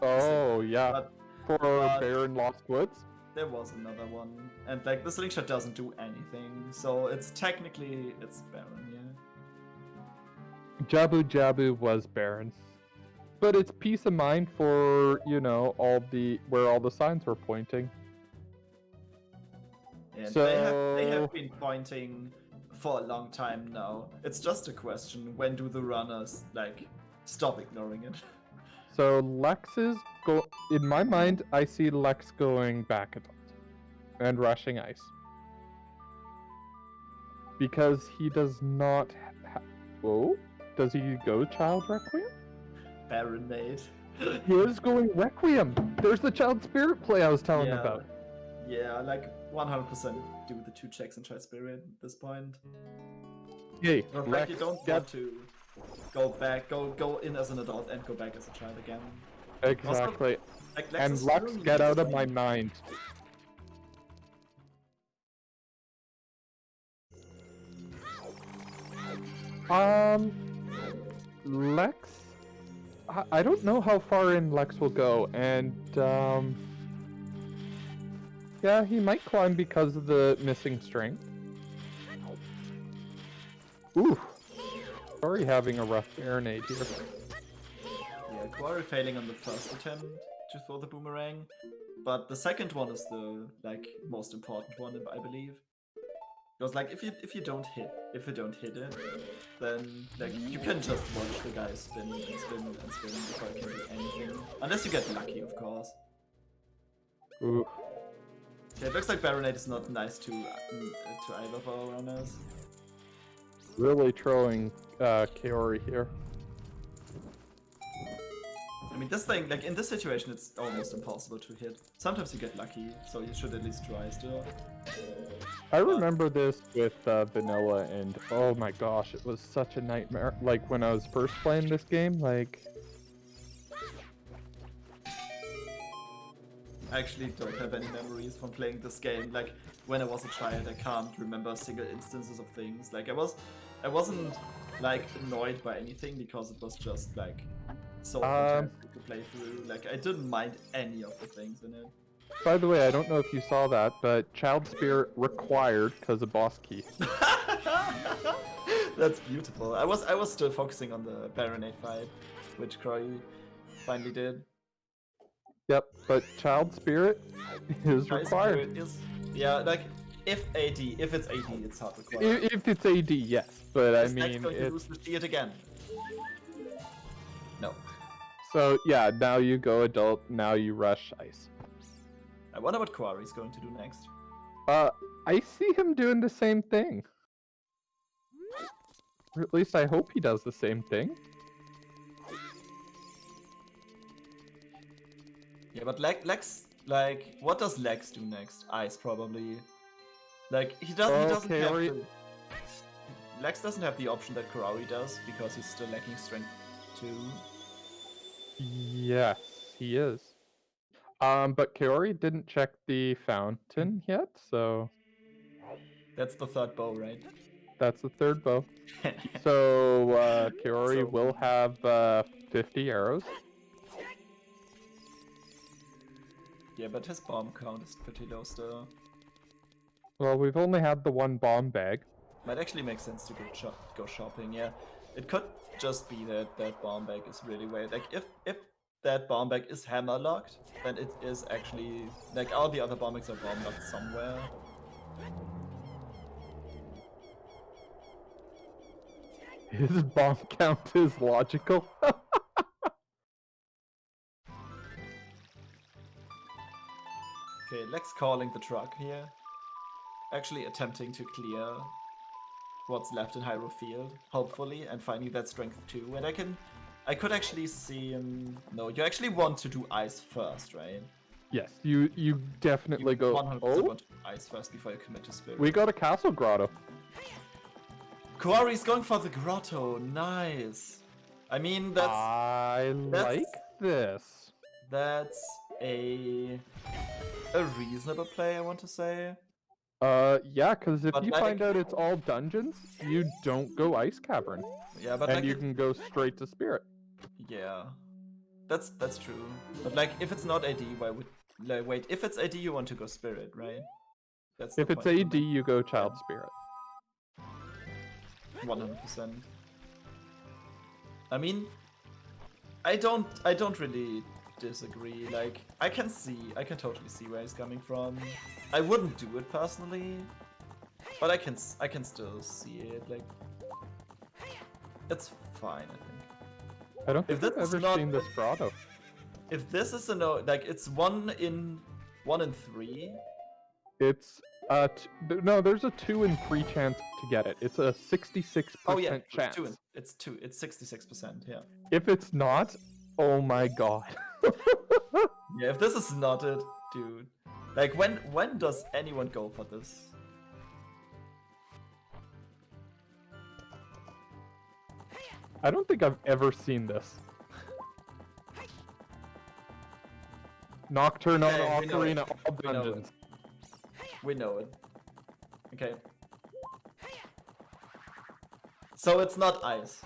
Oh yeah, But for Baron Lost Woods. there was another one, and like the slingshot doesn't do anything, so it's technically Baron, yeah. Jabu Jabu was Baron, but it's peace of mind for, you know, where all the signs were pointing. And So they have been pointing for a long time now. It's just a question, when do the runners like stop ignoring it? So Lex is in my mind, I see Lex going back adult and rushing ice. Because he does not oh? Does he go Child Requiem? Baronade. He is going Requiem! There's the Child Spirit play I was telling Yeah. about. Yeah, like 100% do the 2 checks and try spirit at this point. Hey, Like Lex, you don't want to go back, go in as an adult and go back as a child again. exactly. Like Lex And is Lex, still get out of using- my mind. Lex, I don't know how far in Lex will go, and yeah, he might climb because of the missing strength. Ooh, sorry, having a rough Baronade here. Yeah, Koari failing on the first attempt to throw the boomerang, but the second one is the like most important one, I believe. Because like if you don't hit it, then like you can just watch the guy spin and spin and spin before you can do anything. Unless you get lucky, of course. Ooh, Okay, it looks like Baronade is not nice to either of our runners. really trolling Kaori here. I mean, this thing, like in this situation, it's almost impossible to hit. Sometimes you get lucky, so you should at least try still. I remember this with vanilla, and oh my gosh, it was such a nightmare. Like when I was first playing this game, like I actually don't have any memories from playing this game. Like when I was a child, I can't remember single instances of things. Like I wasn't like annoyed by anything because it was just like so fantastic to play through. Like I didn't mind any of the things in it. by the way, I don't know if you saw that, but Child Spirit required because of boss key. That's beautiful. I was still focusing on the Baronade fight, which Koari finally did. Yep, but Child Spirit is High required. Spirit is, yeah, like if it's AD, it's hard required. If it's AD, yes, but I Is Nex mean, going to lose the shield again? No. so yeah, now you go adult, now you rush ice. I wonder what Koari is going to do next. I see him doing the same thing. Or at least I hope he does the same thing. Yeah, but Lex, like, what does Lex do next? Ice, probably. Like, he doesn't have to... Lex doesn't have the option that Koari does, because he's still lacking strength 2. Yes, he is. But Koari didn't check the fountain yet, so That's the third bow, right? that's the third bow. So Koari So- will have 50 arrows. Yeah, but his bomb count is pretty low still. Well, we've only had the one bomb bag. Might actually make sense to go shopping, yeah. It could just be that that bomb bag is really weird. Like, if that bomb bag is hammer locked, then it is actually... Like, all the other bomb bags are bomb locked somewhere. His bomb count is logical. Okay, Lex calling the truck here. Actually attempting to clear what's left in Hyrule Field, hopefully, and finding that strength 2. And I could actually see him... No, you actually want to do ice first, right? Yes, you definitely You go. 100% Oh, want to do ice first before you commit to spirit. we got a castle grotto. Koari's going for the grotto, nice. I mean, I like this. that's a reasonable play, I want to say. Yeah, because if But you like- find out it's all dungeons, you don't go ice cavern, Yeah, but and like you can go straight to spirit. yeah, that's true. But like, if it's not AD, why would like wait? If it's AD, you want to go spirit, right? That's If the it's point. AD, you go child spirit. 100%. I mean, I don't really disagree. Like, I can totally see where he's coming from. I wouldn't do it personally, but I can still see it. Like, it's fine, I think. I don't If think I've this is ever not- seen this grotto. If this is a no, like it's 1 in 3. It's no, there's a 2 in 3 chance to get it. It's a 66% Oh yeah, chance. It's 66%. Yeah. If it's not, oh my god. Yeah. If this is not it, dude. Like when does anyone go for this? I don't think I've ever seen this. Nocturne on Okay, we know it. Ocarina, all We know it. dungeons. We know it. Okay. So it's not ice.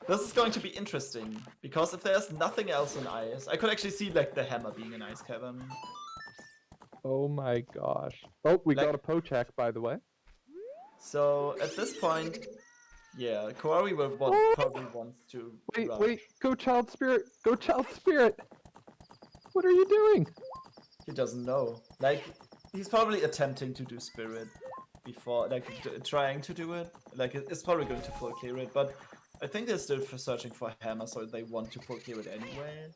This is going to be interesting, because if there's nothing else in ice, I could actually see like the hammer being an ice cavern. Oh my gosh. Oh, we Like- got a Pochak, by the way. So at this point, yeah, Koari probably wants to Wait, rush. wait, go child spirit, go child spirit. What are you doing? He doesn't know. Like, he's probably attempting to do spirit before, like, trying to do it. Like, it's probably going to full clear it, but I think they're still searching for hammer, so they want to full clear it anyway.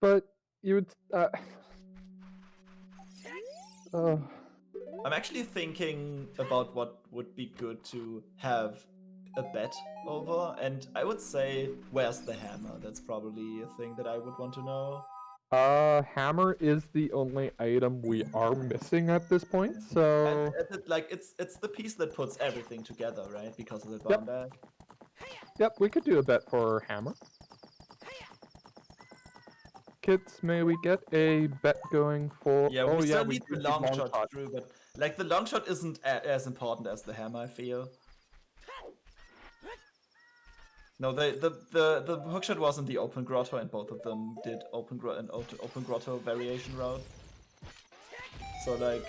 But you would. I'm actually thinking about what would be good to have a bet over, and I would say, where's the hammer? That's probably a thing that I would want to know. Hammer is the only item we are missing at this point, so... Like, it's the piece that puts everything together, right? Because of the Yep. bomb bag. Yep, we could do a bet for hammer. Kits, may we get a bet going for... Yeah, oh we yeah, still we need do the need long shot through, but like the long shot isn't as important as the hammer, I feel. No, the hookshot was in the open grotto, and both of them did open grotto variation route. So like,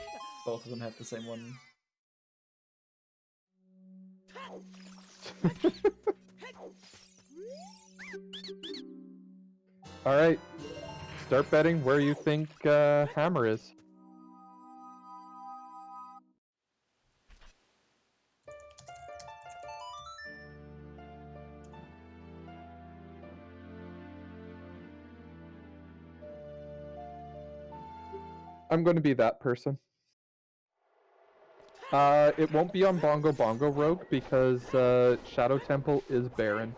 both of them have the same one. Alright, start betting where you think hammer is. I'm going to be that person. It won't be on Bongo Bongo Rogue because Shadow Temple is barren.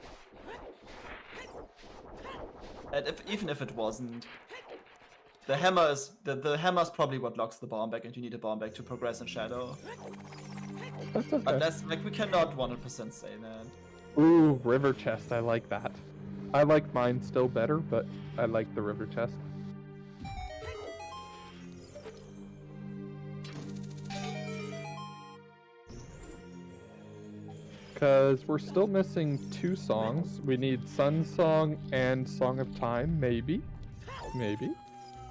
And even if it wasn't, the hammer is the hammer's probably what locks the bomb back, and you need a bomb back to progress in Shadow. That's okay. Unless, like, we cannot 100% say that. Ooh, river chest, I like that. I like mine still better, but I like the river chest. Because we're still missing 2 songs. We need Sun Song and Song of Time, maybe. Maybe.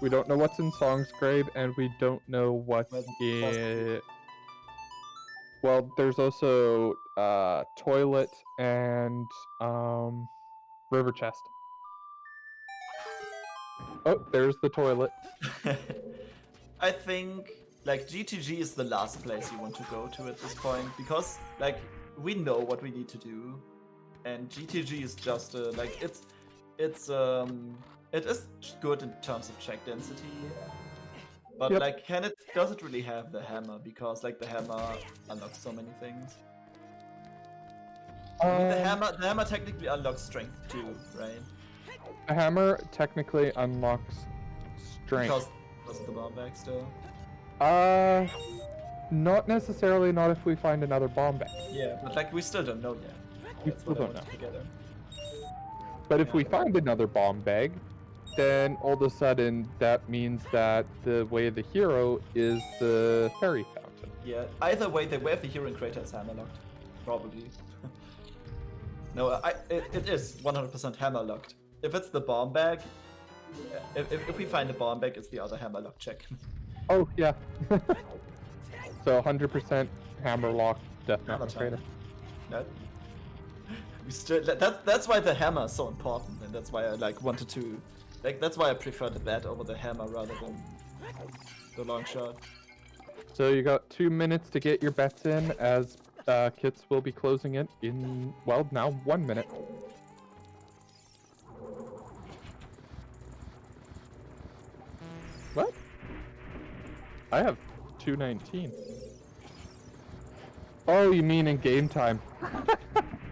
We don't know what's in Song's Grave, and we don't know what's in... Well, there's also Toilet and River Chest. Oh, there's the toilet. I think like GTG is the last place you want to go to at this point, because like we know what we need to do, and GTG is just like it is good in terms of check density, but Yep. like does it really have the hammer, because like the hammer unlocks so many things. I mean, the hammer technically unlocks strength too, right? The hammer technically unlocks strength. Because of the bomb bag still. Not necessarily, not if we find another bomb bag. Yeah, but like we still don't know yet. We That's still what I don't know. wanted to get at. But if we find another bomb bag, then all of a sudden that means that the way of the hero is the fairy fountain. Yeah, either way, the way of the hero in Crater is hammer locked. Probably. No, it is 100% hammer locked. If it's the bomb bag, if we find a bomb bag, it's the other hammer lock check. Oh, yeah. So 100% hammer lock, death Hammer mountain crater. time. No. We still, that's why the hammer is so important, and that's why I like wanted to, like that's why I prefer the bat over the hammer rather than the long shot. So you got 2 minutes to get your bets in, as Kits will be closing it in, well, now 1 minute. What? I have 2:19. Oh, you mean in game time?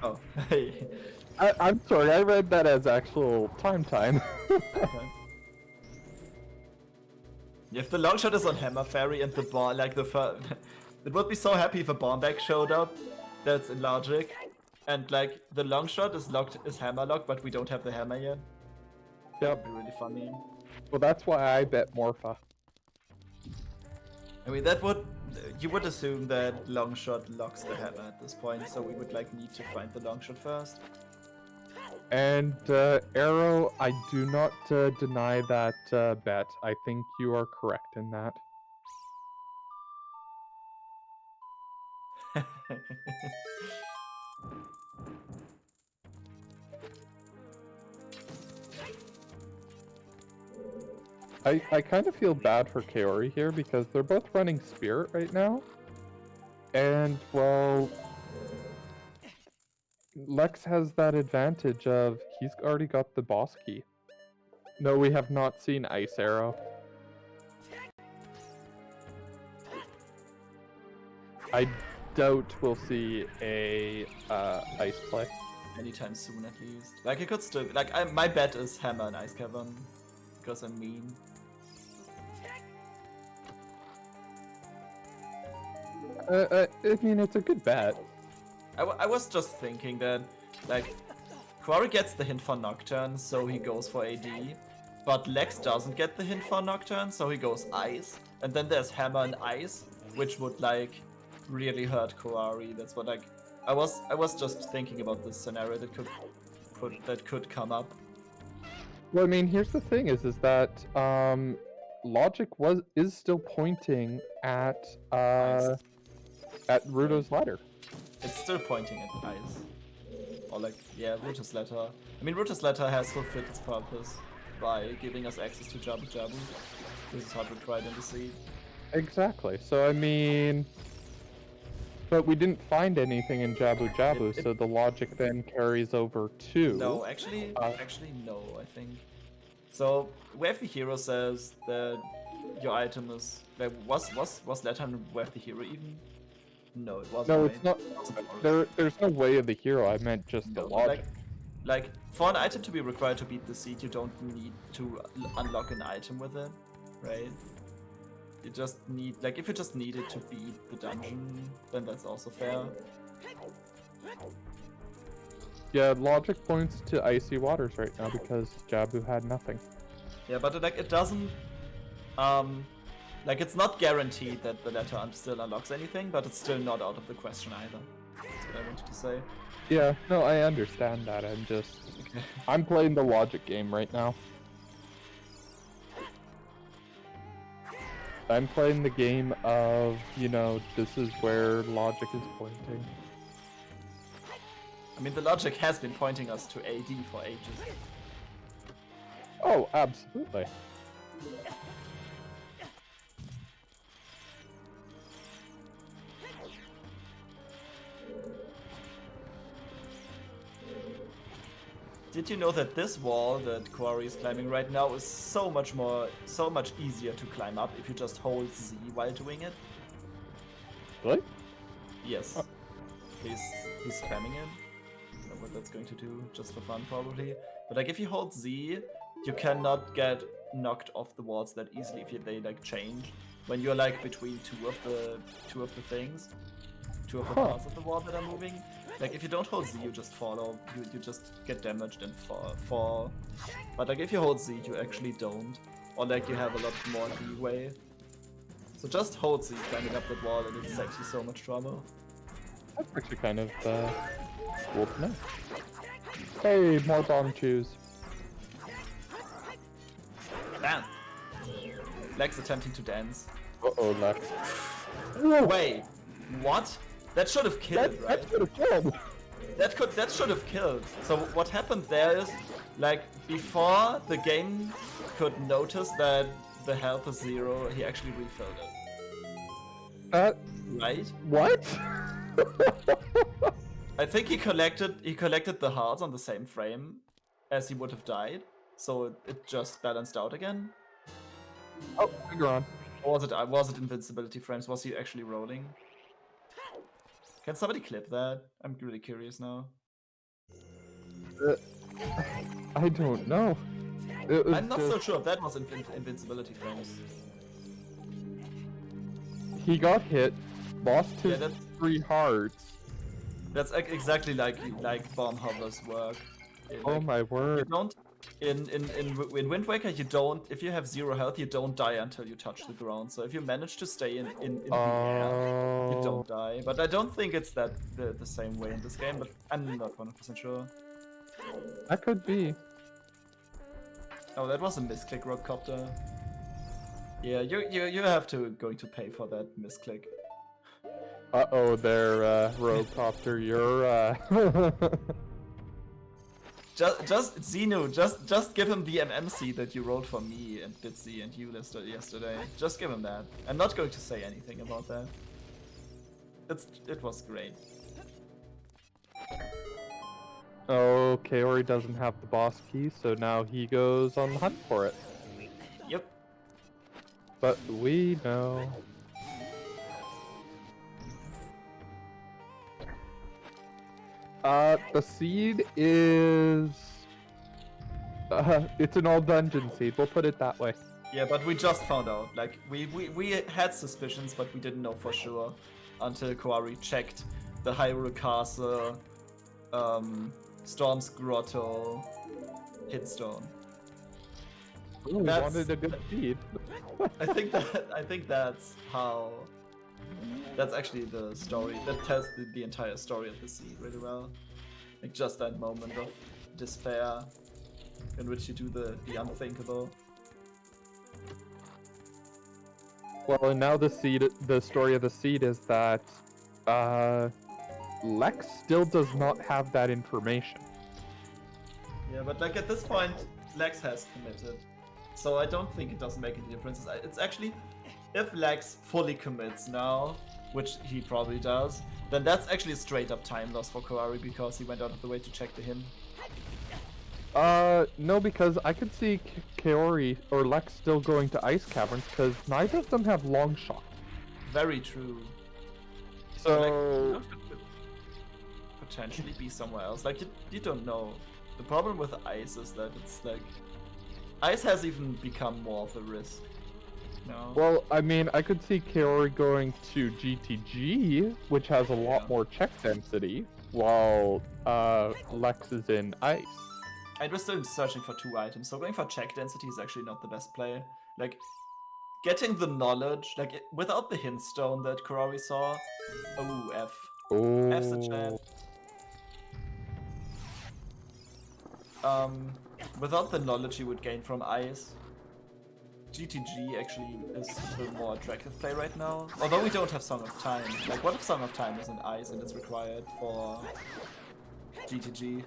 Oh, hey. I'm sorry, I read that as actual time. If the long shot is on hammer fairy and the bomb, like it would be so happy if a bomb bag showed up. That's in logic, and like the long shot is hammer locked, but we don't have the hammer yet. That would be really funny. Well, that's why I bet Morpha. I mean, you would assume that long shot locks the hammer at this point, so we would like need to find the long shot first. And Arrow, I do not deny that bet. I think you are correct in that. I kind of feel bad for Koari here because they're both running Spirit right now. And, well, Lex has that advantage of he's already got the boss key. No, we have not seen Ice Arrow. doubt we'll see a ice play. Anytime soon, at least. Like, it could still... Like, my bet is Hammer and Ice Cavern. Because I'm mean. I mean, it's a good bet. I was just thinking that, like, Koari gets the hint for Nocturne, so he goes for AD. But Lex doesn't get the hint for Nocturne, so he goes Ice. And then there's Hammer and Ice, which would, like, really hurt Koari. That's what, like... I was just thinking about this scenario that could come up. Well, I mean, here's the thing: is that logic is still pointing at Rudo's ladder. It's still pointing at Ice. Or like, yeah, Ruto's letter. I mean, Ruto's letter has fulfilled its purpose by giving us access to Jabu Jabu. This is hard to try in the sea. Exactly. So I mean, but we didn't find anything in Jabu Jabu, so the logic then carries over to. No, actually, no. I think. So Wave the Hero says that your item is. Like, was letter in Wave the Hero even? No, it wasn't. No, right? it's not. It wasn't for- There's no way of the hero. I meant just the No, logic. like, for an item to be required to beat the seed, you don't need to unlock an item with it, right? You just need, like, if you just need it to beat the dungeon, then that's also fair. Yeah, logic points to icy waters right now because Jabu had nothing. Yeah, but like, it doesn't, like, it's not guaranteed that the letter still unlocks anything, but it's still not out of the question either. That's what I wanted to say. Yeah, no, I understand that. I'm playing the logic game right now. I'm playing the game of, you know, this is where logic is pointing. I mean, the logic has been pointing us to AD for ages. Oh, absolutely. Did you know that this wall that Koari is climbing right now is so much easier to climb up if you just hold Z while doing it? Really? Yes. He's spamming it. I don't know what that's going to do, just for fun probably. But like, if you hold Z, you cannot get knocked off the walls that easily if they like change. When you're like between two of the things, two of the parts of the wall that are moving. Like, if you don't hold Z, you just fall, you just get damaged and fall. But like, if you hold Z, you actually don't. Or like, you have a lot more leeway. So just hold Z climbing up that wall and it saves you so much trouble. That's actually kind of cool to know. Hey, more bomb chews. Damn! Lex attempting to dance. Uh-oh, Lex. Wait, what? That should have killed, right? That should have killed. That should have killed. So what happened there is, like, before the game could notice that the health is 0, he actually refilled it. Right? What? I think he collected the hearts on the same frame as he would have died, so it just balanced out again. Oh, you're on. Or was it invincibility frames? Was he actually rolling? Can somebody clip that? I'm really curious now. I don't know. I'm not so sure if that was invincibility frames. He got hit, lost his Yeah, 3 hearts. That's exactly like bomb hovers work. Oh my You word. don't in Wind Waker, you don't, if you have 0 health, you don't die until you touch the ground. So if you manage to stay in the air, you don't die. But I don't think it's the same way in this game, but I'm not 100% sure. That could be. Oh, that was a misclick, Rockcopter. Yeah, you have going to pay for that misclick. Uh-oh there, Roadcopter, you're, Just Xenu, just give him the MMC that you wrote for me and Bitsy and you yesterday. Just give him that. I'm not going to say anything about that. It was great. Oh, Koari doesn't have the boss key, so now he goes on the hunt for it. Yep. But we know. The seed is... it's an all dungeon seed, we'll put it that way. Yeah, but we just found out. Like, we had suspicions, but we didn't know for sure until Koari checked the Hyrule Castle, Storm's Grotto, Hitstone. Ooh, we wanted a good seed. I think that's how. That's actually the story that tells the entire story of the seed really well. Like just that moment of despair, in which you do the unthinkable. Well, and now the story of the seed is that Lex still does not have that information. Yeah, but like at this point, Lex has committed, so I don't think it doesn't make any difference. It's actually, if Lex fully commits now, which he probably does, then that's actually a straight up time loss for Koari because he went out of the way to check the hint. No, because I could see Kaori or Lex still going to Ice Caverns because neither of them have long shot. Very true. So Lex could potentially be somewhere else. Like you don't know. The problem with ice is that it's like ice has even become more of a risk. No. well, I mean, I could see Kaori going to GTG, which has a lot more check density, while Lex is in Ice. And we're still searching for 2 items, so going for check density is actually not the best play. Like, getting the knowledge, like, without the hint stone that Koari saw, oh, F. Oh. F's the chat. Without the knowledge you would gain from Ice, GTG actually is the more attractive play right now. Although we don't have Song of Time. Like, what if Song of Time is in Ice and it's required for GTG?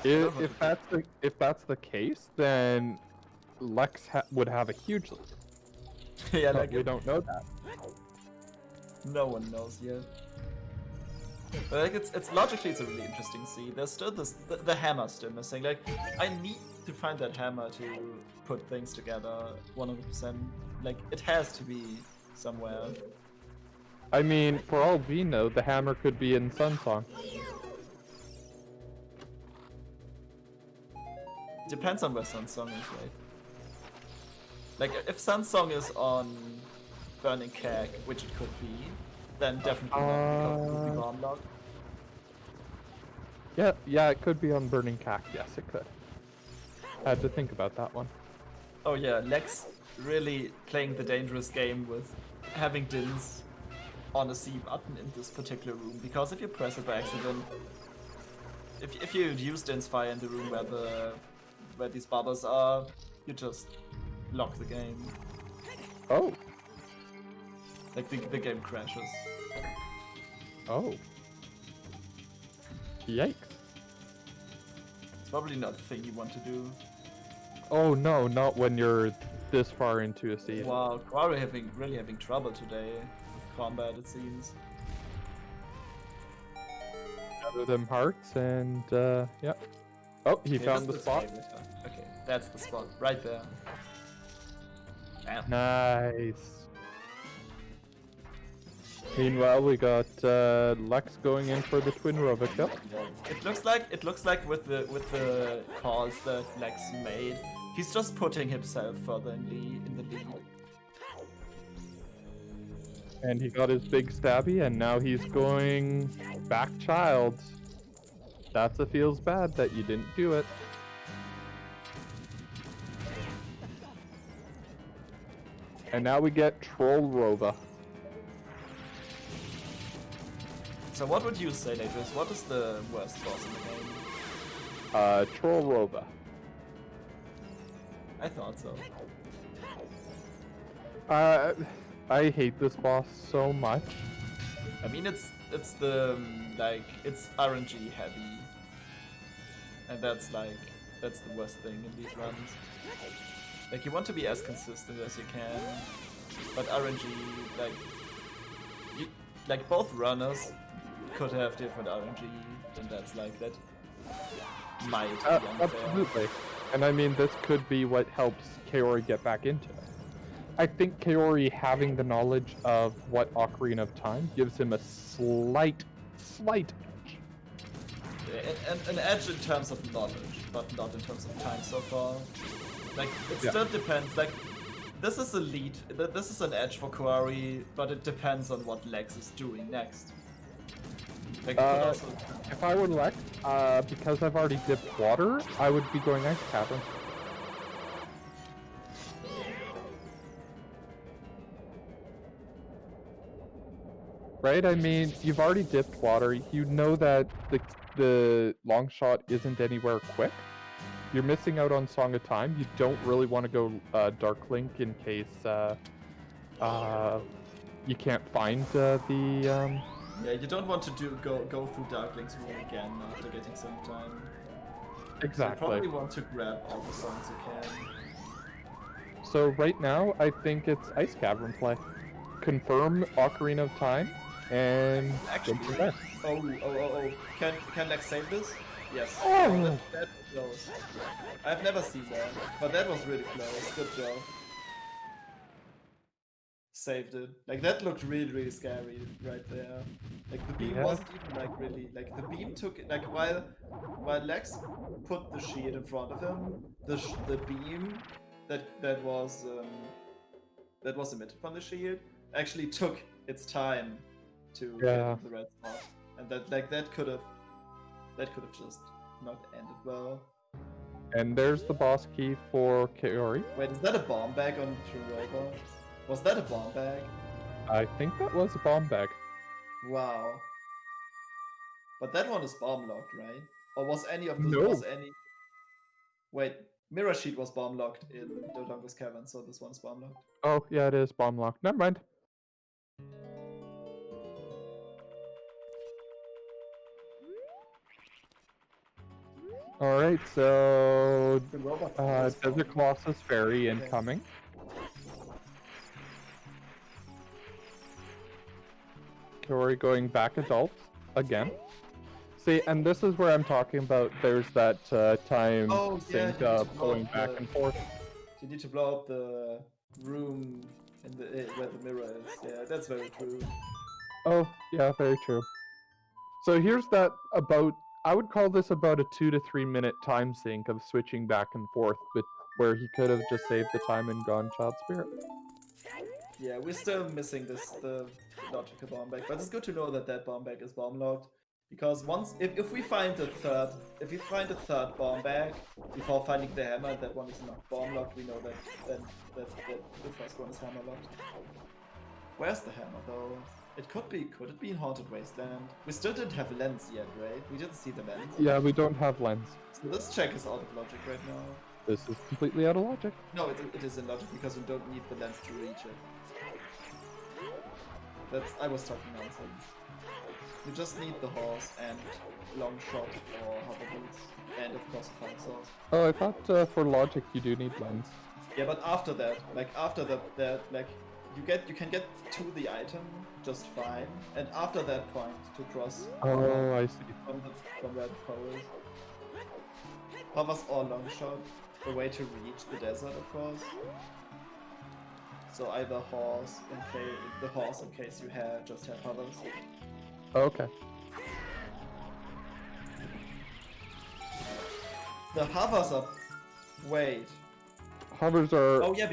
If that's the case, then Lex would have a huge lead. Yeah, But like we don't know that. no one knows yet. But like it's logically it's a really interesting seed. There's still the hammer still missing. Like I need to find that hammer to put things together 100%. Like it has to be somewhere. I mean, for all we know, the hammer could be in Sunsong. Depends on where Sunsong is, right? Like if Sunsong is on Burning Keg, which it could be, then definitely not because it would be bomb lock. Yeah, it could be on Burning Cack. Yes, it could. Had to think about that one. Oh yeah, Lex really playing the dangerous game with having Dins on a C button in this particular room, because if you press it by accident, if you use Dins fire in the room where these barbers are, you just lock the game. Oh. Like the game crashes. Oh. Yikes. It's probably not the thing you want to do. Oh no, not when you're this far into a season. Wow, Koari really having trouble today with combat, it seems. Gather them hearts and yeah. Oh, he found the this spot. way with her. Okay, that's the spot, right there. Bam. Nice. Meanwhile, we got Lex going in for the Twin Rova kill. It looks like with the calls that Lex made, he's just putting himself further in the lead. And he got his big stabby, and now he's going back child. That's a feels bad that you didn't do it. And now we get Troll Rova. So what would you say, Natris? What is the worst boss in the game? Troll Rova. I thought so. I hate this boss so much. I mean, it's the like it's RNG heavy, and that's the worst thing in these runs. Like you want to be as consistent as you can, but RNG like both runners could have different RNG, and that might be unfair. Absolutely. And I mean, this could be what helps Kaori get back into it. I think Kaori having the knowledge of what Ocarina of Time gives him a slight edge. an edge in terms of knowledge, but not in terms of time so far. Like, it Yeah. still depends. Like, this is a lead. This is an edge for Koari, but it depends on what Lex is doing next. Like, it could also. If I were Lex, because I've already dipped water, I would be going Ice Cavern. Right? I mean, you've already dipped water. You know that the long shot isn't anywhere quick. You're missing out on Song of Time. You don't really want to go Dark Link in case you can't find the Yeah, you don't want to go through Dark Link's room again after getting some time. So you exactly. probably want to grab all the songs you can. So right now, I think it's Ice Cavern play. Confirm Ocarina of Time, and go Actually, from there. oh. Can Lex save this? Yes. Oh. That was close. I've never seen that, but that was really close. Good job. Saved it. Like, that looked really scary right there. Like, the beam Yeah. wasn't even like really, like, the beam took, like, while Lex put the shield in front of him, the beam that was emitted from the shield actually took its time to get into the red spot, and that could have just not ended well. And there's the boss key for Koari. Wait, is that a bomb bag on True? Was that a bomb bag? I think that was a bomb bag. Wow. But that one is bomb locked, right? Or was any of this No. Wait, Mirror Sheet was bomb locked in Dodongo's Cavern, so this one's bomb locked. Oh, yeah, it is bomb locked. Never mind. Alright, so Desert Colossus Fairy incoming. Koari going back adult again. See, and this is where I'm talking about there's that time sync going back and forth. You need to blow up the room in where the mirror is. Yeah, that's very true. Oh, yeah, very true. So here's that I would call this about a 2 to 3 minute time sync of switching back and forth, but where he could have just saved the time and gone Child Spirit. Yeah, we're still missing the logical bomb bag, but it's good to know that bomb bag is bomb locked. Because if we find a third bomb bag before finding the hammer, that one is not bomb locked. We know that the first one is hammer locked. Where's the hammer though? Could it be in Haunted Wasteland? We still didn't have lens yet, right? We didn't see the lens. Yeah, we don't have lens. So this check is out of logic right now. This is completely out of logic. No, it is in logic because we don't need the lens to reach it. I was talking nonsense. You just need the horse and long shot or hover boots, and of course a fire source. Oh, I thought for logic you do need lens. Yeah, but after that, you can get to the item just fine, and after that point to cross. Oh, I see. From where the power is. Hovers or long shot, a way to reach the desert, of course. So either horse in case you just have hovers. Okay. The hovers are. Wait. Hovers are. Oh yeah,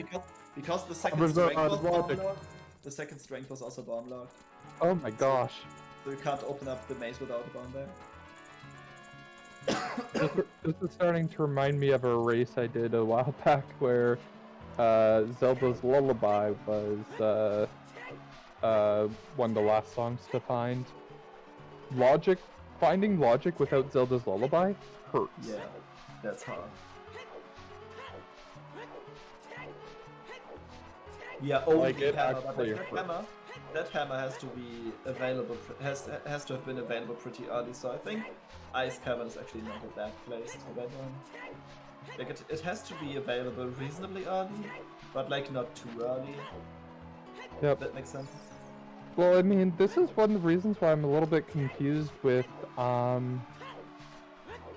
because the second Hovers are strength was bomb logic. locked. The second strength was also bomb locked. Oh my gosh. So you can't open up the maze without a bomb bag. This is starting to remind me of a race I did a while back where Zelda's Lullaby was one of the last songs to find. Finding logic without Zelda's Lullaby hurts. Yeah, that's hard. Yeah, only Like it hammer, but actually hurts. that hammer has to be available. Has to have been available pretty early. So I think Ice Cavern is actually not a bad place for that one. Like it has to be available reasonably early, but like not too early. Yep. That makes sense. Well, I mean, this is one of the reasons why I'm a little bit confused with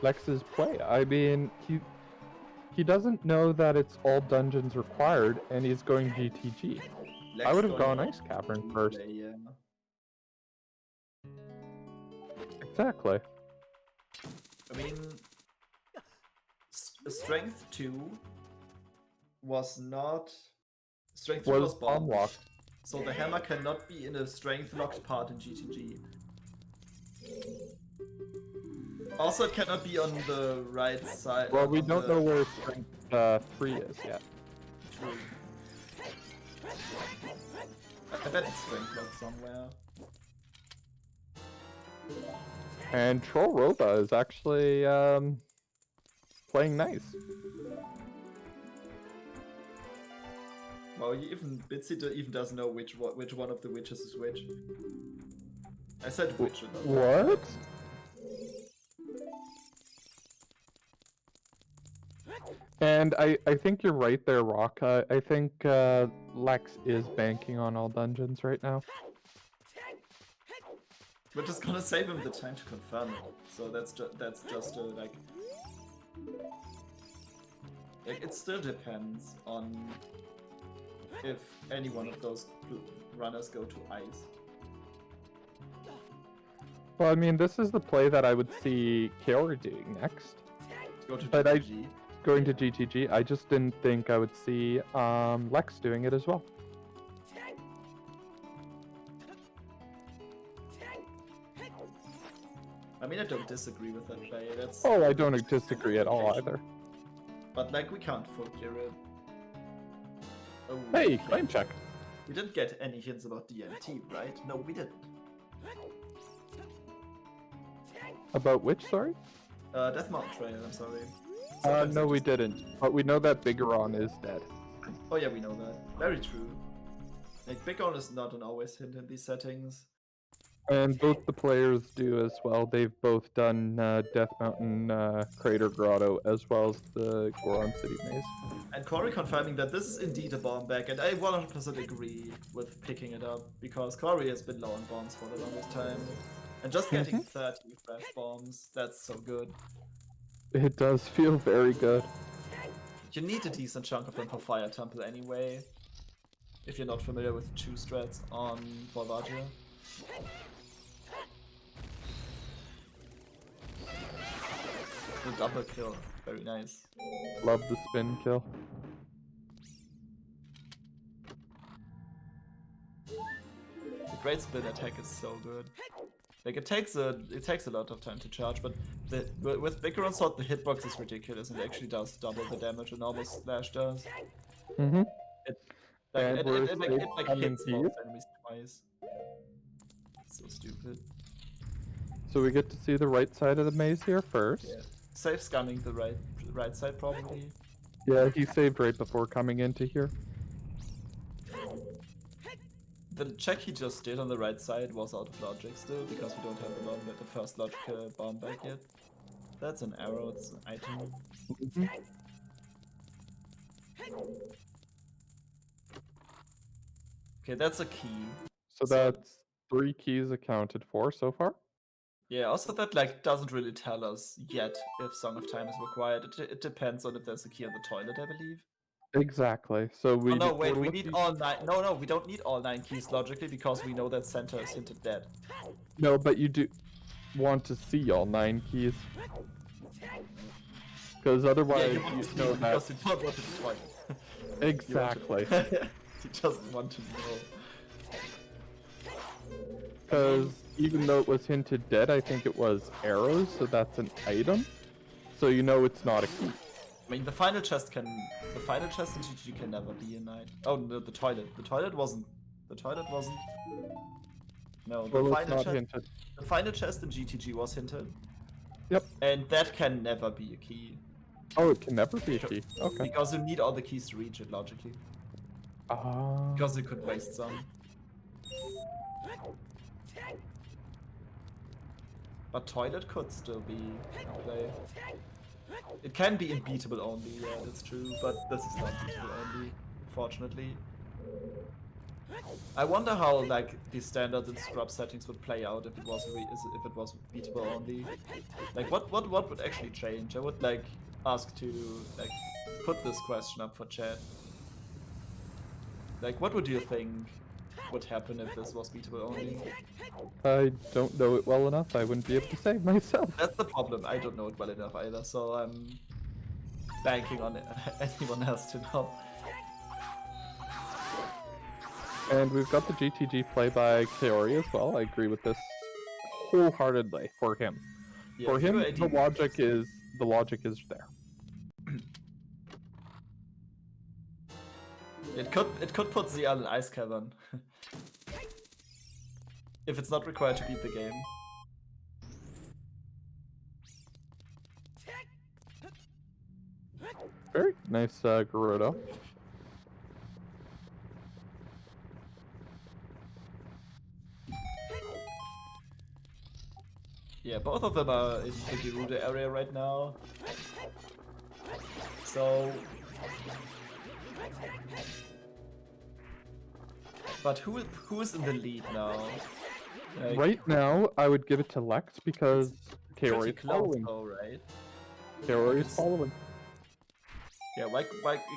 Lex's play. I mean, he doesn't know that it's all dungeons required, and he's going GTG. I would have gone Ice Cavern first. Yeah. Exactly. I mean, Strength 2 was not... Strength 2 was bomb bomb locked. so the hammer cannot be in a strength locked part in GTG. Also, it cannot be on the right side. Well, we don't know where strength 3 is yet. True. I bet it's strength locked somewhere. And Troll Roba is actually playing nice. Well, even Bitsy even doesn't know which one of the witches is which. I said witch. What? And I think you're right there, Rock. I think Lex is banking on all dungeons right now. We're just gonna save him the time to confirm it. So that's just a like it still depends on if any one of those runners go to ice. Well, I mean, this is the play that I would see Koari doing next. Go to But GTG. Going to GTG, I just didn't think I would see Lex doing it as well. I mean, I don't disagree with that play. That's Oh, I don't disagree at all either. But like, we can't full clear it. Oh, Hey, claim check. We didn't get any hints about DMT, right? No, we didn't. About which, sorry? Death Mountain Trail, I'm sorry. No, we didn't. But we know that Bigeron is dead. Oh yeah, we know that. Very true. Like, Bigeron is not an always hint in these settings. And both the players do as well. They've both done Death Mountain Crater Grotto as well as the Goron City Maze. And Koari confirming that this is indeed a bomb bag, and I 100% agree with picking it up, because Koari has been low on bombs for the longest time. And just getting 30 fresh bombs, that's so good. It does feel very good. You need a decent chunk of them for Fire Temple anyway, if you're not familiar with the 2 strats on Volvagia. The double kill, very nice. Love the spin kill. The great spin attack is so good. Like, it takes a lot of time to charge, but with Bigeron Sword the hitbox is ridiculous and it actually does double the damage a normal slash does. Mm-hmm. It coming hits to you. most enemies twice. It's so stupid. So we get to see the right side of the maze here first. Yeah. Safe scanning the right side probably. Yeah, he saved right before coming into here. The check he just did on the right side was out of logic still, because we don't have the first logical bomb back yet. That's an arrow, it's an item. Mm-hmm. Okay, that's a key. So that's 3 keys accounted for so far. Yeah, also that like doesn't really tell us yet if Song of Time is required. It depends on if there's a key on the toilet, I believe. Exactly. So we. Oh no, wait, we're we need all 9. No, we don't need all 9 keys logically because we know that center is hinted dead. No, but you do want to see all 9 keys. Because otherwise, Yeah, you know that. because you don't want to the toilet. Exactly. You just want to know. Because even though it was hinted dead, I think it was arrows, so that's an item. So you know it's not a key. I mean, the final chest in GG can never be a knight. Oh, no, the toilet. The toilet wasn't. No, Well, it's not hinted. the final chest in GTG was hinted. Yep. And that can never be a key. Oh, it can never be a key. Okay. Because you need all the keys to reach it, logically. Because you could waste some. But toilet could still be in play. It can be unbeatable only, yeah, that's true, but this is not beatable only, fortunately. I wonder how like the standards and scrub settings would play out if it was beatable only. Like what would actually change? I would like ask to like put this question up for chat. Like, what would you think would happen if this was beatable only. I don't know it well enough. I wouldn't be able to say myself. That's the problem. I don't know it well enough either, so I'm banking on it. Anyone else to know. And we've got the GTG play by Koari as well. I agree with this wholeheartedly for him. Yeah, For him, fewer AD the logic is there. It could put ZL in Ice Cavern. If it's not required to beat the game. Very nice, Gerudo. Yeah, both of them are in the Gerudo area right now. So... But who is in the lead now? Like, Right now, I would give it to Lex because pretty Koari is close following. though, right? Koari is following. Yeah, like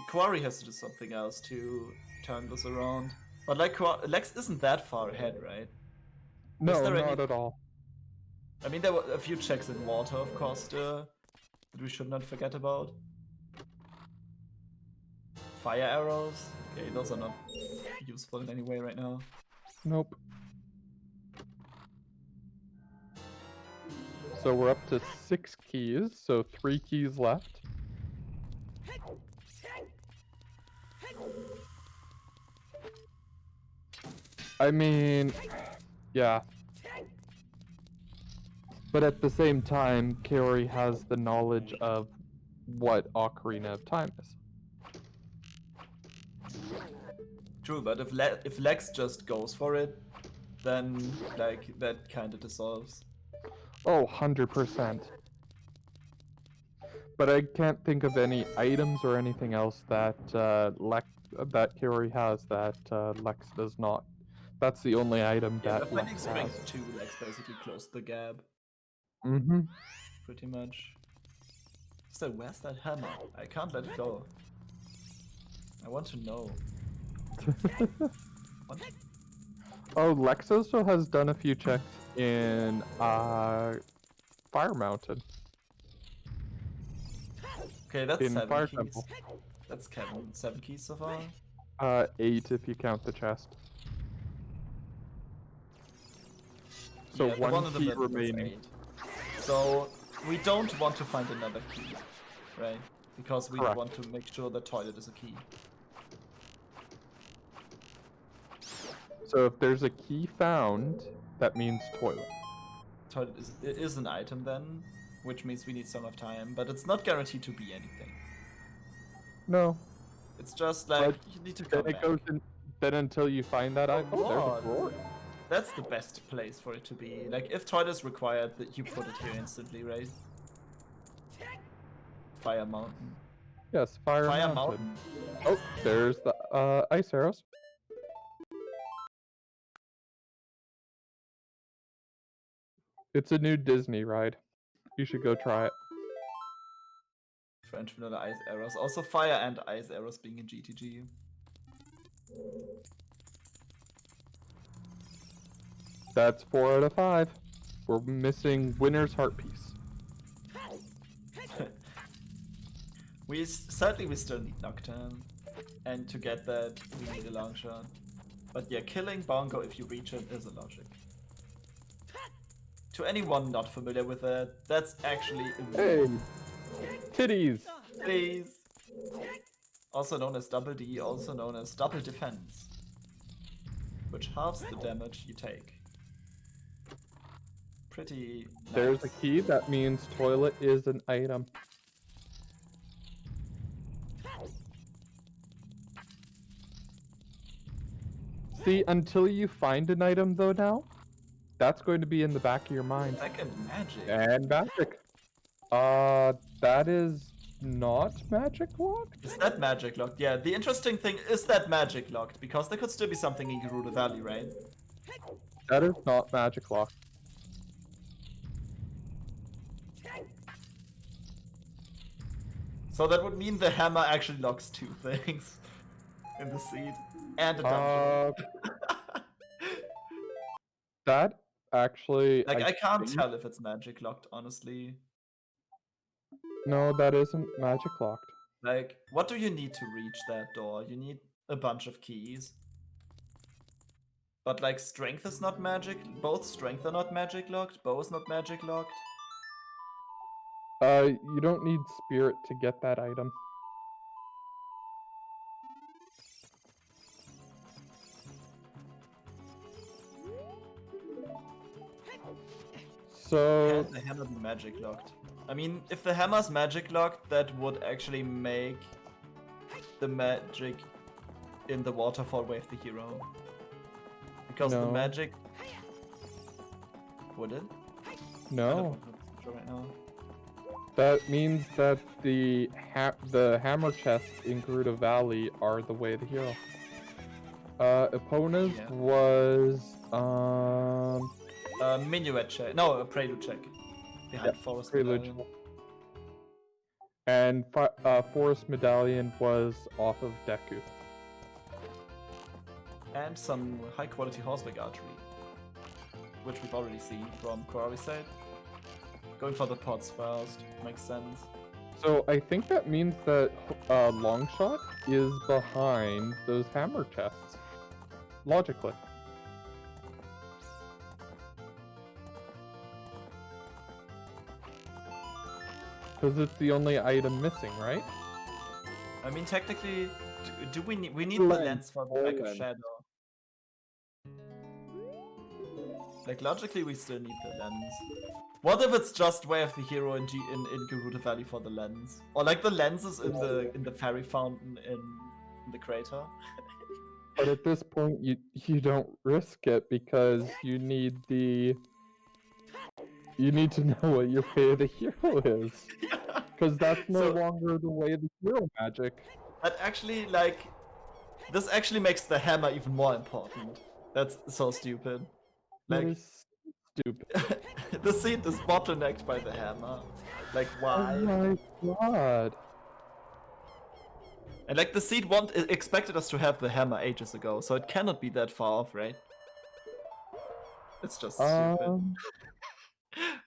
Koari has to do something else to turn this around. But like Lex isn't that far ahead, right? No, there not any- at all. I mean, there were a few checks in water, of course, that we should not forget about. Fire arrows? Okay, those are not useful in any way right now. Nope. So we're up to 6 keys, so 3 keys left. I mean, yeah. But at the same time, Koari has the knowledge of what Ocarina of Time is. True, but if Lex just goes for it, then like that kind of dissolves. Oh, 100%. But I can't think of any items or anything else that that Koari has that Lex does not. That's the only item Yeah, that the Lex Finding has. Springs 2 Lex basically closed the gap, Mm-hmm. pretty much. So where's that hammer? I can't let it go. I want to know. What? Oh, Lex also has done a few checks in Fire Mountain. Okay, that's In 7 Fire keys. Temple. That's Kevin. 7 keys so far. 8 if you count the chest. So Yeah, the one in the key middle, that's remaining. 8. So we don't want to find another key, right? Because we Correct. want to make sure the toilet is a key. So if there's a key found, that means toilet. Toilet is an item then, which means we need some of time, but it's not guaranteed to be anything. No. It's just like, But you need to Then come it back. goes in. Then until you find that item, oh, there's a What? drawer. That's the best place for it to be. Like, if toilet is required, that you put it here instantly, right? Fire Mountain. Yes, Fire Mountain. Mountain. Oh, there's the ice arrows. It's a new Disney ride. You should go try it. French vanilla ice arrows. Also fire and ice arrows being in GTG. That's 4 out of 5. We're missing winner's heart piece. Sadly we still need Nocturne. And to get that, we need a long shot. But yeah, killing Bongo if you reach it is a logic. To anyone not familiar with that, that's actually a Hey! Titties! Please. Also known as double D, also known as double defense. Which halves the damage you take. Pretty nice. There's a key, that means toilet is an item. See, until you find an item though now, that's going to be in the back of your mind. Second magic. And magic. That is not magic locked? Is that magic locked? Yeah, the interesting thing is that magic locked, because there could still be something in Gerudo Valley, right? That is not magic locked. So that would mean the hammer actually locks 2 things in the seed and a dungeon. That actually, Like, I can't think- tell if it's magic locked, honestly. No, that isn't magic locked. Like, what do you need to reach that door? You need a bunch of keys. But like, strength is not magic. Both strength are not magic locked. Bow is not magic locked. You don't need spirit to get that item. So Can the hammer be magic locked? I mean, if the hammer's magic locked, that would actually make the magic in the waterfall wave the hero. Because the No. magic... Would it? I no, don't know right now. that means that the hammer chests in Gerudo Valley are the way of the hero. Epona's Yeah. was Minuet check. No, a prelude check. Behind Forest Prelude Medallion. and Forest Medallion was off of Deku. And some high quality horseback archery. Which we've already seen from Koari side. Going for the pots first. Makes sense. So I think that means that Longshot is behind those hammer chests. Logically. Because it's the only item missing, right? I mean, technically, do we need the Lens, lens for the all back of lens. shadow? Like, logically, we still need the lens. What if it's just way of the hero in Gerudo Valley for the lens? Or like the lenses in the fairy fountain in the crater? But at this point, you don't risk it because you need to know what your way of the hero is. Because that's no So- longer the way of the hero magic. But actually, like, this actually makes the hammer even more important. That's so stupid. That Like, is stupid. the seed is bottlenecked by the hammer. Like, Oh why? my god. And like, the seed expected us to have the hammer ages ago, so it cannot be that far off, right? It's just stupid.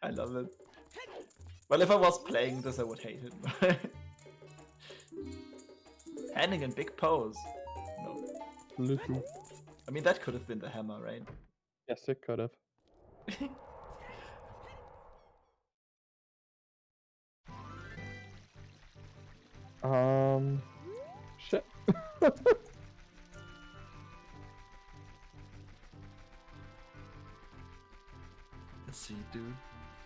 I love it. Well, if I was playing this, I would hate it. Handing in big pose. No. Luffy. I mean, that could have been the hammer, right? Yes, it could have. Shit. Let's see, dude.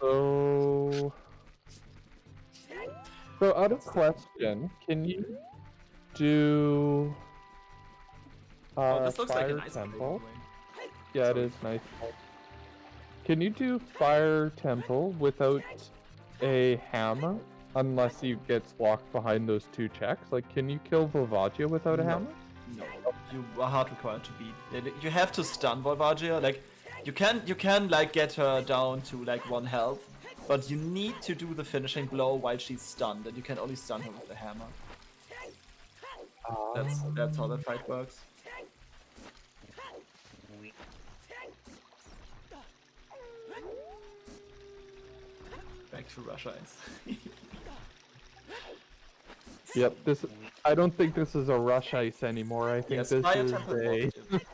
So out of question, can you do Oh, this looks like a Fire nice Temple? play, Yeah, it Sorry. is nice. Can you do Fire Temple without a hammer? Unless he gets locked behind those two checks. Like, can you kill Volvagia without a No. hammer? No, you are hard required to beat. You have to stun Volvagia. Like, you can like get her down to like 1 health, but you need to do the finishing blow while she's stunned, and you can only stun her with the hammer. That's how the fight works. Back to Russia Ice. Yep, I don't think this is a rush ice anymore. I think Yes, this Fire is Temple a was dipped.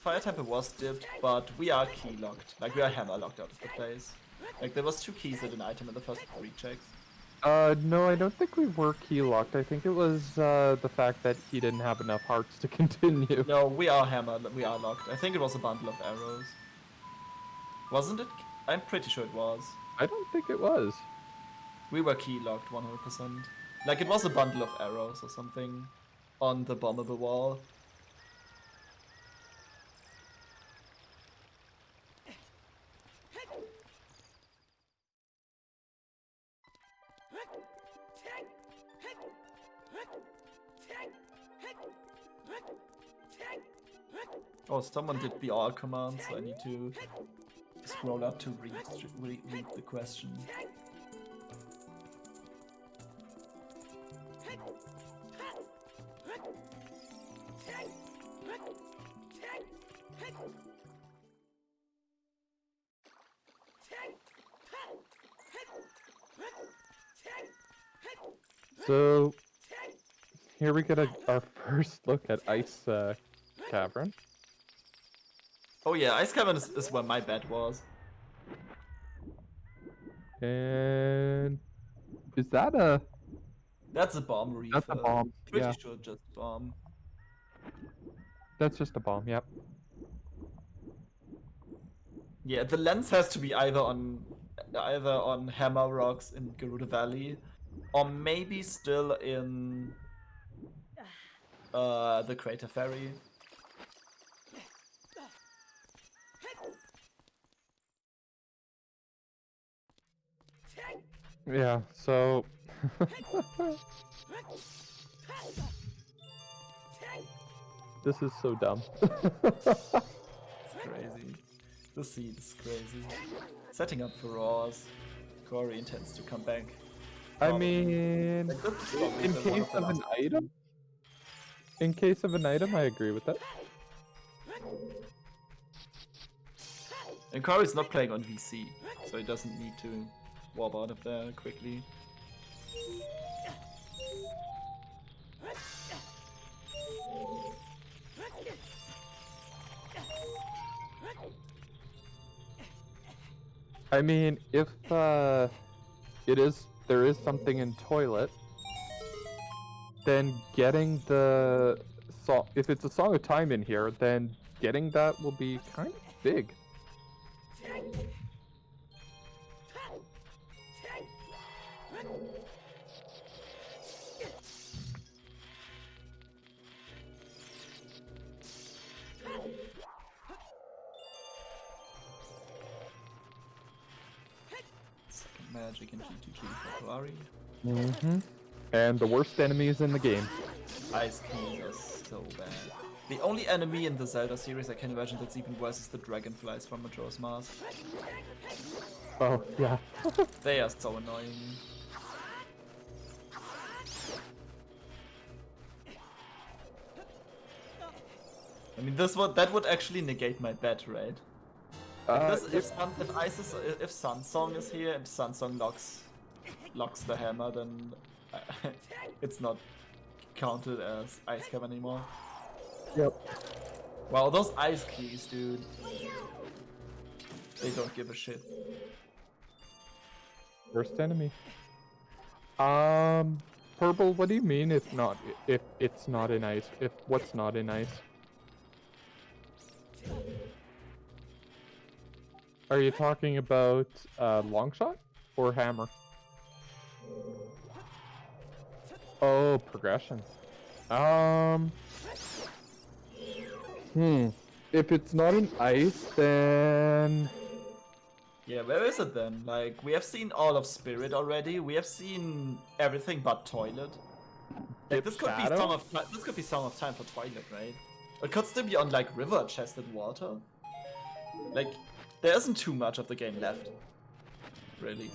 Fire Temple was dipped, but we are key locked. Like, we are hammer locked out of the place. Like, there was 2 keys at an item in the first 3 checks. No, I don't think we were key locked. I think it was the fact that he didn't have enough hearts to continue. No, we are hammer. We are locked. I think it was a bundle of arrows. Wasn't it? I'm pretty sure it was. I don't think it was. We were key locked 100%. Like, it was a bundle of arrows or something on the bombable wall. Oh, someone did the all command, so I need to scroll up to read the question. So here we get our first look at Ice Cavern. Oh yeah, Ice Cavern is where my bed was. And is that a... That's a bomb reefer. That's a bomb, Pretty yeah. sure just bomb. That's just a bomb, yep. Yeah, the lens has to be either on Hammer Rocks in Gerudo Valley, or maybe still in the Crater Ferry. Yeah, so... This is so dumb. It's crazy. The seed is crazy. Setting up for Raws. Koari intends to come back. I mean, Like, that's probably in one case the of an last- item? In case of an item, I agree with that. And Koari's not playing on VC, so he doesn't need to warp out of there quickly. I mean, if there is something in toilet, then getting the song, if it's a Song of Time in here, then getting that will be kind of big. Second magic and G2G for Koari. Mm-hmm. And the worst enemies in the game. Ice Keys are so bad. The only enemy in the Zelda series I can imagine that's even worse is the dragonflies from Majora's Mask. Oh, yeah. They are so annoying. I mean, that would actually negate my bet, right? If Sunsong is here and Sunsong locks the hammer, then it's not counted as Ice Cavern anymore. Yep. Wow, those ice keys, dude. They don't give a shit. Worst enemy. Purple, what do you mean if it's not in ice? If what's not in ice? Are you talking about long shot or hammer? Oh, progression. If it's not in ice, then Yeah, where is it then? Like, we have seen all of Spirit already. We have seen everything but Toilet. Like, this could Shadow? be Song of Time for Twilight, right? It could still be on like River Chested Water. Like, there isn't too much of the game left, really.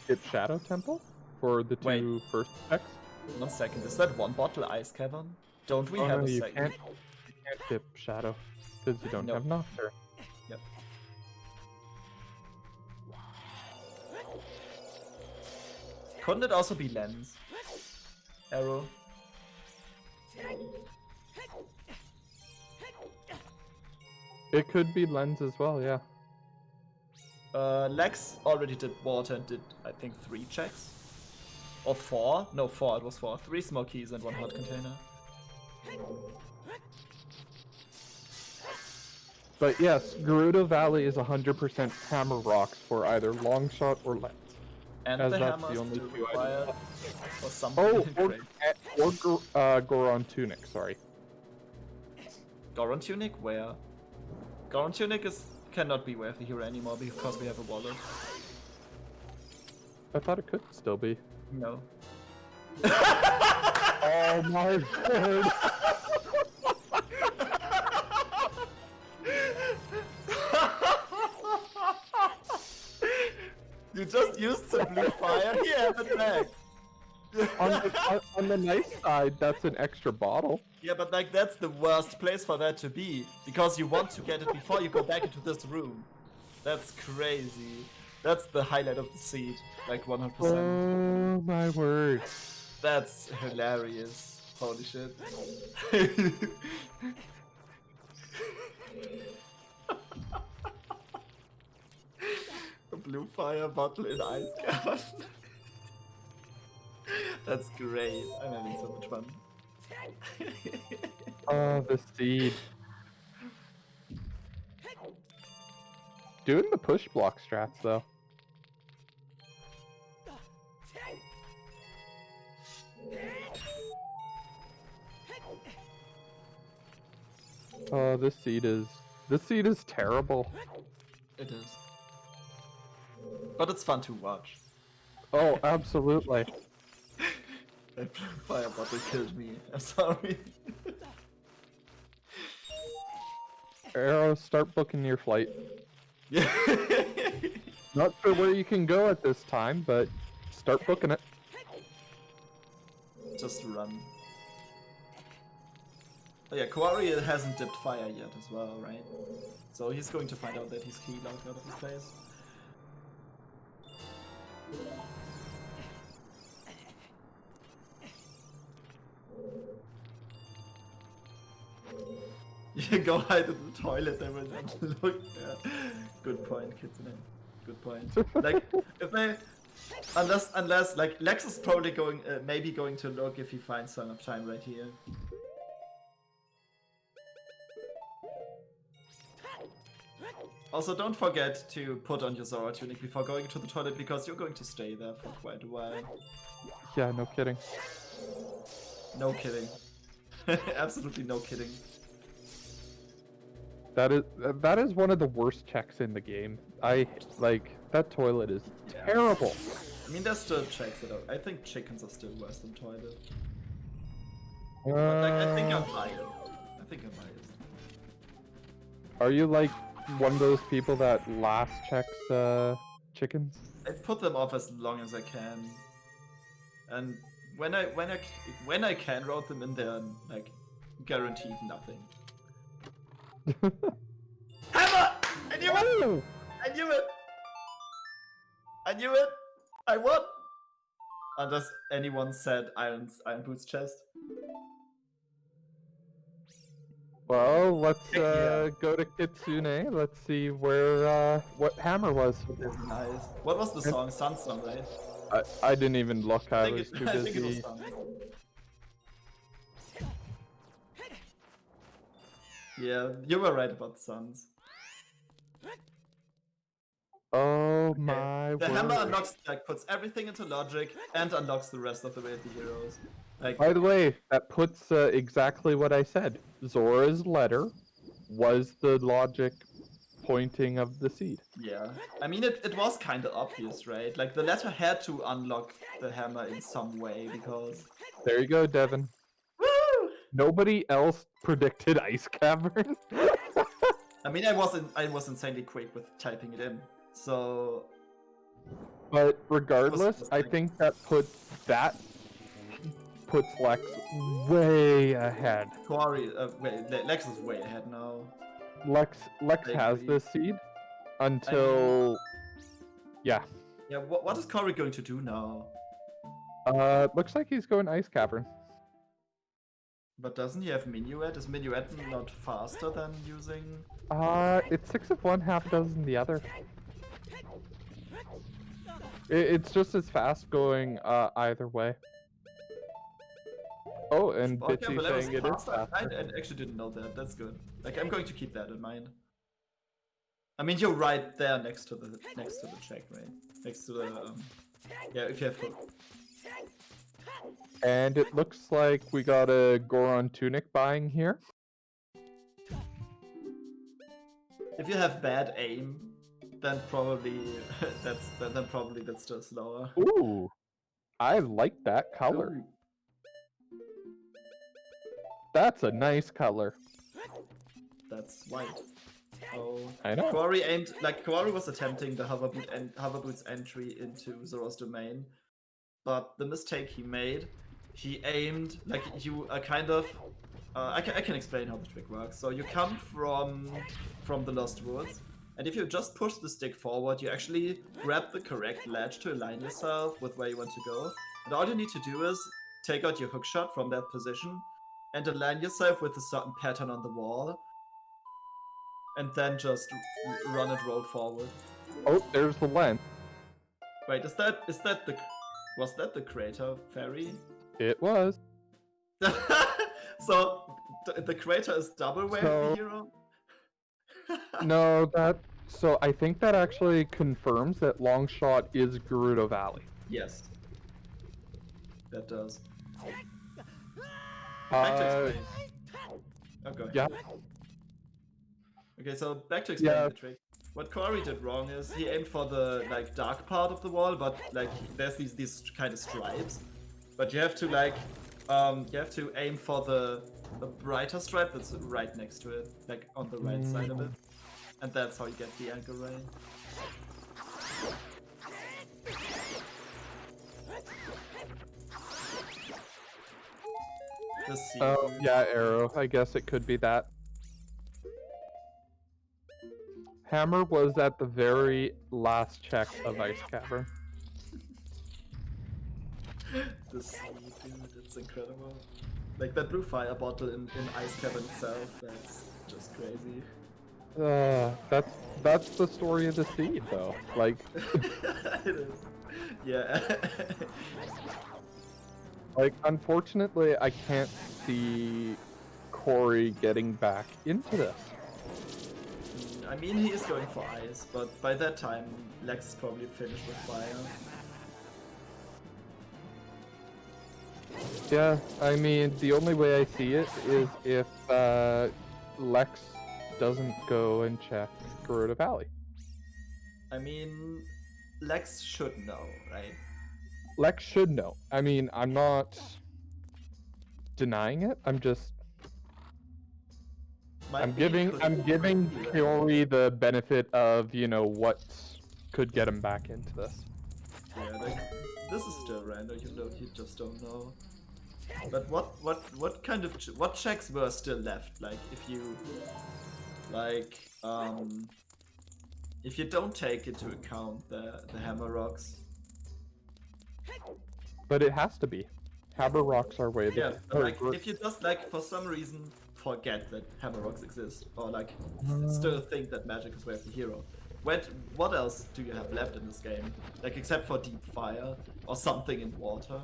it's Shadow Temple for the Wait. two first decks. 1 second, is that one bottle Ice Cavern? Don't we Oh have no, a you second? can't tip Shadow because you don't No. have Nocturne. Yep. Couldn't it also be Lens? Arrow? It could be Lens as well, yeah. Lex already did water and did, I think, 3 checks. Or 4? No, 4, it was 4. 3 small keys and 1 hot container. But yes, Gerudo Valley is 100% hammer rocks for either long shot or lens. And As the that's hammer the is only still two required. Or something. Oh, great. Goron Tunic, sorry. Goron Tunic? Where? Goron Tunic cannot be Wave the Hero anymore because we have a wallet. I thought it could still be. No. Oh my word! You just used some blue fire? Here, have it back. on the nice side, that's an extra bottle. Yeah, but like that's the worst place for that to be. Because you want to get it before you go back into this room. That's crazy. That's the highlight of the seed. Like 100%. Oh my word. That's hilarious. Holy shit. A blue fire bottle in ice cavern. That's great. I'm having so much fun. Oh, the seed. Doing the push block strats though. Oh, this seed is terrible. It is. But it's fun to watch. Oh, absolutely. That fire bottle killed me. I'm sorry. Arrow, start booking your flight. Yeah. Not sure where you can go at this time, but start booking it. Just run. Oh yeah, Koari hasn't dipped fire yet as well, right? So he's going to find out that he's key locked out of his place. You go hide in the toilet, they will not look. Yeah. Good point, Kitsune. Good point. Like, if they... Unless, like, Lex is probably going, maybe going to look if he finds Song of Time right here. Also, don't forget to put on your Zora tunic before going to the toilet, because you're going to stay there for quite a while. Yeah, no kidding. No kidding. Absolutely no kidding. That is one of the worst checks in the game. That toilet is Yeah. terrible. I mean, there's still checks that are... I think chickens are still worse than toilet. But, like, I think I'm biased. I think I'm biased. Are you like one of those people that last checks chickens? I put them off as long as I can. And when I can route them in there, like, guaranteed nothing. Hammer! I knew it! Oh! I knew it! I knew it! I won! Unless anyone said Iron Boots chest. Well, let's Yeah. go to Kitsune. Let's see where what hammer was. That's nice. What was the song? Sunstorm, right? I didn't even look. I was too I think it was busy. Sun. Yeah, you were right about suns. Oh my The hammer word. unlocks, like, puts everything into logic and unlocks the rest of the way of the heroes. Like, By the way, that puts exactly what I said. Zora's letter was the logic pointing of the seed. yeah. I mean, it was kind of obvious, right? Like, the letter had to unlock the hammer in some way, because... There you go, Devin. Woo! Nobody else predicted Ice Cavern. I mean, I was insanely quick with typing it in, so... But regardless, was I like- think that puts Lex way ahead. Koari, wait, Lex is way ahead now. Lex I has agree. the seed until yeah. Yeah, what is Koari going to do now? Looks like he's going Ice Cavern. But doesn't he have Minuet? Is Minuet not faster than using... It's 6 of one, half a dozen the other. It's just as fast going either way. Oh, and Okay, Bitsy but that was saying it is faster. I faster. actually didn't know that. That's good. Like, I'm going to keep that in mind. I mean, you're right there next to the check, right? Next to the yeah, if you have hook. And it looks like we got a Goron tunic buying here. If you have bad aim, then probably that's just slower. Ooh, I like that color. Ooh. That's a nice color. That's white. Oh. I know. Koari was attempting the Hoverboot's entry into Zora's domain, but the mistake he made, he aimed like you are kind of. I can explain how the trick works. So you come from the Lost Woods, and if you just push the stick forward, you actually grab the correct ledge to align yourself with where you want to go. And all you need to do is take out your hook shot from that position, and align yourself with a certain pattern on the wall, and then just run and roll forward. Oh, there's the lens. Wait, was that the crater fairy? It was. So the crater is double wave So- hero? No, so I think that actually confirms that Longshot is Gerudo Valley. Yes. That does. Back to explain. Okay. Yeah. Okay, so back to explaining Yeah. the trick. What Koari did wrong is he aimed for the like dark part of the wall, but like there's these kind of stripes. But you have to aim for the brighter stripe that's right next to it, like on the right side of it. And that's how you get the anchor ray. The sea. Oh, yeah, arrow. I guess it could be that. Hammer was at the very last check of Ice Cavern. The sea, dude, it's incredible. Like that blue fire bottle in Ice Cavern itself, that's just crazy. That's the story of the sea, though. Like, It is. Yeah. like unfortunately, I can't see Koari getting back into this. I mean, he is going for ice, but by that time, Lex is probably finished with fire. Yeah, I mean, the only way I see it is if Lex doesn't go and check Gerudo Valley. I mean, Lex should know, right? Lex should know. I mean, I'm not denying it. I'm Might be giving could- Koari the benefit of, you know, what could get him back into this. Yeah, like this is still random. You just don't know. But what kind of what checks were still left? Like if you if you don't take into account the hammer rocks. But it has to be. Hammer rocks are way Yeah, there. but like if you just like for some reason forget that hammer rocks exist, or like still think that magic is way of the hero. What else do you have left in this game? Like except for deep fire or something in water?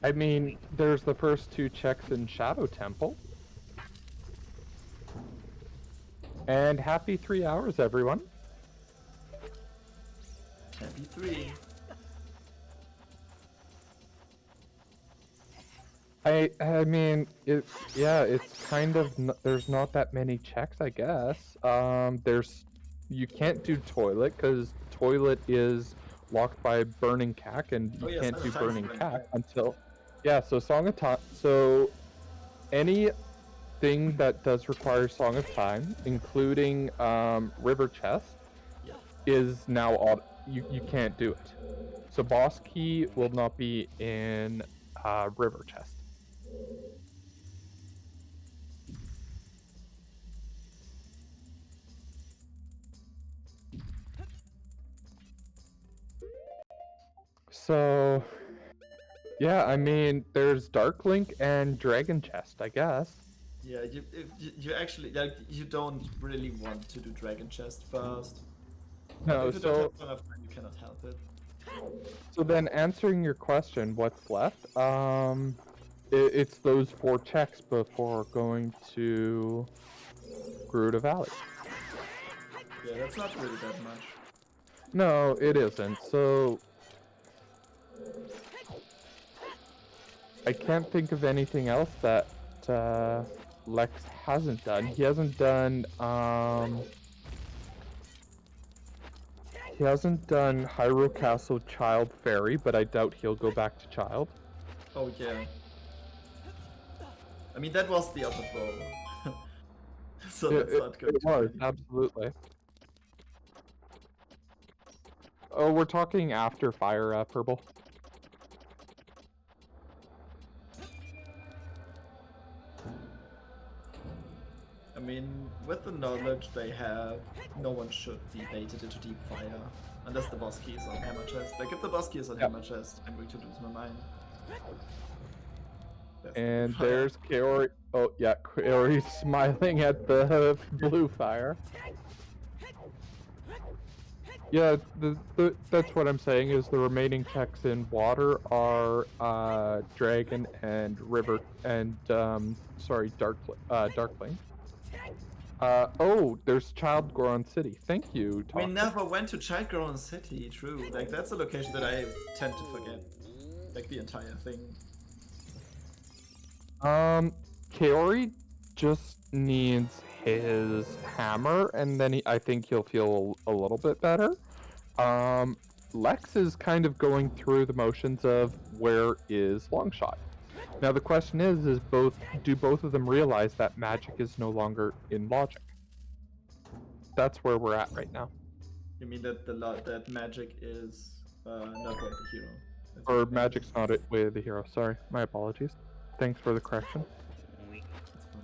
I mean, there's the first two checks in Shadow Temple. And happy 3 hours, everyone. Happy 3. I mean, it's kind of there's not that many checks, I guess. You can't do toilet because toilet is locked by burning cack, and you can't do burning cack until so Song of Time. So anything that does require Song of Time, including River Chest, is now you can't do it. So Boss Key will not be in River Chest. So, yeah, I mean, there's Dark Link and Dragon Chest, I guess. Yeah, you actually like you don't really want to do Dragon Chest first. No, if you don't have enough time, you cannot help it. So then answering your question, what's left? It's those 4 checks before going to Gerudo Valley. Yeah, that's not really that much. No, it isn't. So I can't think of anything else that Lex hasn't done. He hasn't done Hyrule Castle Child Fairy, but I doubt he'll go back to Child. Oh yeah. I mean that was the other bow. So that's not good. It was, absolutely. Oh, we're talking after Fire Purple. I mean, with the knowledge they have, no one should be baited into deep fire. Unless the boss key is on Hammer Chest. Like, if the boss key is on Hammer Chest, I'm going to lose my mind. That's the And fire. there's Koari. Oh, yeah, Koari's smiling at the blue fire. Yeah, that's what I'm saying is the remaining checks in water are dragon and river and sorry, darkling. Oh, there's Child Goron City. Thank you, We Toxic. never went to Childgrown City, true. Like, that's a location that I tend to forget. Like, the entire thing. Kaori just needs his hammer, and then I think he'll feel a little bit better. Um, Lex is kind of going through the motions of where is Longshot. Now the question is do both of them realize that magic is no longer in logic? That's where we're at right now. You mean that that magic is not like the hero? That's what Or you meant. magic's not it with the hero. Sorry, my apologies. Thanks for the correction. It's fine.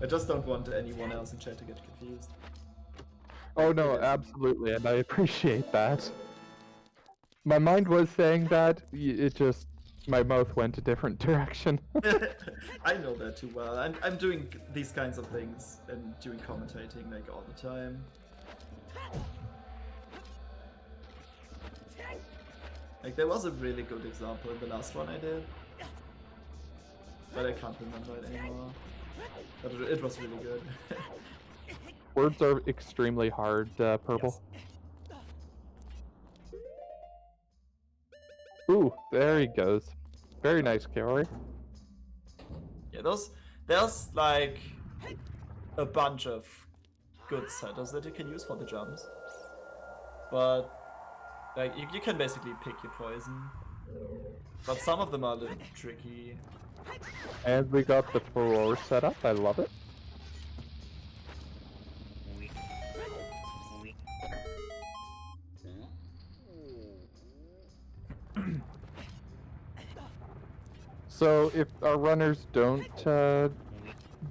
I just don't want anyone else in chat to get confused. Oh no, It is- absolutely, and I appreciate that. My mind was saying that, it just my mouth went a different direction. I know that too well. I'm doing these kinds of things and doing commentating like all the time. Like there was a really good example in the last one I did, but I can't remember it anymore. But it was really good. Words are extremely hard, Purple. Ooh, there he goes. Very nice, Kaori. Yeah, there's like a bunch of good setups that you can use for the jumps, but like you can basically pick your poison. But some of them are a little tricky. And we got the furore set up. I love it. So if our runners don't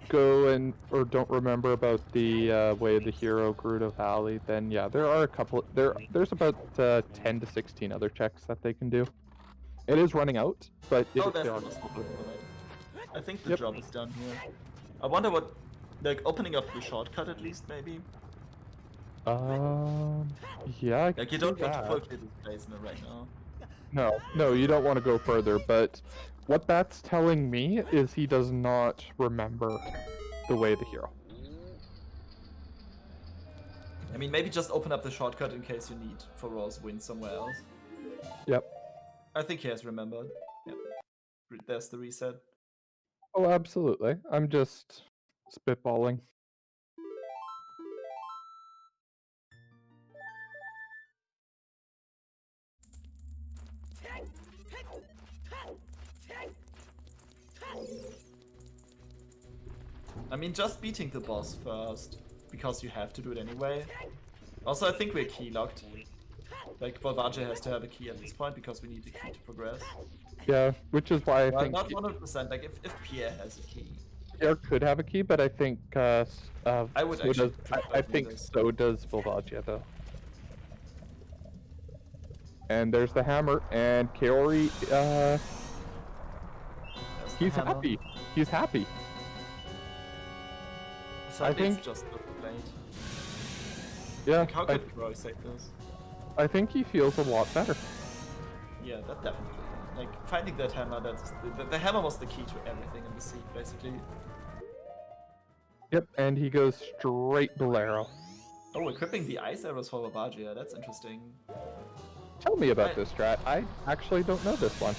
go and or don't remember about the way of the hero Gerudo Valley, then yeah, there are a couple. There's about 10 to 16 other checks that they can do. It is running out, but Oh, that's there the are. most important one. I think the Yep. job is done here. I wonder what, like opening up the shortcut at least maybe. Yeah, I can Like you see don't want to that. fulfill this place right now. No, you don't want to go further, but what that's telling me is he does not remember the way of the hero. I mean, maybe just open up the shortcut in case you need for Raw's win somewhere else. Yep. I think he has remembered. Yep. There's the reset. Oh, absolutely. I'm just spitballing. I mean, just beating the boss first, because you have to do it anyway. Also, I think we're key locked. Like, Volvagia has to have a key at this point because we need a key to progress. Yeah, which is why I Well, think not 100%. Like, if Pierre has a key. Pierre could have a key, but I think I would so actually does, prefer I to do think this. so does Volvagia though. And there's the hammer, and Kaori, There's the he's hammer. happy. He's happy. Sadly, think- it's just the blade. Yeah, Like, how could Roy say this? I think he feels a lot better. Yeah, that definitely. Like, finding that hammer, that's the hammer was the key to everything in the seed, basically. Yep, and he goes straight Bolero. Oh, equipping the ice arrows for Volvagia, that's interesting. Tell me about I- this strat. I actually don't know this one.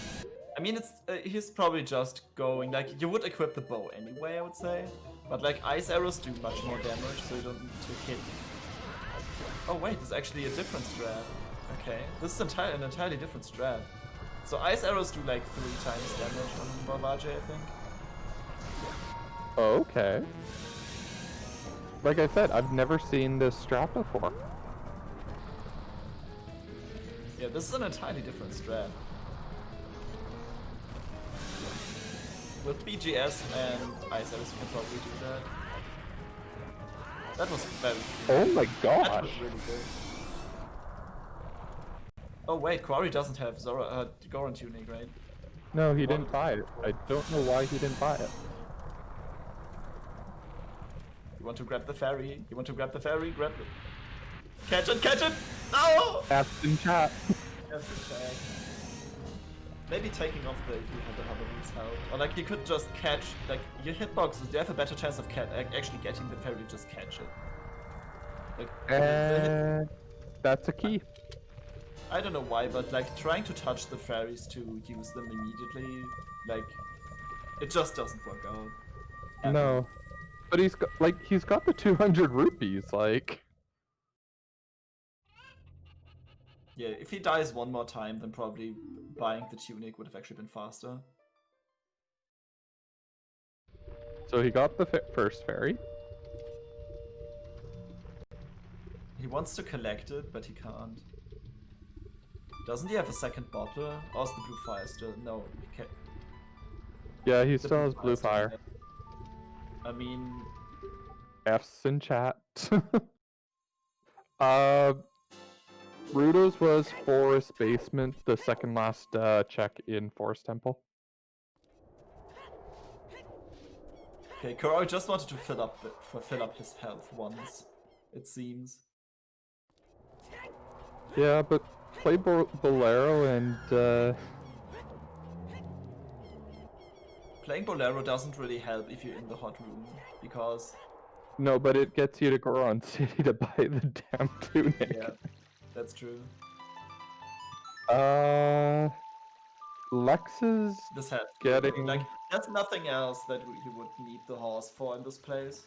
I mean, it's he's probably just going, like, you would equip the bow anyway, I would say. But, like, ice arrows do much more damage, so you don't need to hit. Oh, wait, there's actually a different strat. Okay, this is an entirely different strat. So ice arrows do, like, 3 times damage on Volvagia, I think. Okay. Like I said, I've never seen this strat before. Yeah, this is an entirely different strat. With BGS and ice arrows, you can probably do that. That was very Oh my That gosh. was really good. Oh wait, Koari doesn't have Goron tuning, right? No, he didn't buy it. I don't know why he didn't buy it. You want to grab the ferry? You want to grab the ferry? Grab it. Catch it! Catch it! No! Ask in chat. That's a check. Maybe taking off the hover wheels help. Or like you could just catch, like your hitboxes, you have a better chance of actually getting the ferry, just catch it. Like, And that's a key. I don't know why, but like trying to touch the ferries to use them immediately, like it just doesn't work out. Ever. No. But he's got the 200 rupees, like. Yeah, if he dies one more time, then probably buying the tunic would have actually been faster. So he got the first ferry. He wants to collect it, but he can't. Doesn't he have a second bottle? Or is the blue fire still? No, he can't. Yeah, he still has blue still fire. dead. I mean, F's in chat. Rudo's was Forest Basement, the second last check in Forest Temple. okay, Koari just wanted to fill up his health once, it seems. Yeah, but play Bolero and Playing Bolero doesn't really help if you're in the hot room, because no, but it gets you to Goron City to buy the damn tunic. yeah, that's true. Lex is This has getting like there's nothing else that you would need the horse for in this place.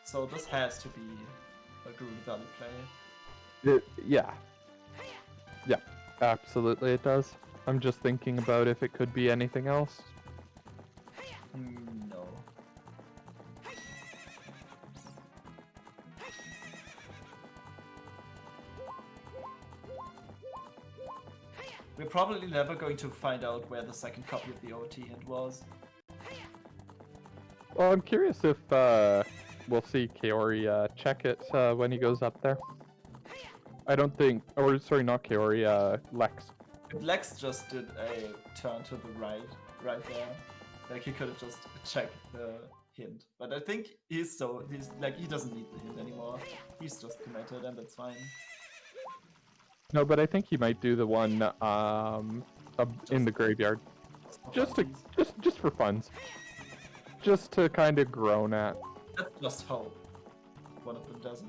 So this has to be a Green Valley play. yeah, absolutely it does. I'm just thinking about if it could be anything else. No. We're probably never going to find out where the second copy of the OT hint was. Well, I'm curious if we'll see Koari check it when he goes up there. I don't think, or sorry, not Koari, Lex. If Lex just did a turn to the right there, like he could have just checked the hint. But I think he's like he doesn't need the hint anymore. He's just committed, and that's fine. No, but I think he might do the one in the graveyard, just for funs, just to kind of groan at. Let's just hope one of them doesn't.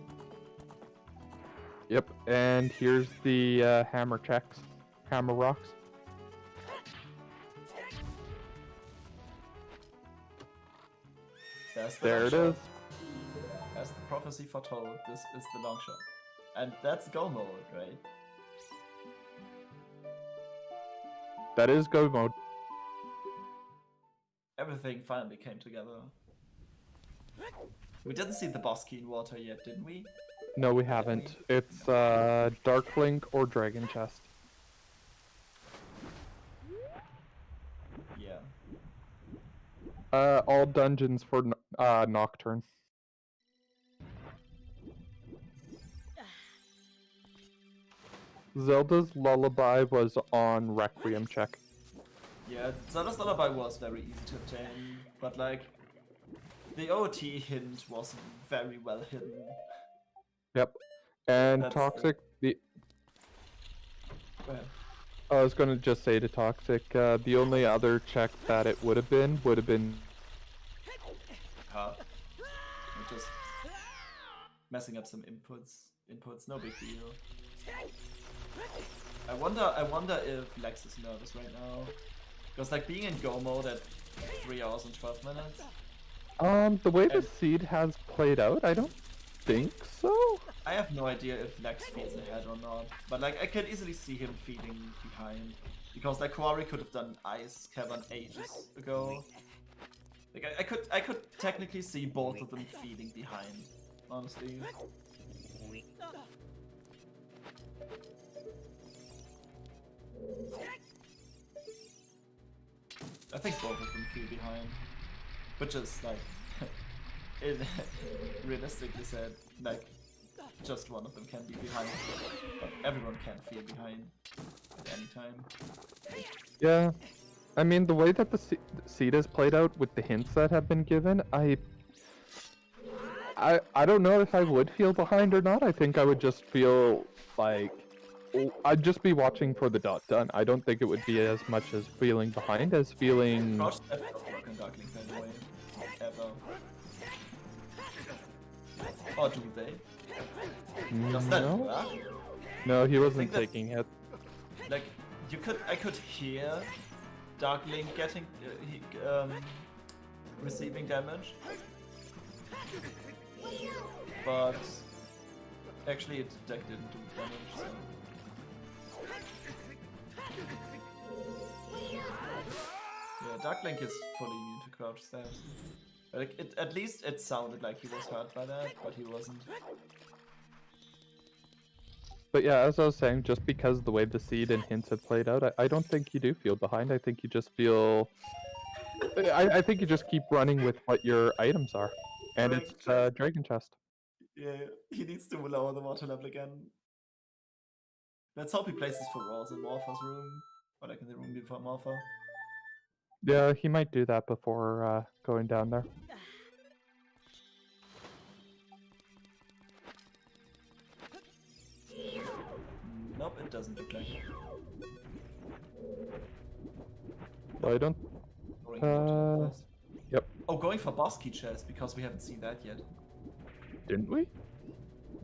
Yep, and here's the hammer checks, hammer rocks. There it is. As the prophecy foretold, this is the long shot. And that's go mode, right? That is go mode. Everything finally came together. We didn't see the boss key in water yet, didn't we? No, we haven't. It's Dark Link or Dragon Chest. Yeah. All dungeons for Nocturne. Zelda's Lullaby was on Requiem check. Yeah, Zelda's Lullaby was very easy to obtain, but like, the OT hint was very well hidden. Yep. And That's Toxic, Go ahead. I was gonna just say to Toxic, the only other check that it would have been We're just messing up some inputs. No big deal. I wonder if Lex is nervous right now. Because like being in go mode at 3 hours and 12 minutes. the way the seed has played out, I don't think so. I have no idea if Lex feeds ahead or not. But like I can easily see him feeding behind. Because like Koari could have done Ice Cavern ages ago. Like I could technically see both of them feeding behind, honestly. I think both of them feel behind. Which is like realistically said, like just one of them can be behind, but everyone can feel behind. anytime. Yeah. I mean, the way that the seed is played out with the hints that have been given, I don't know if I would feel behind or not. I think I would just feel like I'd just be watching for the dot done. I don't think it would be as much as feeling behind as feeling. Crouch step doesn't work on Darkling, by the way. Ever. Or do they? Does that No, work? no, he wasn't think that- taking it. Like, I could hear Darkling getting, receiving damage. But actually its deck didn't do damage, so... Yeah, Darklink is fully immune to crouch stabs. Like, at least it sounded like he was hurt by that, but he wasn't. But yeah, as I was saying, just because the way the seed and hints have played out, I don't think you do feel behind. I think you just feel. I think you just keep running with what your items are, and Dragon it's chest. Dragon Chest. Yeah, he needs to lower the water level again. Let's hope he places for Raws in Morpha's room. Or like in the room before Morpha. Yeah, he might do that before going down there. Nope, it doesn't look like it. Well, I don't. Going for water level first. Yep. Oh, going for boss key chest, because we haven't seen that yet. Didn't we?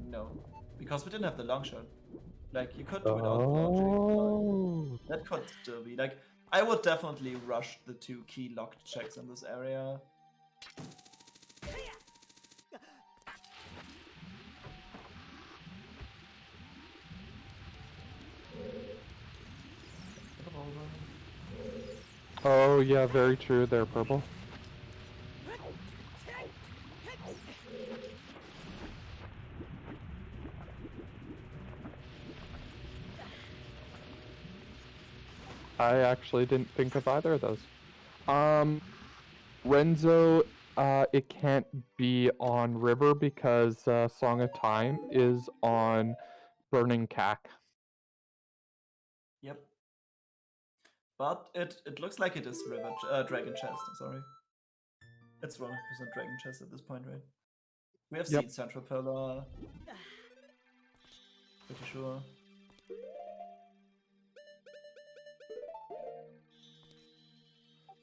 No. Because we didn't have the long shot. Like, you could do it out of launching, Oh. but that could still be. Like, I would definitely rush the 2 key locked checks in this area. Oh yeah, very true. They're purple. I actually didn't think of either of those. Renzo, it can't be on River because Song of Time is on Burning Cack. Yep. But it looks like it is Dragon Chest, sorry. It's 100% Dragon Chest at this point, right? We have Yep. seen Central Pillar. Pretty sure.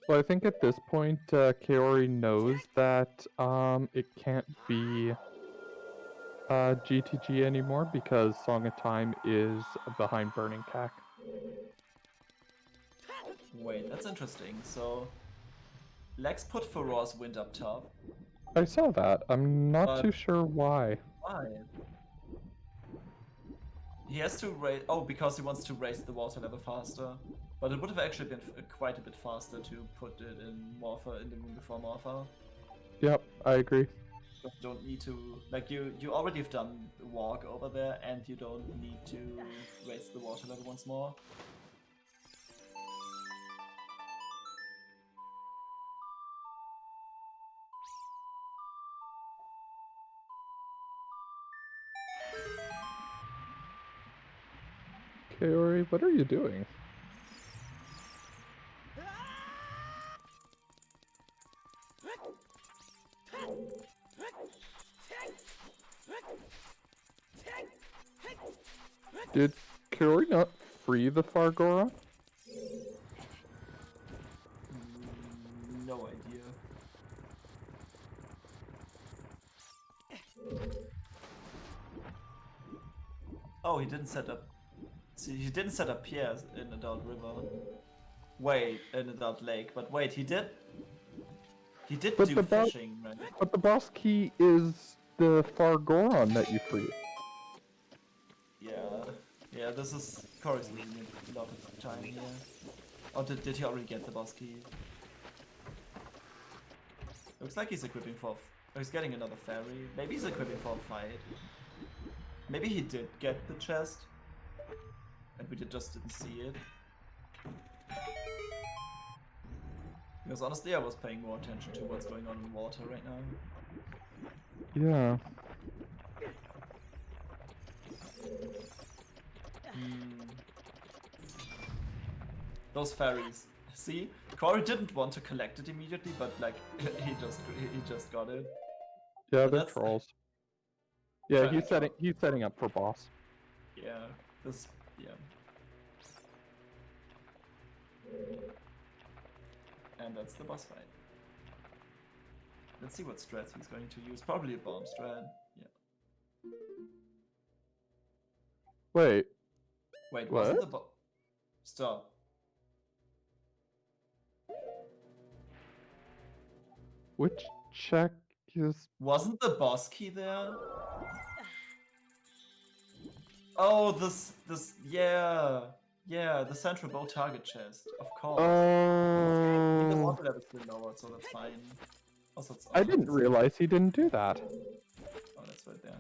Well, I think at this point, Koari knows that it can't be GTG anymore because Song of Time is behind Burning Cack. Wait, that's interesting. So, Lex put Feroz Wind up top. I saw that. I'm not But- too sure why. Why? He has to raise. Oh, because he wants to raise the water level faster. But it would have actually been quite a bit faster to put it in Morpha, in the room before Morpha. Yep, I agree. You don't need to. Like, you already have done the walk over there, and you don't need to raise the water level once more. Koari, what are you doing? Did Koari not free the Fargora? No idea. Oh, he didn't set up. See, he didn't set up piers in Adult River. Wait, in Adult Lake. But wait, he did. He did But do the fishing, right? But the boss key is the Fargoron that you free. Yeah. This is Cory's losing a lot of time here. Or did he already get the boss key? Looks like he's equipping for. Oh, he's getting another ferry. Maybe he's equipping for a fight. Maybe he did get the chest, and we just didn't see it. Because honestly, I was paying more attention to what's going on in water right now. Yeah. Those fairies. See, Koari didn't want to collect it immediately, but like he just got it. Yeah, So they're that's trolls. Yeah, fair he's troll. setting up for boss. Yeah, this yeah. And that's the boss fight. Let's see what strats he's going to use. Probably a bomb strat. Yeah. Wait, Wait, what? wasn't the bomb? Stop. Which check is? Wasn't the boss key there? Oh, yeah, the central bow target chest, of course. I mean, the Oh, water level is still lower, so that's fine. Also, it's I also didn't realize he didn't do that. Oh, that's right there.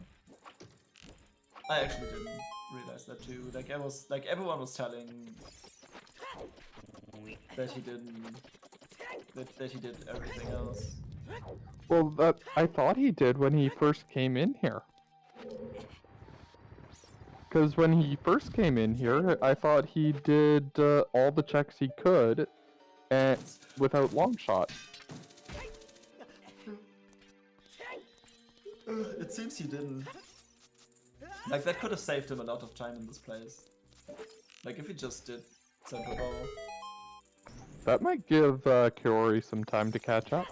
I actually didn't realize that too. Like everyone was telling that he didn't that he did everything else. Well, that I thought he did when he first came in here. Because when he first came in here, I thought he did all the checks he could, and without long shot. It seems he didn't. Like that could have saved him a lot of time in this place. Like if he just did central bow. That might give Koari some time to catch up.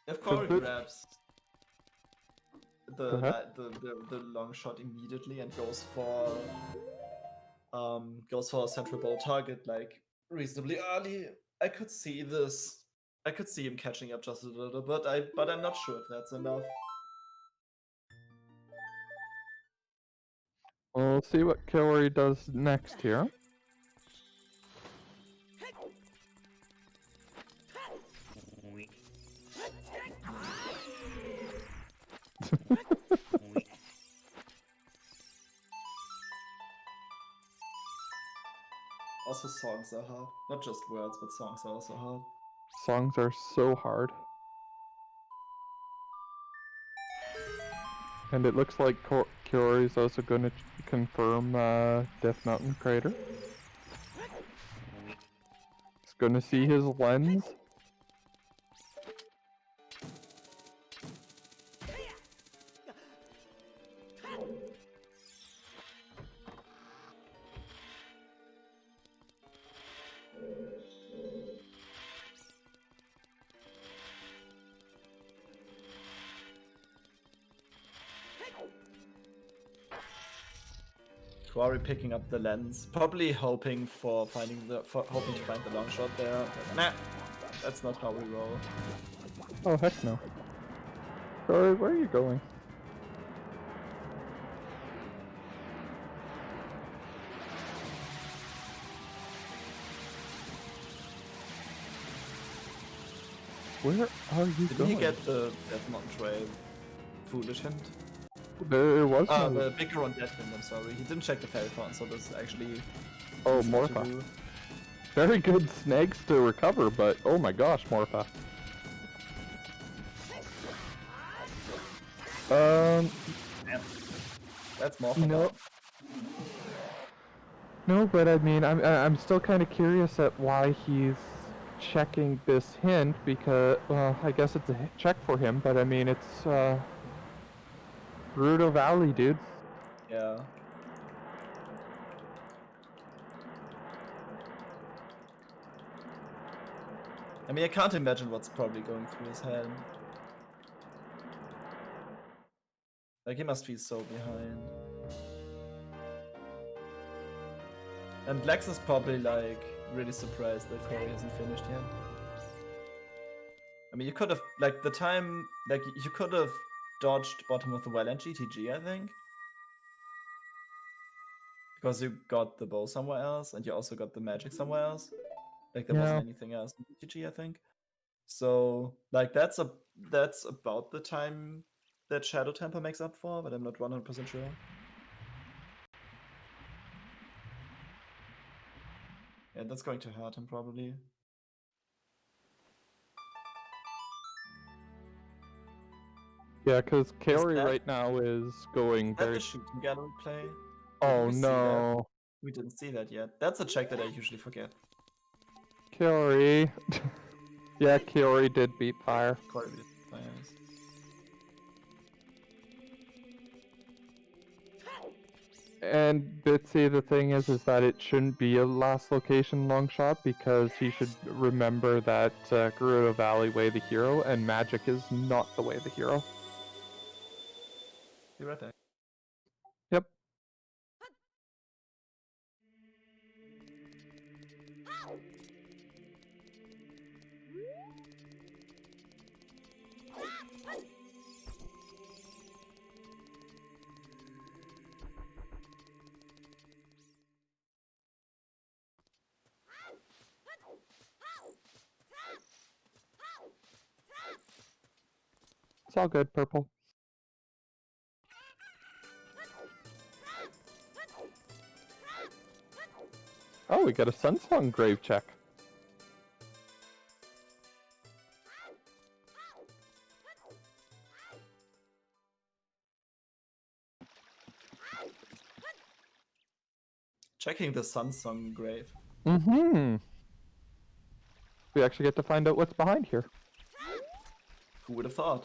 If Koari the- grabs Go ahead. the long shot immediately and goes for a central bow target like reasonably early, I could see this. I could see him catching up just a little bit, but I'm not sure if that's enough. We'll see what Koari does next here. Also, songs are hard. Not just words, but songs are also hard. Songs are so hard. And it looks like Koari is also going to confirm Death Mountain Crater. He's going to see his lens. Koari picking up the lens, probably hoping to find the long shot there. But nah, that's not how we roll. Oh, heck no. Koari, where are you going? Where are you Didn't going? he get the Death Mountain Trail foolish hint? There was Ah, no... the bigger on that hint, I'm sorry. He didn't check the fairy fountain, so this is actually Oh, feasible to Morpha. do. Very good snags to recover, but oh my gosh, Morpha. Damn. That's more fun. No. No, but I mean, I'm still kind of curious at why he's checking this hint because, well, I guess it's a check for him, but I mean, it's Gerudo Valley, dude. Yeah. I mean, I can't imagine what's probably going through his head. Like, he must be so behind. And Lex is probably, like, really surprised that Koari hasn't finished yet. I mean, you could have, like, you could have dodged bottom of the well and GTG, I think. Because you got the bow somewhere else, and you also got the magic somewhere else. Like, there wasn't anything else in GTG, I think. So, like, that's about the time that Shadow Temper makes up for, but I'm not 100% sure. Yeah, that's going to hurt him probably. Yeah, because Koari that- right now is going Is that very. the shooting gallery play? Oh we see that? no, We didn't see that yet. That's a check that I usually forget. Koari. Yeah, Koari did beat fire. Koari did fires. And Bitsy, the thing is that it shouldn't be a last location long shot because he should remember that Gerudo Valley way the hero, and magic is not the way the hero. Be right back. Yep. It's all good, Purple. Oh, we got a Sunsong grave check. Checking the Sunsong grave. Mm-hmm. We actually get to find out what's behind here. Who would have thought?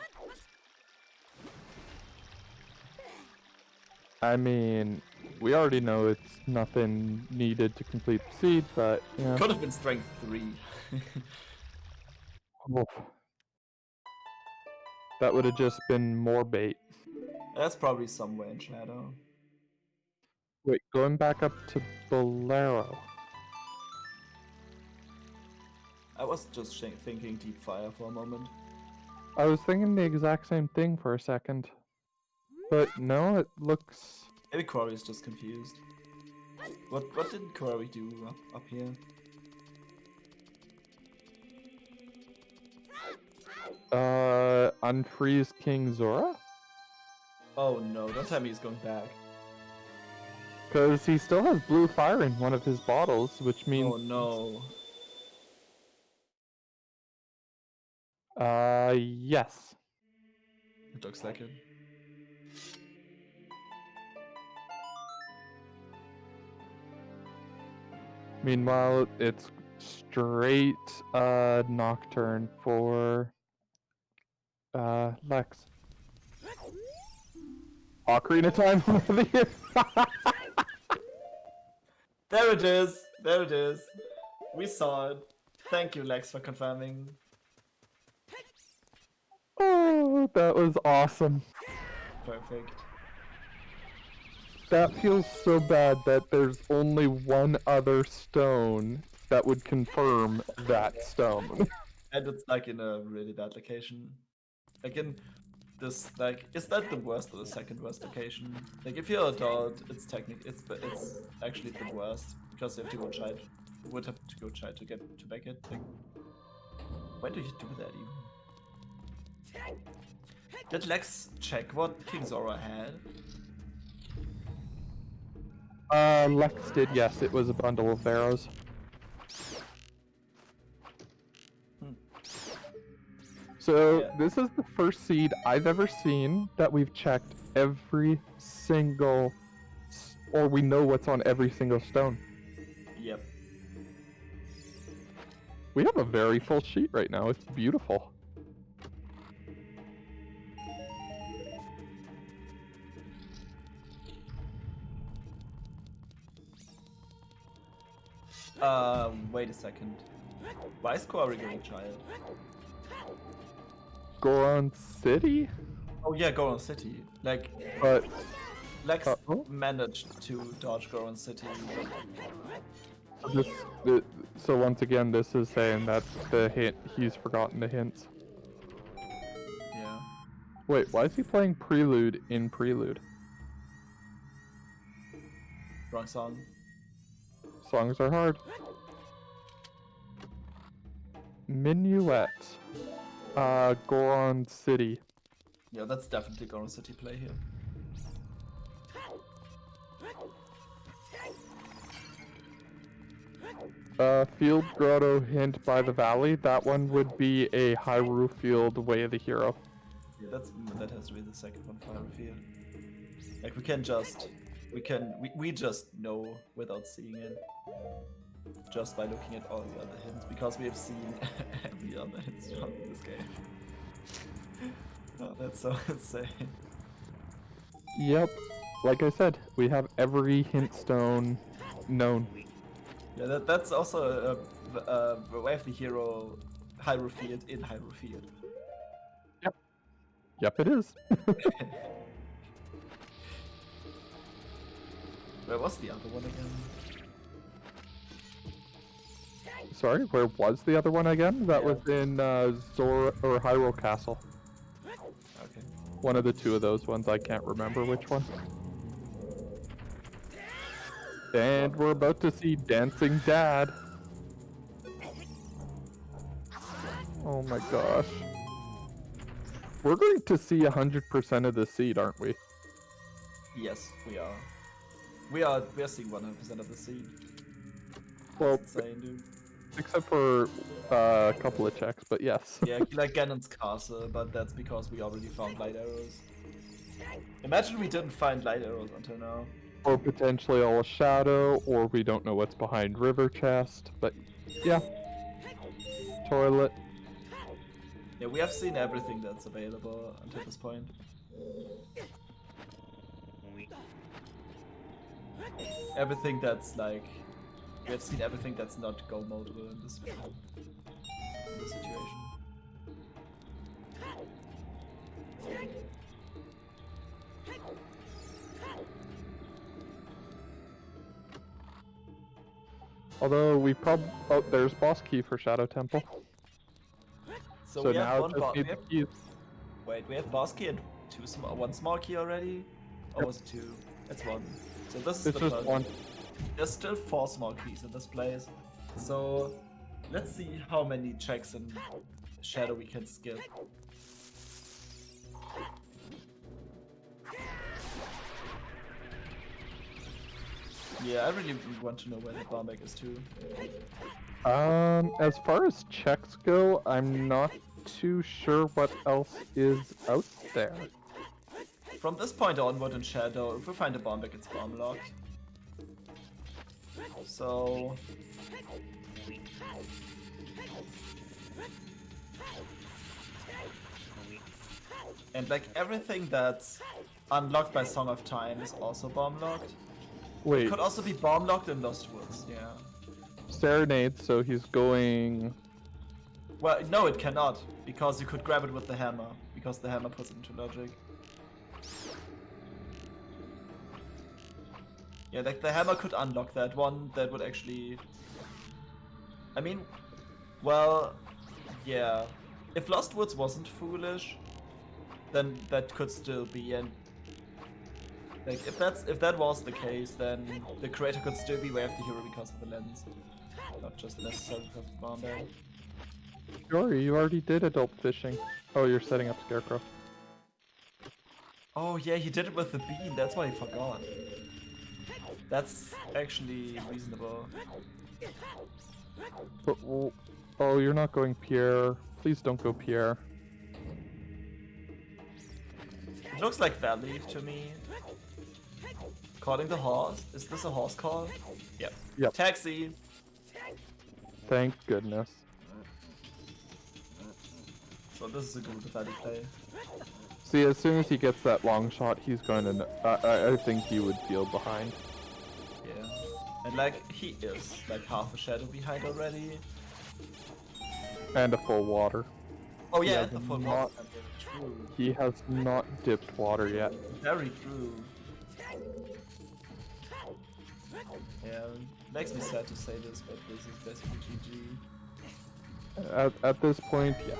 I mean, we already know it's nothing needed to complete the seed, but yeah. Could have been strength 3. Oof. That would have just been more bait. That's probably somewhere in shadow. Wait, going back up to Bolero. I was just thinking deep fire for a moment. I was thinking the exact same thing for a second. But no, it looks... Maybe Koari is just confused. What did Koari do up here? Unfreeze King Zora? Oh no, don't tell me he's going back. Because he still has blue fire in one of his bottles, which means... Oh no. Yes. It looks like it. Meanwhile, it's straight Nocturne for Lex. Ocarina time over here. There it is! There it is! We saw it. Thank you, Lex, for confirming. Oh, that was awesome. Perfect. That feels so bad that there's only one other stone that would confirm that stone. And it's like in a really bad location. Like in this, like, is that the worst or the second worst location? Like if you're a dot, it's actually the worst because you have to go try. Would have to go try to get to back it. Like, why do you do that even? Did Lex check what King Zora had? Lex did, yes, it was a bundle of arrows. So, Yeah. this is the first seed I've ever seen that we've checked every single... or we know what's on every single stone. Yep. We have a very full sheet right now, it's beautiful. Wait a second. Why is Koari going child? Goron City? Oh yeah, Goron City. Like, But... Lex oh. managed to dodge Goron City. So once again, this is saying that the hint, he's forgotten the hints. Yeah. Wait, why is he playing Prelude in Prelude? Wrong song. Songs are hard. Minuet. Goron City. Yeah, that's definitely Goron City play here. Field Grotto hint by the valley. That one would be a Hyrule Field Way of the Hero. Yeah, that has to be the second one for reveal. Like we just know without seeing it. Just by looking at all the other hints, because we have seen every other hint drop in this game. Oh, that's so insane. Yep. Like I said, we have every hint stone known. Yeah, that's also we have the hero Hyrule Field in Hyrule Field. Yep. Yep, it is. Where was the other one again? Sorry, where was the other one again? That Yeah. was in Zora or Hyrule Castle. Okay. One of the two of those ones. I can't remember which one. And we're about to see Dancing Dad. Oh my gosh. We're going to see 100% of the seed, aren't we? Yes, we are. We are seeing 100% of the seed. Well, That's insane, dude. except for a couple of checks, but yes. Yeah, like Ganon's castle, but that's because we already found light arrows. Imagine we didn't find light arrows until now. Or potentially all shadow, or we don't know what's behind River Chest, but yeah. Toilet. Yeah, we have seen everything that's available until this point. Everything that's like... We have seen everything that's not go modable in this situation. Although we oh, there's boss key for Shadow Temple. So, So we have now one just need the keys. Wait, we have boss key and one small key already? Or Yep. was it two? It's one. So this is It's the just first. one. There's still 4 small keys in this place. So let's see how many checks in Shadow we can skip. Yeah, I really want to know where the bomb bag is too. As far as checks go, I'm not too sure what else is out there. From this point onward in Shadow, if we find a bomb bag, it's bomb locked. So... And like everything that's unlocked by Song of Time is also bomb locked. Wait, It could also be bomb locked in Lost Woods, yeah. Serenade, so he's going... Well, no, it cannot, because you could grab it with the hammer, because the hammer puts it into logic. Yeah, like the hammer could unlock that one, that would actually... I mean, well, yeah. If Lost Woods wasn't foolish, then that could still be, and like if that was the case, then the creator could still be Way of the Hero because of the lens, not just necessarily because of the bomb bag. Sure, you already did adult fishing. Oh, you're setting up Scarecrow. Oh yeah, he did it with the beam, that's why he forgot. That's actually reasonable. But, oh, you're not going Pierre. Please don't go Pierre. It looks like that leaf to me. Calling the horse? Is this a horse call? Yep. Yep. Taxi! Thank goodness. So this is a good value play. See, as soon as he gets that long shot, he's going to... I think he would feel behind. Yeah. And like, he is like half a shadow behind already. And a full water. Oh yeah, Yeah, and the full not- water. True. He has not dipped water yet. Very true. Yeah, makes me sad to say this, but this is basically GG. At this point, yes.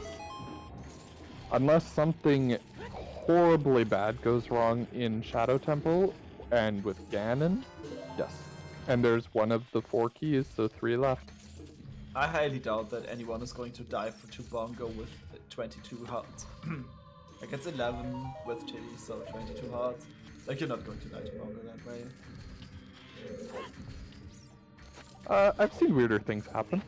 Unless something horribly bad goes wrong in Shadow Temple and with Ganon, yes. And there's one of the 4 keys, so 3 left. I highly doubt that anyone is going to dive to Bongo with 22 hearts. Like it's 11 with Tilly, so 22 hearts. Like you're not going to die to Bongo that way. I've seen weirder things happen.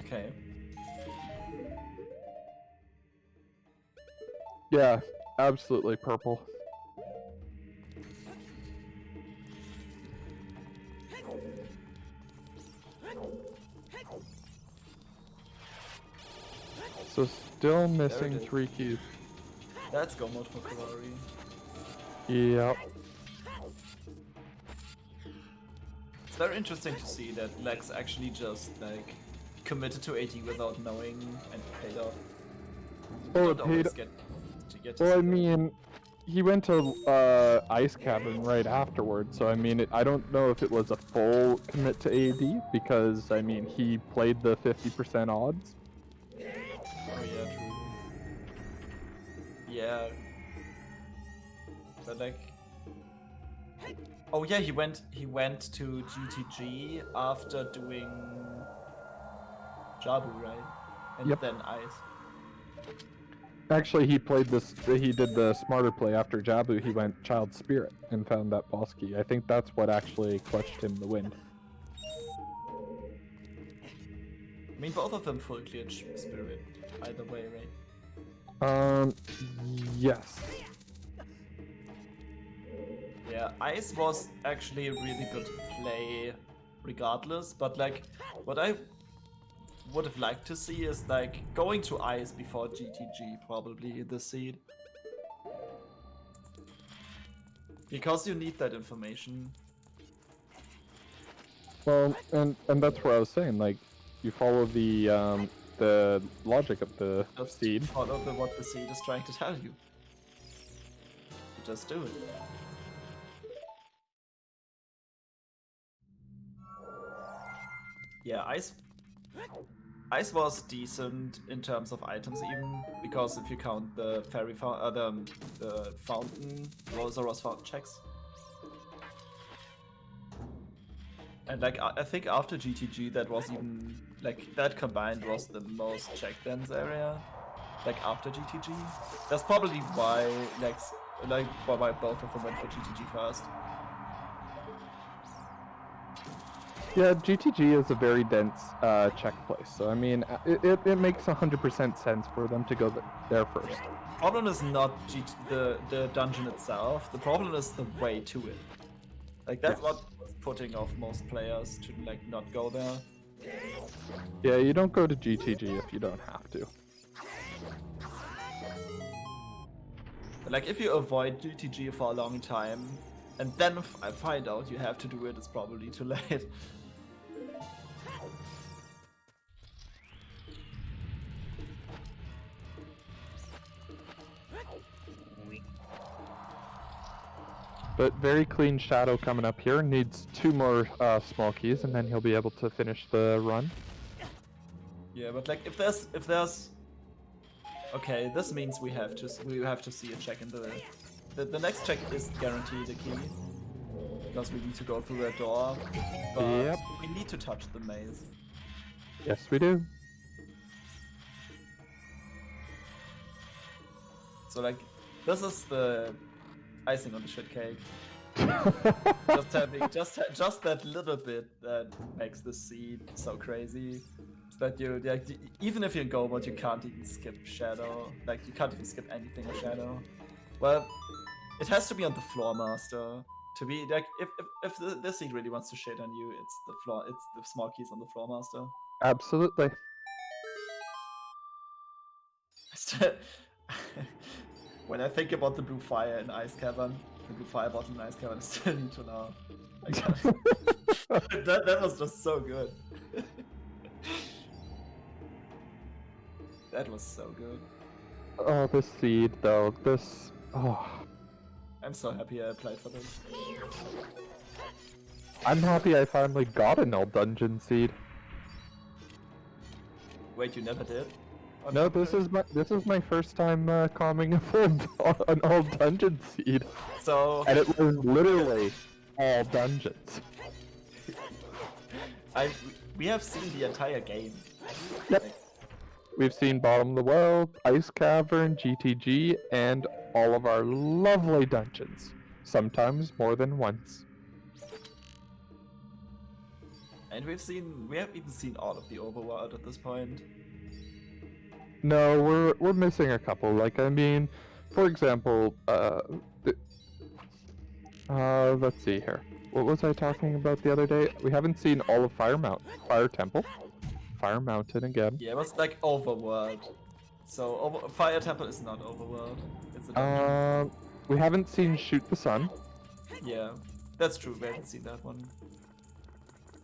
Okay. Yeah, absolutely purple. So still missing is. 3 cubes. That's go mode for Koari. Yep. It's very interesting to see that Lex actually just like committed to AD without knowing and it paid off. You Oh, don't it paid. always get to Well, see I that. mean, he went to Ice Cavern right afterwards, so I mean, I don't know if it was a full commit to AD because I mean he played the 50% odds. Oh yeah, true. Yeah, but like, oh yeah, he went to GTG after doing Jabu, right? And Yep. then Ice. Actually, he played this. He did the smarter play after Jabu. He went Child Spirit and found that boss key. I think that's what actually clutched him the win. I mean, both of them full clear spirit, either way, right? Um, yes. Yeah, Ice was actually a really good play regardless, but like, what I would have liked to see is like going to Ice before GTG, probably the seed. Because you need that information. Well, and that's what I was saying. Like, you follow the logic of the Just seed. follow what the seed is trying to tell you. You just do it. Yeah, Ice was decent in terms of items even, because if you count the the fountain, Rosaros fountain checks. And like, I think after GTG that was even, like, that combined was the most check dense area. Like, after GTG. That's probably why, why both of them went for GTG first. Yeah, GTG is a very dense check place, so I mean, it makes 100% sense for them to go there first. Problem is not the dungeon itself, the problem is the way to it. Like, that's Yes. what was putting off most players to, like, not go there. Yeah, you don't go to GTG if you don't have to. But, like, if you avoid GTG for a long time, and then I find out you have to do it, it's probably too late. But very clean Shadow coming up here. Needs 2 more small keys, and then he'll be able to finish the run. Yeah, but like, if there's okay, this means we have to see a check in the next check is guaranteed a key, because we need to go through a door, but Yep. we need to touch the maze. Yes, we do. So like, this is the icing on the shit cake. Just that little bit that makes the seed so crazy. So that you, like, even if you go mode, you can't even skip Shadow. Like, you can't even skip anything with Shadow. Well, it has to be on the Floor Master to be like, if this seed really wants to shit on you, it's the small keys on the Floor Master. Absolutely. When I think about the blue fire in Ice Cavern, the blue fire bottle in Ice Cavern, I still need to laugh. I can't. that was just so good. That was so good. Oh, this seed, though. This... Oh. I'm so happy I applied for this. I'm happy I finally got an all dungeon seed. Wait, you never did? No, this is my first time calming an all dungeon seed, So and it was literally all dungeons. we have seen the entire game. Yep. We've seen Bottom of the World, Ice Cavern, GTG, and all of our lovely dungeons. Sometimes more than once. And we have even seen all of the overworld at this point. No, we're missing a couple. Like, I mean, for example, let's see here. What was I talking about the other day? We haven't seen all of Fire Temple, Fire Mountain again. Yeah, it was like overworld. So Fire Temple is not overworld. It's a dungeon. We haven't seen Shoot the Sun. Yeah, that's true. We haven't seen that one.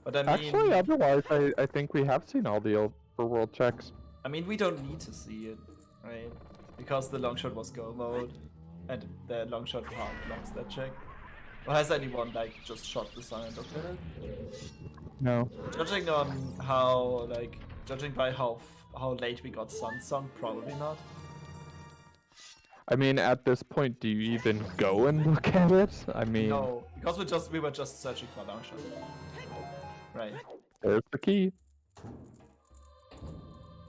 But I mean, Actually, otherwise, I think we have seen all the overworld checks. I mean, we don't need to see it, right? Because the long shot was go mode, and the long shot part blocks that check. Or has anyone like just shot the sun and looked at it? No. Judging on how judging by how late we got sun song, probably not. I mean, at this point, do you even go and look at it? I mean, No, because we were just searching for long shot. Right. there's the key.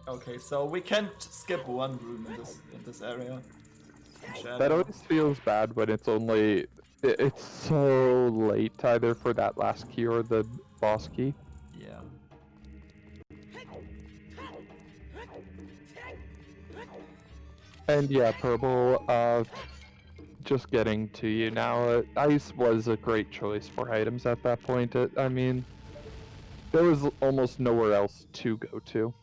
Okay, so we can't skip one room in this area. That always feels bad when it's only it's so late either for that last key or the boss key. Yeah. And yeah, Purple, just getting to you now. Ice was a great choice for items at that point. I mean, there was almost nowhere else to go to.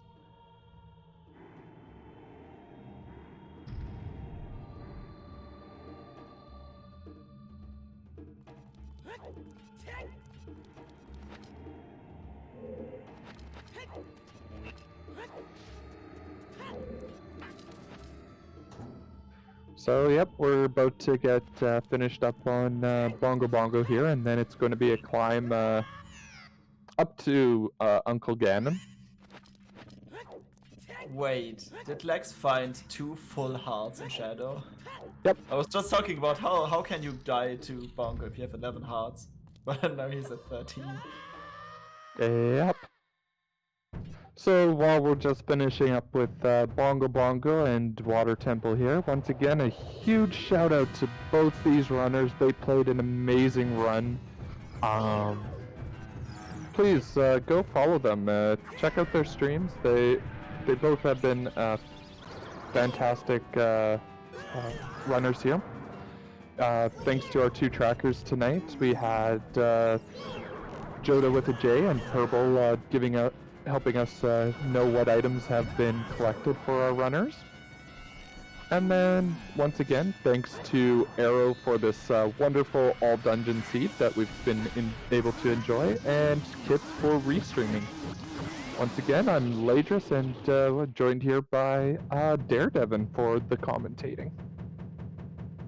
So yep, we're about to get finished up on Bongo Bongo here, and then it's going to be a climb up to Uncle Ganon. Wait, did Lex find 2 full hearts in Shadow? Yep. I was just talking about how can you die to Bongo if you have 11 hearts, but now he's at 13. Yep. So while we're just finishing up with Bongo Bongo and Water Temple here, once again a huge shout out to both these runners. They played an amazing run. Please go follow them. Check out their streams. They both have been fantastic runners here. Thanks to our 2 trackers tonight, we had Joda with a J and Purple helping us know what items have been collected for our runners. And then, once again, thanks to Arrow for this wonderful all-dungeon seed that we've been able to enjoy, and Kits for restreaming. Once again, I'm Ladris, and joined here by Daredevin for the commentating.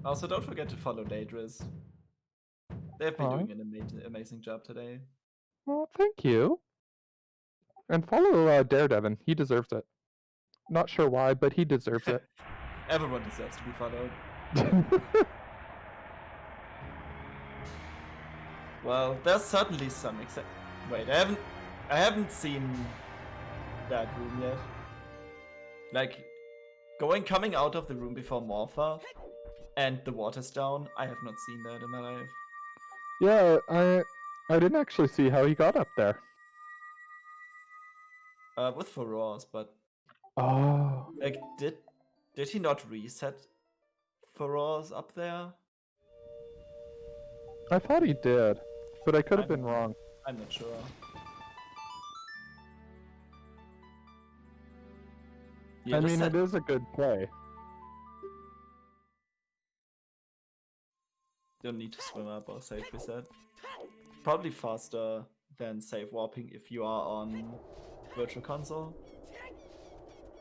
Also, don't forget to follow Daedris. They've been doing an amazing job today. Well, thank you. And follow Daredevin. He deserves it. Not sure why, but he deserves it. Everyone deserves to be followed. Well, there's certainly some Wait, I haven't seen that room yet. Like, coming out of the room before Morpha and the water's down, I have not seen that in my life. Yeah, I didn't actually see how he got up there. With Furores, but Oh. like, did he not reset Furores up there? I thought he did, but I could have been wrong. I'm not sure. I mean, it is a good play. Don't need to swim up or save reset. Probably faster than save warping if you are on Virtual Console.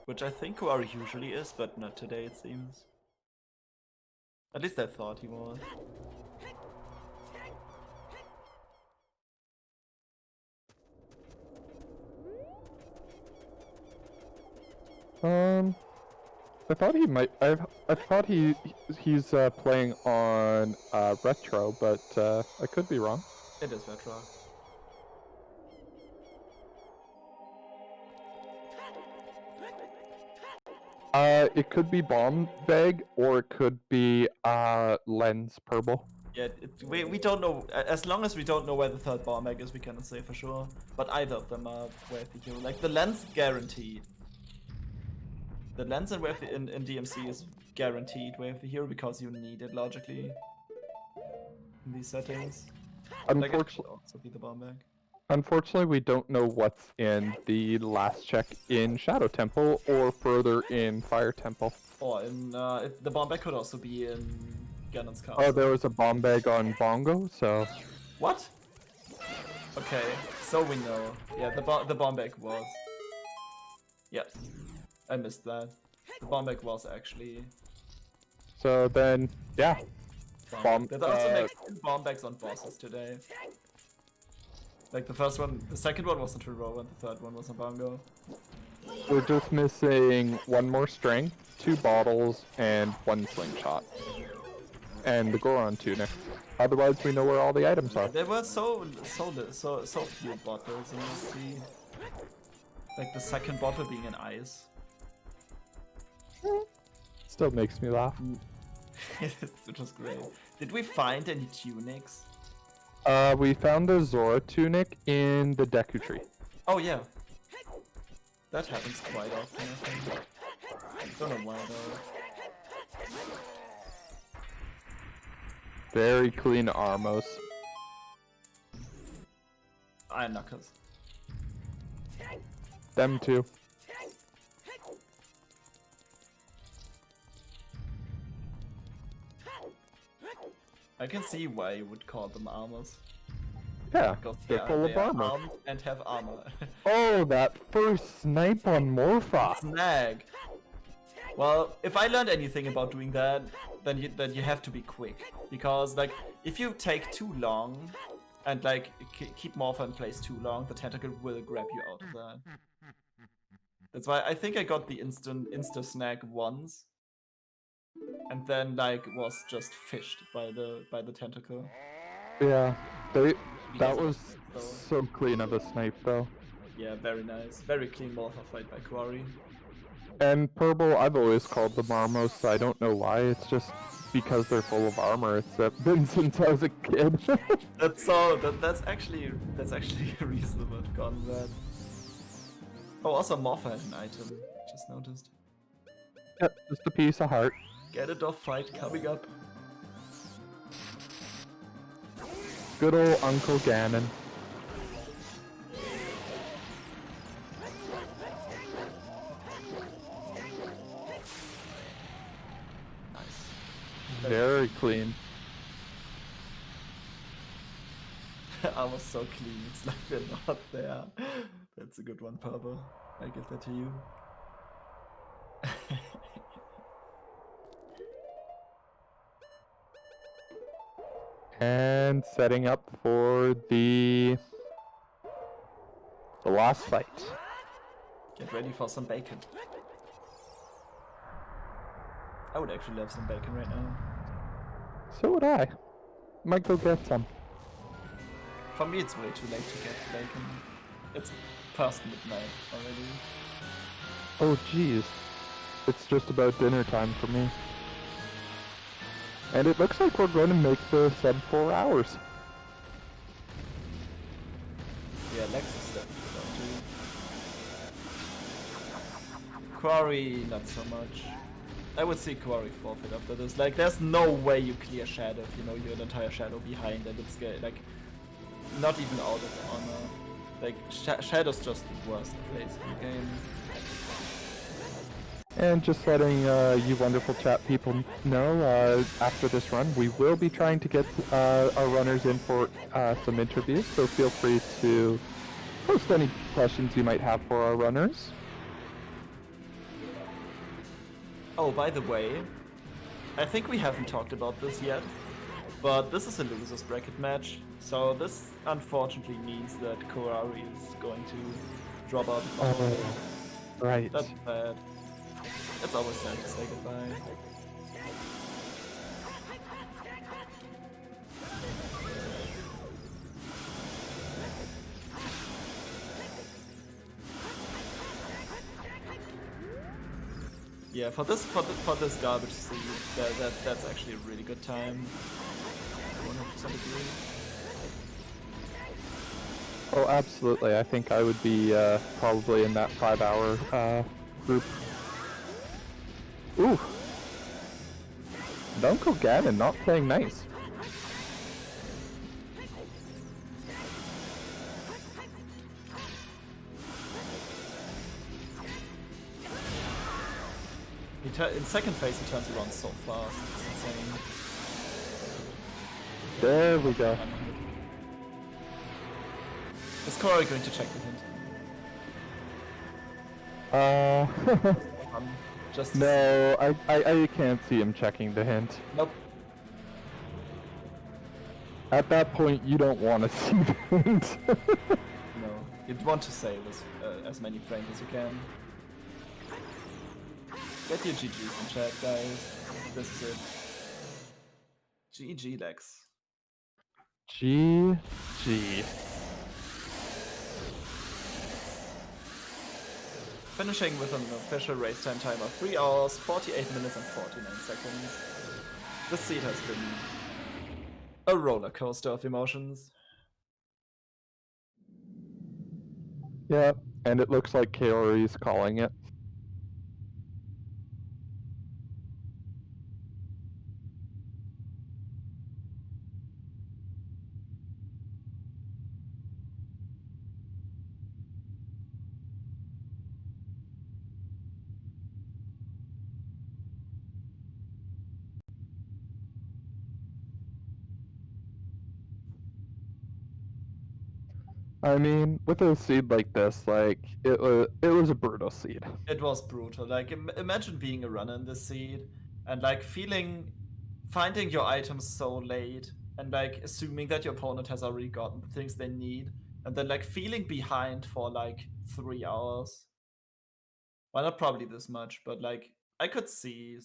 Which I think Koari usually is, but not today it seems. At least I thought he was. I thought he might. I thought he's playing on retro, but I could be wrong. It is retro. It could be bomb bag or it could be lens purple. Yeah, we don't know. As long as we don't know where the third bomb egg is, we cannot say for sure. But either of them are worth the hero. Like the lens guaranteed. The lens and wave in DMC is guaranteed wave the hero because you need it logically in these settings. Like it could also be the bomb bag. Unfortunately, we don't know what's in the last check in Shadow Temple or further in Fire Temple. Or in the bomb bag could also be in Ganon's castle. Oh, there was a bomb bag on Bongo, so... What? Okay, so we know. Yeah, the bomb bag was. Yeah, I missed that. The bomb bag was actually. So then, yeah. There's also like 2 bomb bags on bosses today. Like the second one was on Truro and the third one was on Bongo. We're just missing 1 more strength, 2 bottles, and 1 slingshot. And the Goron tunic. Otherwise, we know where all the items are. There were so few bottles in this sea. Like the second bottle being an ice. Still makes me laugh. It was great. Did we find any tunics? We found the Zora tunic in the Deku tree. Oh yeah. That happens quite often, I think. Don't know why though. Very clean Armos. Iron Knuckles. Them too. I can see why you would call them armors. Yeah, Because they're full of they are armor. armed and have armor. Oh, that first snipe on Morpha. Snag. Well, if I learned anything about doing that, then you have to be quick, because like if you take too long and like keep Morpha in place too long, the tentacle will grab you out of that. That's why I think I got the insta snag once, and then like was just fished by the tentacle. Yeah, that Because was so clean of a snipe though. Yeah, very nice, very clean Morpha fight by Koari. And Purple, I've always called them Armos. I don't know why. It's just because they're full of armor. It's been since I was a kid. That's actually reasonable to call that. Oh, also Morpha had an item. Just noticed. Yep, just a piece of heart. Get it off fight coming up. Good old Uncle Ganon. Nice. Very clean. I was so clean. It's like they're not there. That's a good one, Purple. I give that to you. And setting up for the last fight. Get ready for some bacon. I would actually love some bacon right now. So would I. Might go get some. For me, it's way too late to get bacon. It's past midnight already. Oh jeez. It's just about dinner time for me. And it looks like we're going to make the sub 4 hours. Yeah, Lex is definitely down too. Koari, not so much. I would see Koari forfeit after this. Like, there's no way you clear Shadow if you know you're an entire Shadow behind and it's like not even out of honor. Like, Shadow's just the worst place in the game. And just letting you wonderful chat people know, after this run, we will be trying to get our runners in for some interviews, so feel free to post any questions you might have for our runners. Oh, by the way, I think we haven't talked about this yet, but this is a losers bracket match, so this unfortunately means that Koari is going to drop out. Oh, right. That's bad. It's always sad to say goodbye. Yeah, for this garbage seed, that's actually a really good time. 100% agree. Oh, absolutely. I think I would be probably in that 5-hour group. Ooh. Uncle Ganon not playing nice. In second phase, he turns around so fast. It's insane. There we go. Is Koari going to check the hint? Just No, I can't see him checking the hint. Nope. At that point, you don't want to see the hint. No. You'd want to save as many frames as you can. Get your GGs in chat, guys. This is it. GG, Lex. GG. Finishing with an official race time timer 3 hours, 48 minutes and 49 seconds. This seed has been a roller coaster of emotions. Yeah, and it looks like Koari's calling it. I mean, with a seed like this, like it was a brutal seed. It was brutal. Like, imagine being a runner in this seed and like finding your items so late and like assuming that your opponent has already gotten the things they need, and then like feeling behind for like 3 hours. Well, not probably this much, but like I could see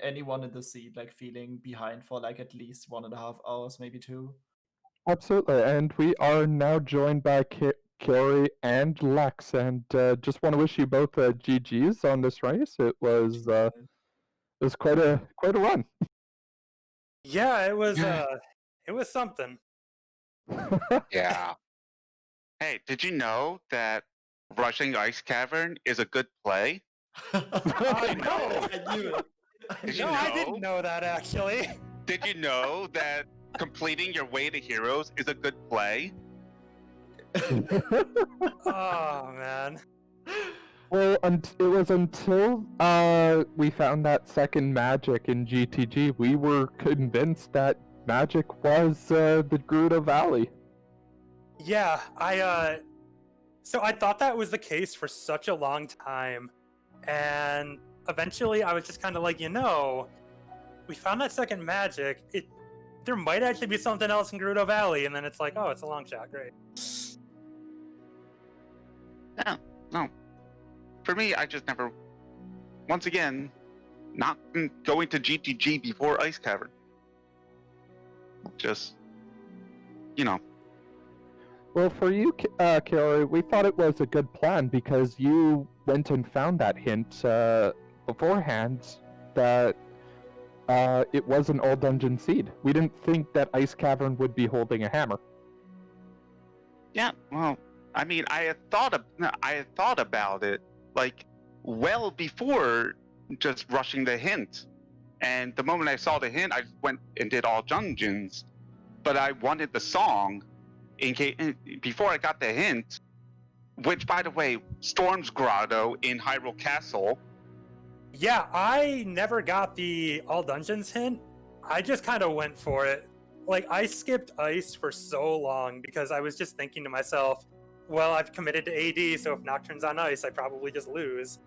anyone in the seed like feeling behind for like at least 1.5 hours, maybe 2. Absolutely, and we are now joined by Koari and Lex, and just want to wish you both GGs on this race. It was quite a run. Yeah, it was something. Yeah. Hey, did you know that rushing Ice Cavern is a good play? I know. I knew it. Did you No, know? I didn't know that actually. Did you know that completing your way to heroes is a good play? Oh man. Well, it was until we found that second magic in GTG, we were convinced that magic was the Gerudo Valley. Yeah, so I thought that was the case for such a long time, and eventually I was just kind of like, we found that second magic. There might actually be something else in Gerudo Valley, and then it's like, oh, it's a long shot. Great. No. For me, I just never, once again, not going to GTG before Ice Cavern. Just, Well, for you, Koari, we thought it was a good plan because you went and found that hint beforehand that it was an all dungeon seed. We didn't think that Ice Cavern would be holding a hammer. Yeah, well, I mean, I had thought about it, like, well before just rushing the hint. And the moment I saw the hint, I just went and did all dungeons. But I wanted the song before I got the hint, which, by the way, Storm's Grotto in Hyrule Castle. Yeah, I never got the all dungeons hint. I just kind of went for it. Like, I skipped ice for so long because I was just thinking to myself, well, I've committed to AD, so if Nocturne's on ice, I probably just lose.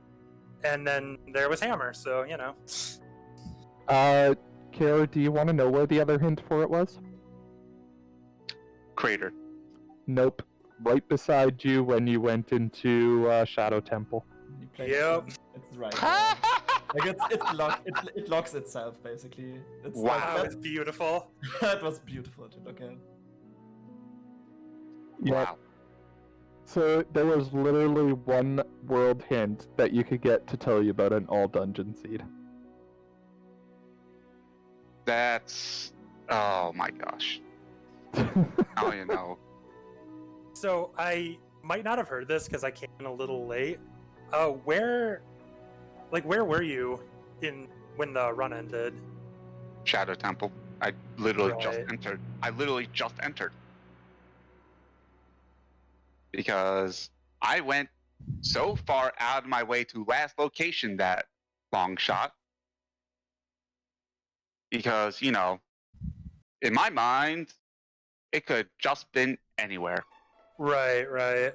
And then there was hammer, so, Koari, do you want to know where the other hint for it was? Crater. Nope. Right beside you when you went into Shadow Temple. Yep. It's right. Like it's locked. It locks itself basically. It's Wow. That was beautiful. That was beautiful to look at. Wow. So there was literally one world hint that you could get to tell you about an all dungeon seed. That's, oh my gosh. Now you know. So I might not have heard this because I came in a little late. Where Like, where were you when the run ended? Shadow Temple. I literally just Right. entered. I literally just entered. Because I went so far out of my way to last location that long shot. Because, you know, in my mind, it could just been anywhere. Right.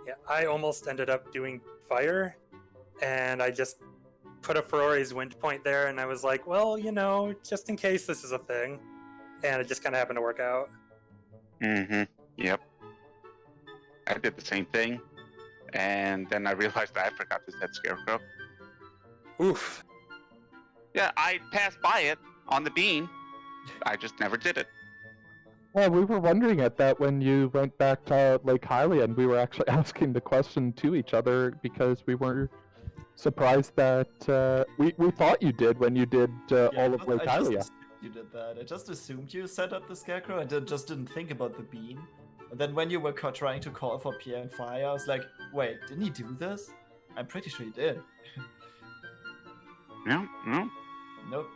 Yeah, I almost ended up doing fire, and I just put a Ferrari's wind point there, and I was like, well, you know, just in case this is a thing. And it just kind of happened to work out. Mm-hmm. Yep. I did the same thing. And then I realized that I forgot to set Scarecrow. Oof. Yeah, I passed by it on the beam. I just never did it. Well, we were wondering at that when you went back to Lake Hylian. We were actually asking the question to each other because we were surprised that we thought you did when you did all of Lake I just Hylia. assumed you did that. I just assumed you set up the Scarecrow and just didn't think about the beam. And then when you were trying to call for Pierre and Fire, I was like, wait, didn't he do this? I'm pretty sure he did. No. Nope.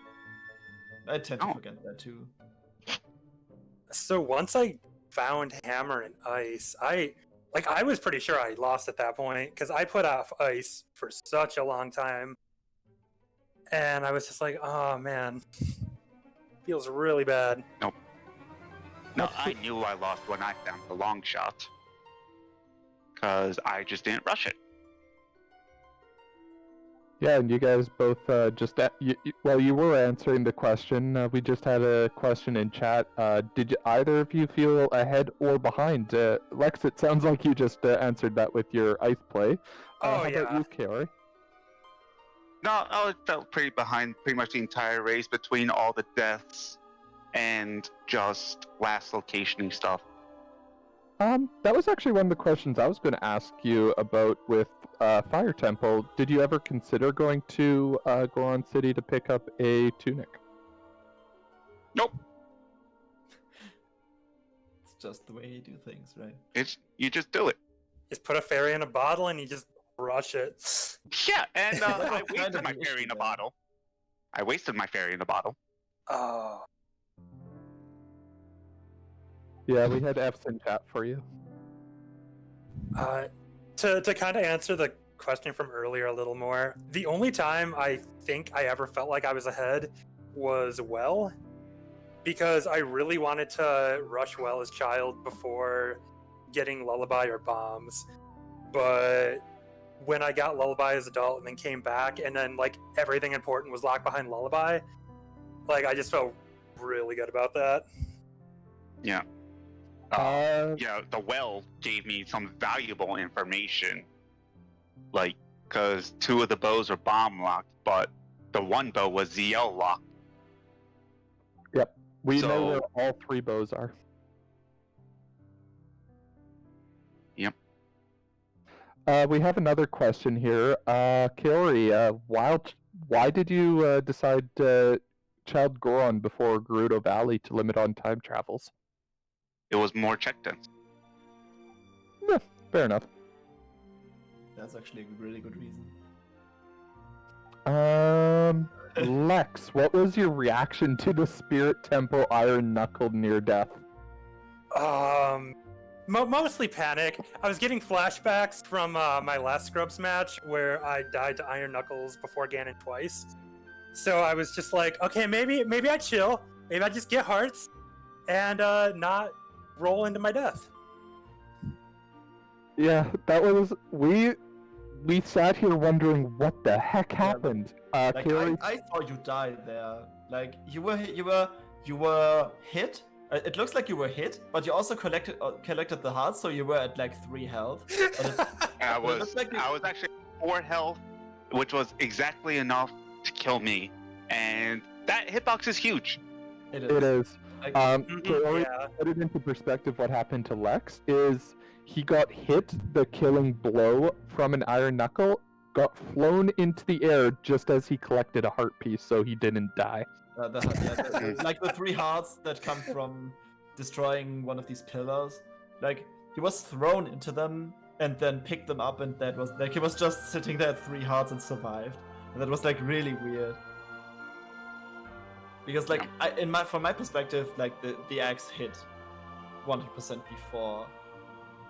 I tend to forget that too. So once I found Hammer and Ice, I was pretty sure I lost at that point because I put off Ice for such a long time. And I was just like, oh man, feels really bad. No, I knew I lost when I found the long shot. Because I just didn't rush it. Yeah, and you guys both you were answering the question. We just had a question in chat. Did either of you feel ahead or behind? Lex, it sounds like you just answered that with your ice play. Oh, How yeah. about you, Koari? No, I felt pretty behind pretty much the entire race between all the deaths and just last location stuff. That was actually one of the questions I was going to ask you about with Fire Temple. Did you ever consider going to Goron City to pick up a tunic? Nope. It's just the way you do things, right? You just do it. Just put a fairy in a bottle and you just brush it. Yeah, and That's I kind wasted of my the fairy issue in a there. bottle. I wasted my fairy in a bottle. Oh. Yeah, we had F's in chat for you. To kind of answer the question from earlier a little more, the only time I think I ever felt like I was ahead was Well, because I really wanted to rush Well as child before getting Lullaby or Bombs. But when I got Lullaby as adult and then came back and then like everything important was locked behind Lullaby, like I just felt really good about that. Yeah. Yeah, the well gave me some valuable information. Like, because 2 of the bows are bomb locked, but the one bow was ZL locked. Yep, we know So- where all 3 bows are. Yep. We have another question here. Koari, why did you decide Child Goron before Gerudo Valley to limit on time travels? It was more check-ins. Yeah, fair enough. That's actually a really good reason. Lex, what was your reaction to the Spirit Temple Iron Knuckled near death? Mostly panic. I was getting flashbacks from my last Scrubs match where I died to Iron Knuckles before Ganon twice. So I was just like, okay, maybe I chill. Maybe I just get hearts and not roll into my death. Yeah, that was we sat here wondering what the heck happened. Like Koari, I saw you die there. Like you were hit. It looks like you were hit, but you also collected the hearts, so you were at like 3 health. I But it was looks like I was actually 4 health, which was exactly enough to kill me. And that hitbox is huge. it it is. Like, Koari, Yeah. put it into perspective, what happened to Lex is he got hit the killing blow from an Iron Knuckle, got flown into the air just as he collected a heart piece, so he didn't die. like the 3 hearts that come from destroying one of these pillars. Like he was thrown into them, and then picked them up, and that was like he was just sitting there at 3 hearts and survived. And that was like really weird. Because like from my perspective, like the axe hit 100% before.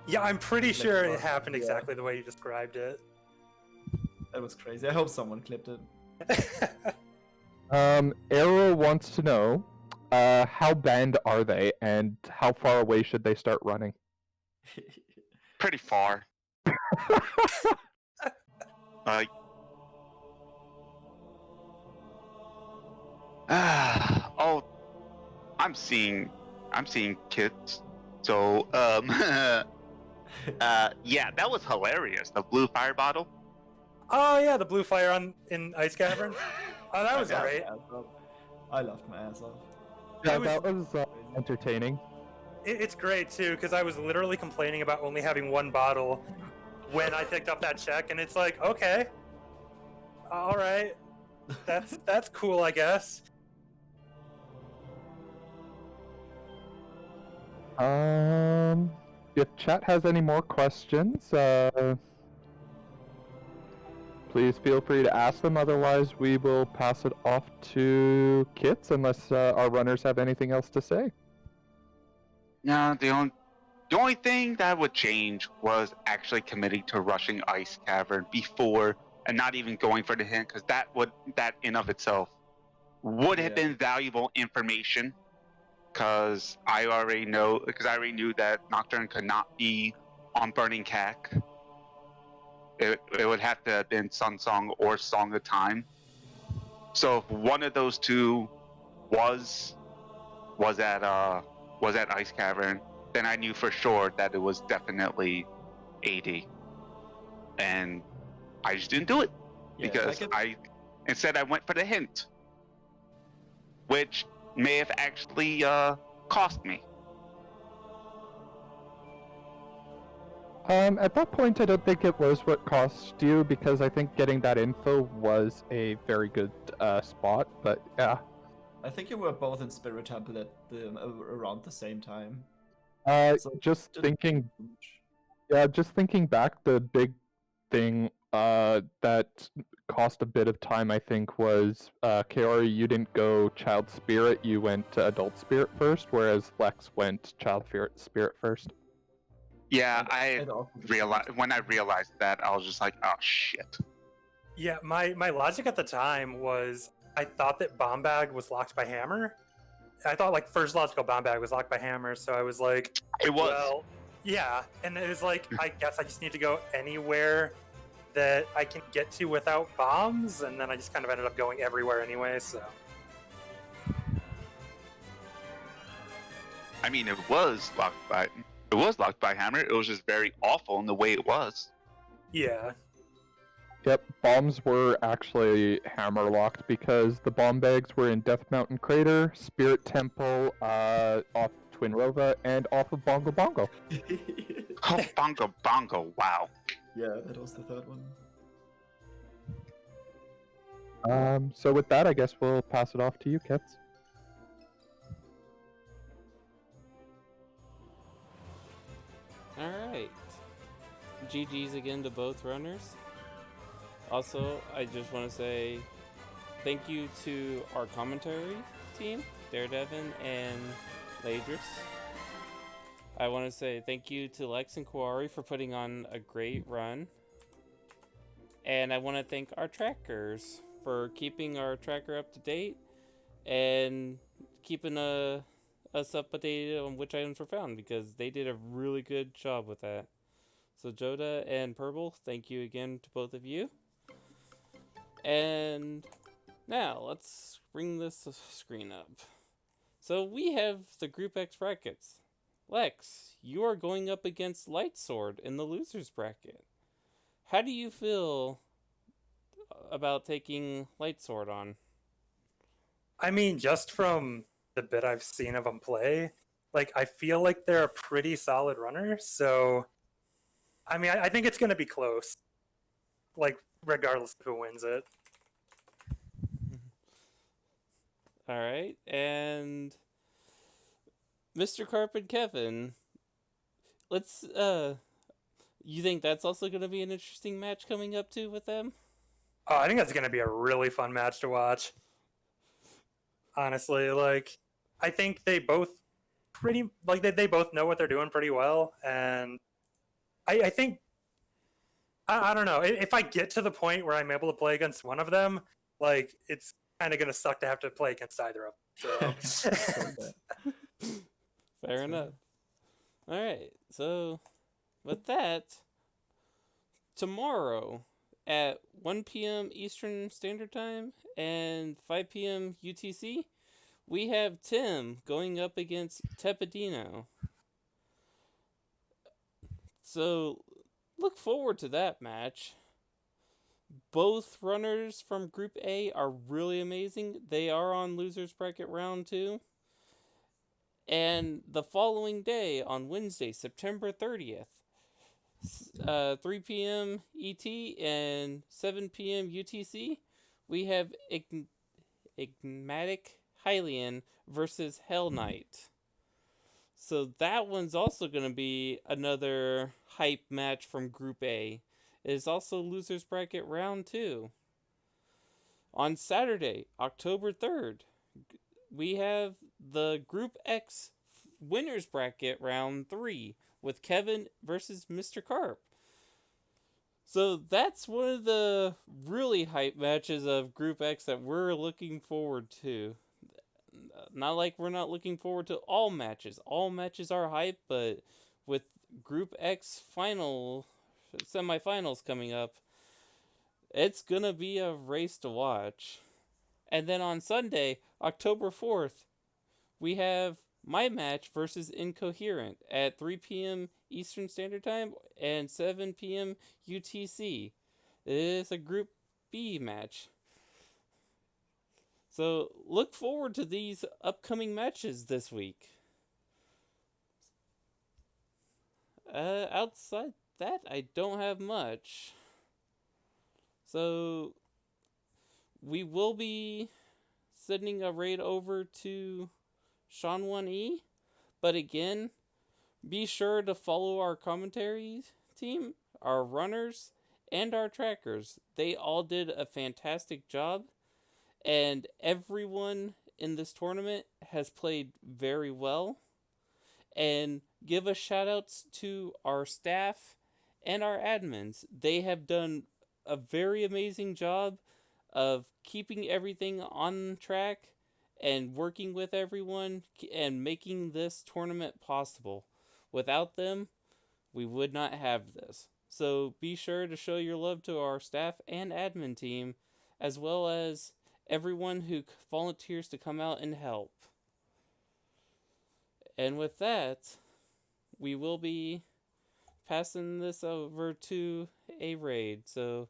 Yeah, I'm pretty sure it was- happened yeah. exactly the way you described it. That was crazy. I hope someone clipped it. Arrow wants to know, how banned are they, and how far away should they start running? Pretty far. Like, oh, I'm seeing kids. So, yeah, that was hilarious. The blue fire bottle. Oh yeah, the blue fire in Ice Cavern. Oh, that was I great. I laughed my ass off. Yeah, was- that was entertaining. It's great too because I was literally complaining about only having one bottle when I picked up that check, and it's like, okay, all right, that's cool, I guess. If chat has any more questions, please feel free to ask them. Otherwise, we will pass it off to Kits, unless our runners have anything else to say. No, the only thing that would change was actually committing to rushing Ice Cavern before and not even going for the hint, because that in of itself would have Yeah. been valuable information. Because I already knew that Nocturne could not be on Burning Cack. It would have to have been Sun Song or Song of Time. So if one of those two was at Ice Cavern, then I knew for sure that it was definitely 80. And I just didn't do it Yeah, because instead I went for the hint, which may have actually cost me. At that point, I don't think it was what cost you, because I think getting that info was a very good spot. But yeah, I think you were both in Spirit Temple at around the same time. So just didn't thinking, do much. yeah, just thinking back, the big thing that cost a bit of time, I think, was Koari, you didn't go Child Spirit, you went Adult Spirit first, whereas Lex went Child Spirit first. Yeah, And- I and also the realized when I realized that, I was just like, oh shit. Yeah, my logic at the time was I thought that Bomb Bag was locked by Hammer. I thought like first logical Bomb Bag was locked by Hammer, so I was like, It was. well, yeah, and it was like I guess I just need to go anywhere that I can get to without bombs, and then I just kind of ended up going everywhere anyway. So I mean, it was locked by Hammer. It was just very awful in the way it was. yeah, Yep, bombs were actually hammer locked because the bomb bags were in Death Mountain Crater, Spirit Temple, off Twin Rova, and off of Bongo Bongo. Oh, bongo, bongo! Wow. Yeah, that was the third one. So with that, I guess we'll pass it off to you, Kits. Alright. GG's again to both runners. Also, I just want to say thank you to our commentary team, Daredevin and Ladris. I want to say thank you to Lex and Koari for putting on a great run. And I want to thank our trackers for keeping our tracker up to date and keeping us updated on which items were found, because they did a really good job with that. So Joda and Purple, thank you again to both of you. And now let's bring this screen up. So we have the Group X brackets. Lex, you are going up against Lightsword in the losers bracket. How do you feel about taking Lightsword on? I mean, just from the bit I've seen of them play, like I feel like they're a pretty solid runner. So, I mean, I think it's going to be close. Like, regardless of who wins it. All right, and Mr. Carpet Kevin, let's You think that's also going to be an interesting match coming up too with them? Oh, I think that's going to be a really fun match to watch. Honestly, like, I think they both they both know what they're doing pretty well, and I think I don't know if I get to the point where I'm able to play against one of them, like it's kind of going to suck to have to play against either of them. So. Fair enough. All right, so with that, tomorrow at 1 p.m. Eastern Standard Time and 5 p.m. UTC, we have Tim going up against Tepidino. So look forward to that match. Both runners from Group A are really amazing. They are on Losers Bracket Round 2. And the following day, on Wednesday, September 30th, 3 p.m. ET and 7 p.m. UTC, we have Igmatic Hylian versus Hell Knight. So that one's also going to be another hype match from Group A. It is also Losers Bracket Round 2. On Saturday, October 3rd, we have the Group X Winners Bracket Round 3 with Kevin versus Mr. Carp. So that's one of the really hype matches of Group X that we're looking forward to. Not like we're not looking forward to all matches. All matches are hype, but with Group X semifinals coming up, it's gonna be a race to watch. And then on Sunday, October 4th, we have my match versus Incoherent at 3 p.m. Eastern Standard Time and 7 p.m. UTC. It is a Group B match. So look forward to these upcoming matches this week. Outside that, I don't have much. So we will be sending a raid over to Sean 1E, but again, be sure to follow our commentary team, our runners, and our trackers. They all did a fantastic job, and everyone in this tournament has played very well. And give a shout outs to our staff and our admins. They have done a very amazing job of keeping everything on track and working with everyone and making this tournament possible. Without them, we would not have this. So be sure to show your love to our staff and admin team, as well as everyone who volunteers to come out and help. And with that, we will be passing this over to a raid. So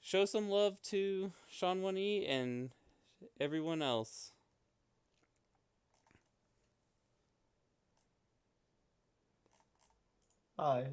show some love to Sean 1E and everyone else. Hi.